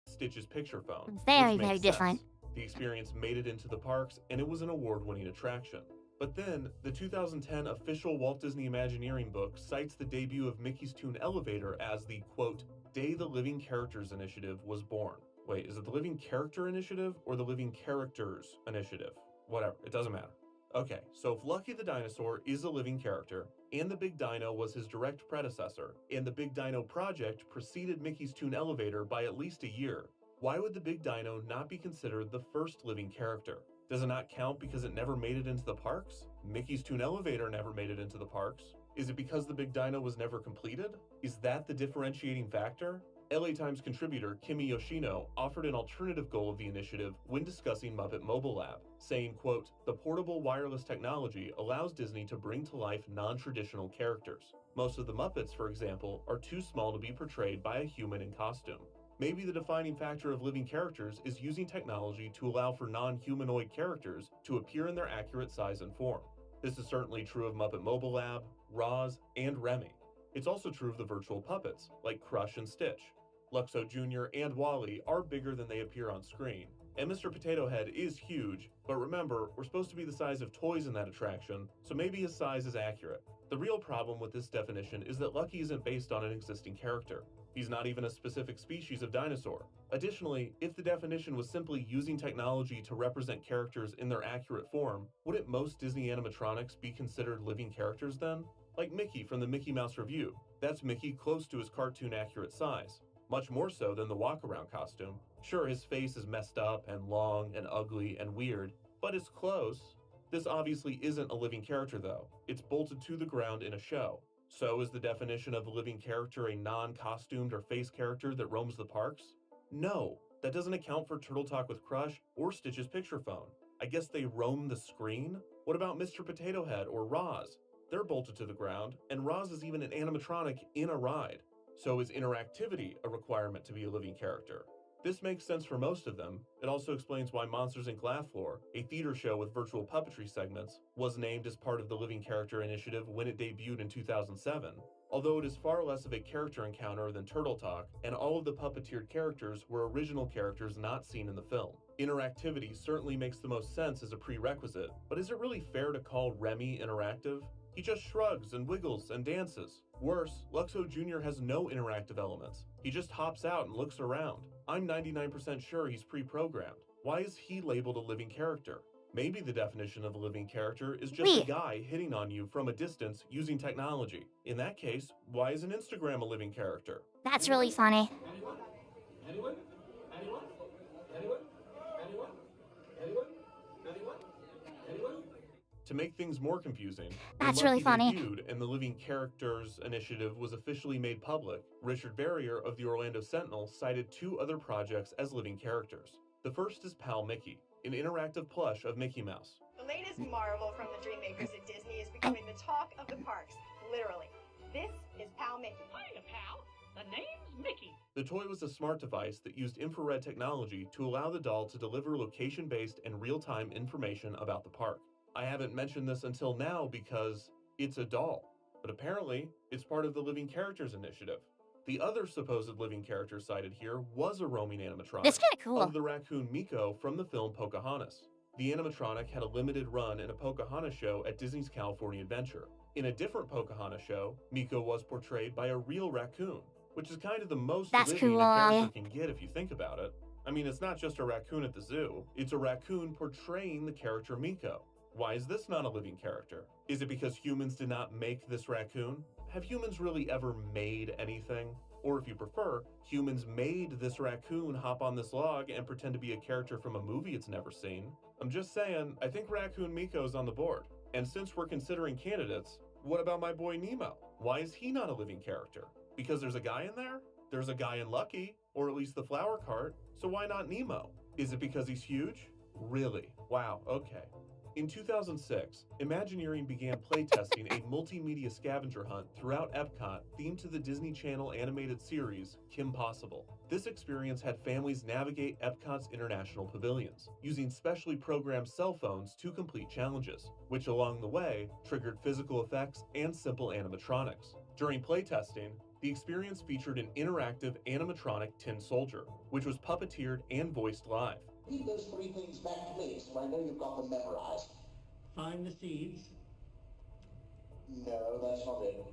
Stitch's picture phone, Very, which very makes different. sense. The experience made it into the parks, and it was an award-winning attraction. But then, the 2010 official Walt Disney Imagineering book cites the debut of Mickey's Toon Elevator as the, quote, day the Living Characters Initiative was born. Wait, is it the Living Character Initiative or the Living Characters Initiative? Whatever, it doesn't matter. Okay, so if Lucky the Dinosaur is a living character, and the Big Dino was his direct predecessor, and the Big Dino project preceded Mickey's Toon Elevator by at least a year, why would the Big Dino not be considered the first living character? Does it not count because it never made it into the parks? Mickey's Toon Elevator never made it into the parks. Is it because the Big Dino was never completed? Is that the differentiating factor? LA Times contributor Kimi Yoshino offered an alternative goal of the initiative when discussing Muppet Mobile Lab, saying, quote, the portable wireless technology allows Disney to bring to life non-traditional characters. Most of the Muppets, for example, are too small to be portrayed by a human in costume. Maybe the defining factor of living characters is using technology to allow for non-humanoid characters to appear in their accurate size and form. This is certainly true of Muppet Mobile Lab, Roz, and Remy. It's also true of the virtual puppets, like Crush and Stitch. Luxo Jr. and Wally are bigger than they appear on screen, and Mr. Potato Head is huge, but remember, we're supposed to be the size of toys in that attraction, so maybe his size is accurate. The real problem with this definition is that Lucky isn't based on an existing character. He's not even a specific species of dinosaur. Additionally, if the definition was simply using technology to represent characters in their accurate form, wouldn't most Disney animatronics be considered living characters then? Like Mickey from the Mickey Mouse Revue. That's Mickey close to his cartoon accurate size. Much more so than the walk-around costume. Sure, his face is messed up and long and ugly and weird, but it's close. This obviously isn't a living character though. It's bolted to the ground in a show. So is the definition of a living character a non-costumed or face character that roams the parks? No, that doesn't account for Turtle Talk with Crush or Stitch's picture phone. I guess they roam the screen? What about Mr. Potato Head or Roz? They're bolted to the ground, and Roz is even an animatronic in a ride. So is interactivity a requirement to be a living character? This makes sense for most of them. It also explains why Monsters, Inc. Laugh Floor, a theater show with virtual puppetry segments, was named as part of the Living Character Initiative when it debuted in 2007, although it is far less of a character encounter than Turtle Talk, and all of the puppeteered characters were original characters not seen in the film. Interactivity certainly makes the most sense as a prerequisite, but is it really fair to call Remy interactive? He just shrugs and wiggles and dances. Worse, Luxo Jr. has no interactive elements. He just hops out and looks around. I'm 99% sure he's pre-programmed. Why is he labeled a living character? Maybe the definition of a living character is just a guy hitting on you from a distance using technology. In that case, why isn't Instagram a living character? That's really funny. Anyone? Anyone? Anyone? Anyone? Anyone? Anyone? Anyone? Anyone? To make things more confusing, That's when really Lucky funny. debuted and the Living Characters Initiative was officially made public, Richard Barrier of the Orlando Sentinel cited two other projects as living characters. The first is Pal Mickey, an interactive plush of Mickey Mouse. The latest marvel from the Dreammakers at Disney is becoming the talk of the parks, literally. This is Pal Mickey. Hiya, pal. The name's Mickey. The toy was a smart device that used infrared technology to allow the doll to deliver location-based and real-time information about the park. I haven't mentioned this until now because it's a doll, but apparently it's part of the Living Characters Initiative. The other supposed living character cited here was a roaming animatronic That's kind of cool. of the raccoon Miko from the film Pocahontas. The animatronic had a limited run in a Pocahontas show at Disney's California Adventure. In a different Pocahontas show, Miko was portrayed by a real raccoon, which is kind of the most That's living cool. a character can get if you think about it. I mean, it's not just a raccoon at the zoo, it's a raccoon portraying the character Miko. Why is this not a living character? Is it because humans did not make this raccoon? Have humans really ever made anything? Or if you prefer, humans made this raccoon hop on this log and pretend to be a character from a movie it's never seen? I'm just saying, I think Raccoon Miko's on the board. And since we're considering candidates, what about my boy Nemo? Why is he not a living character? Because there's a guy in there? There's a guy in Lucky, or at least the flower cart, so why not Nemo? Is it because he's huge? Really? Wow, okay. In 2006, Imagineering began playtesting a multimedia scavenger hunt throughout Epcot themed to the Disney Channel animated series Kim Possible. This experience had families navigate Epcot's international pavilions, using specially programmed cell phones to complete challenges, which along the way triggered physical effects and simple animatronics. During playtesting, the experience featured an interactive animatronic tin soldier, which was puppeteered and voiced live. Read those 3 things back to me, so I know you've got them memorized. Find the seeds. No, that's not it.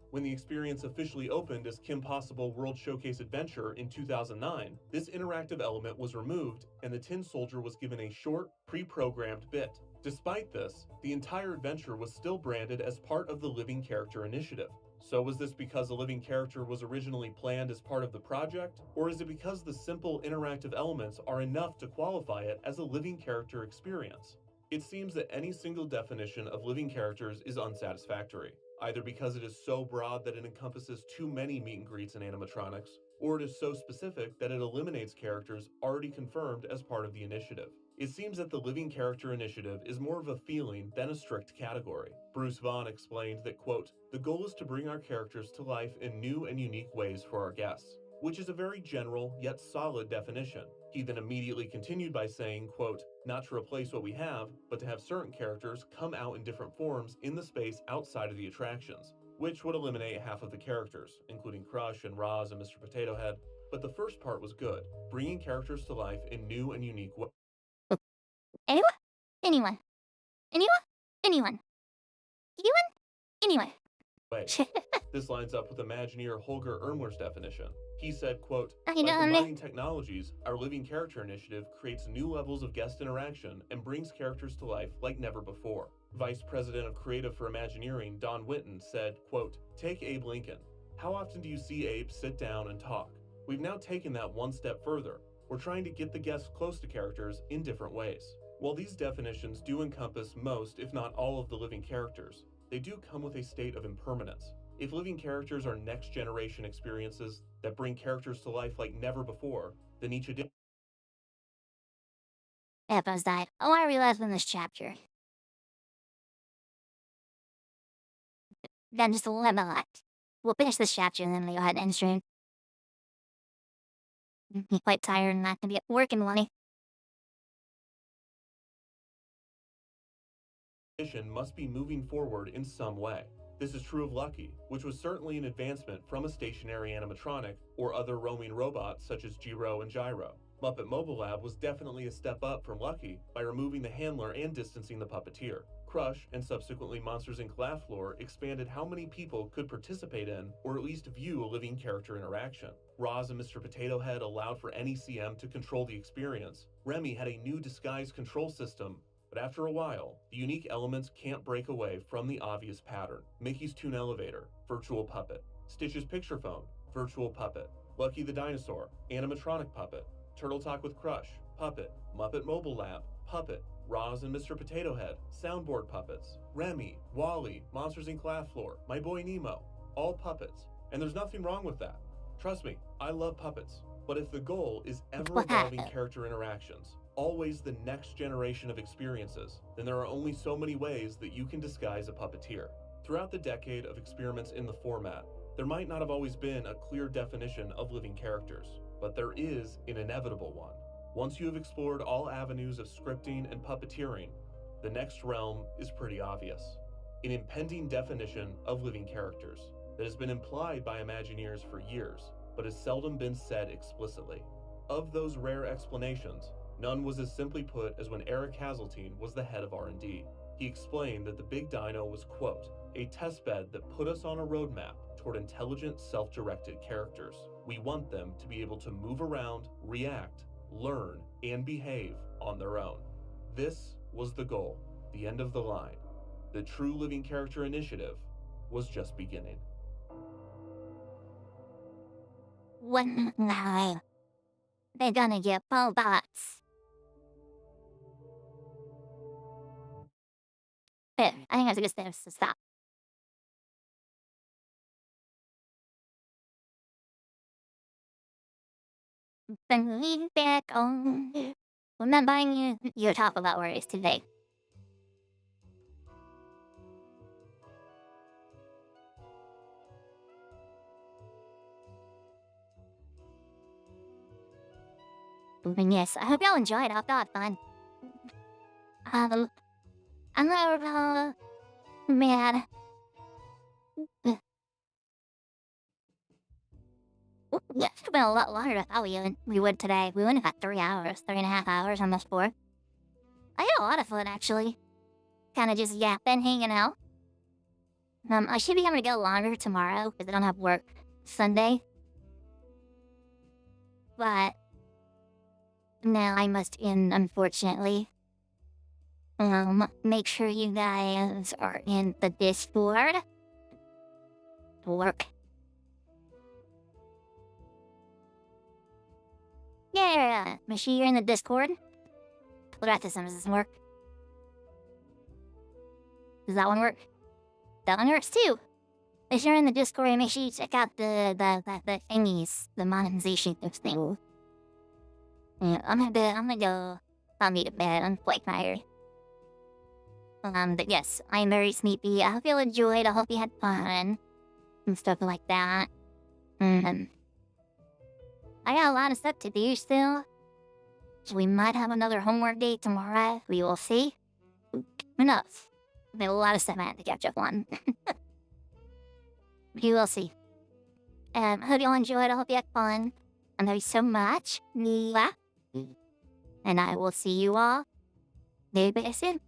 When the experience officially opened as Kim Possible World Showcase Adventure in 2009, this interactive element was removed and the tin soldier was given a short, pre-programmed bit. Despite this, the entire adventure was still branded as part of the Living Character Initiative. So was this because a living character was originally planned as part of the project, or is it because the simple interactive elements are enough to qualify it as a living character experience? It seems that any single definition of living characters is unsatisfactory, either because it is so broad that it encompasses too many meet and greets and animatronics, or it is so specific that it eliminates characters already confirmed as part of the initiative. It seems that the Living Character Initiative is more of a feeling than a strict category. Bruce Vaughn explained that, quote, "The goal is to bring our characters to life in new and unique ways for our guests," which is a very general yet solid definition. He then immediately continued by saying, quote, "Not to replace what we have, but to have certain characters come out in different forms in the space outside of the attractions," which would eliminate half of the characters, including Crush and Roz and Mr. Potato Head. But the first part was good, bringing characters to life in new and unique ways. Anyone? Anyone? Anyone? Anyone? Anyone? This lines up with Imagineer Holger Ermler's definition. He said, quote, I "By know. combining technologies, our Living Character Initiative creates new levels of guest interaction and brings characters to life like never before." Vice President of Creative for Imagineering, Don Whitten, said, quote, "Take Abe Lincoln. How often do you see Abe sit down and talk? We've now taken that one step further. We're trying to get the guests close to characters in different ways." While these definitions do encompass most, if not all, of the living characters, they do come with a state of impermanence. If living characters are next generation experiences that bring characters to life like never before, then each edition Echoes died. Oh, I realized in this chapter. Then just let me like. We'll finish this chapter and then we go ahead and end stream. I'm quite tired and not gonna be at work in the morning. must be moving forward in some way. This is true of Lucky, which was certainly an advancement from a stationary animatronic or other roaming robots such as Giro and Gyro. Muppet Mobile Lab was definitely a step up from Lucky by removing the handler and distancing the puppeteer. Crush, and subsequently Monsters Inc. Laugh Floor, expanded how many people could participate in, or at least view, a living character interaction. Roz and Mr. Potato Head allowed for any CM to control the experience. Remy had a new disguise control system, but after a while, the unique elements can't break away from the obvious pattern. Mickey's Toon Elevator, virtual puppet. Stitch's Picture Phone, virtual puppet. Lucky the Dinosaur, animatronic puppet. Turtle Talk with Crush, puppet. Muppet Mobile Lab, puppet. Roz and Mr. Potato Head, soundboard puppets. Remy, Wally, Monsters Inc. Laugh Floor, My Boy Nemo, all puppets. And there's nothing wrong with that. Trust me, I love puppets. But if the goal is ever-evolving character interactions, always the next generation of experiences, then there are only so many ways that you can disguise a puppeteer. Throughout the decade of experiments in the format, there might not have always been a clear definition of living characters, but there is an inevitable one. Once you have explored all avenues of scripting and puppeteering, the next realm is pretty obvious. An impending definition of living characters that has been implied by Imagineers for years, but has seldom been said explicitly. Of those rare explanations, none was as simply put as when Eric Hazeltine was the head of R&D. He explained that the Big Dino was, quote, "a testbed that put us on a roadmap toward intelligent, self-directed characters. We want them to be able to move around, react, learn, and behave on their own. This was the goal, the end of the line. The true Living Character Initiative was just beginning." One night, they're gonna get robots. There, I think that's a good place to stop. Bring back on. Remembering your talk about worries today. And yes, I hope y'all enjoyed. I hope y'all had fun. I'm man. Yeah, it's been a lot longer than I thought we would today. We went about 3 hours, 3.5 hours, almost 4. I had a lot of fun, actually. Kind of just yapping, hanging out. I should be able to go longer tomorrow, because I don't have work Sunday. But now I must end, unfortunately. Make sure you guys are in the Discord. Work. Yeah, make sure you're in the Discord. What about this one? Does this work? Does that one work? That one works too. If you're in the Discord, make sure you check out the thingies, the monetization those things. Yeah, I'm gonna go put me to bed. I'm quite tired. But yes, I'm very sleepy. I hope you enjoyed. I hope you had fun and stuff like that. I got a lot of stuff to do still. So we might have another homework day tomorrow. We will see. Who knows? There's a lot of stuff I have to catch up on. We will see. I hope you all enjoyed. I hope you had fun. I love you so much. And I will see you all very soon.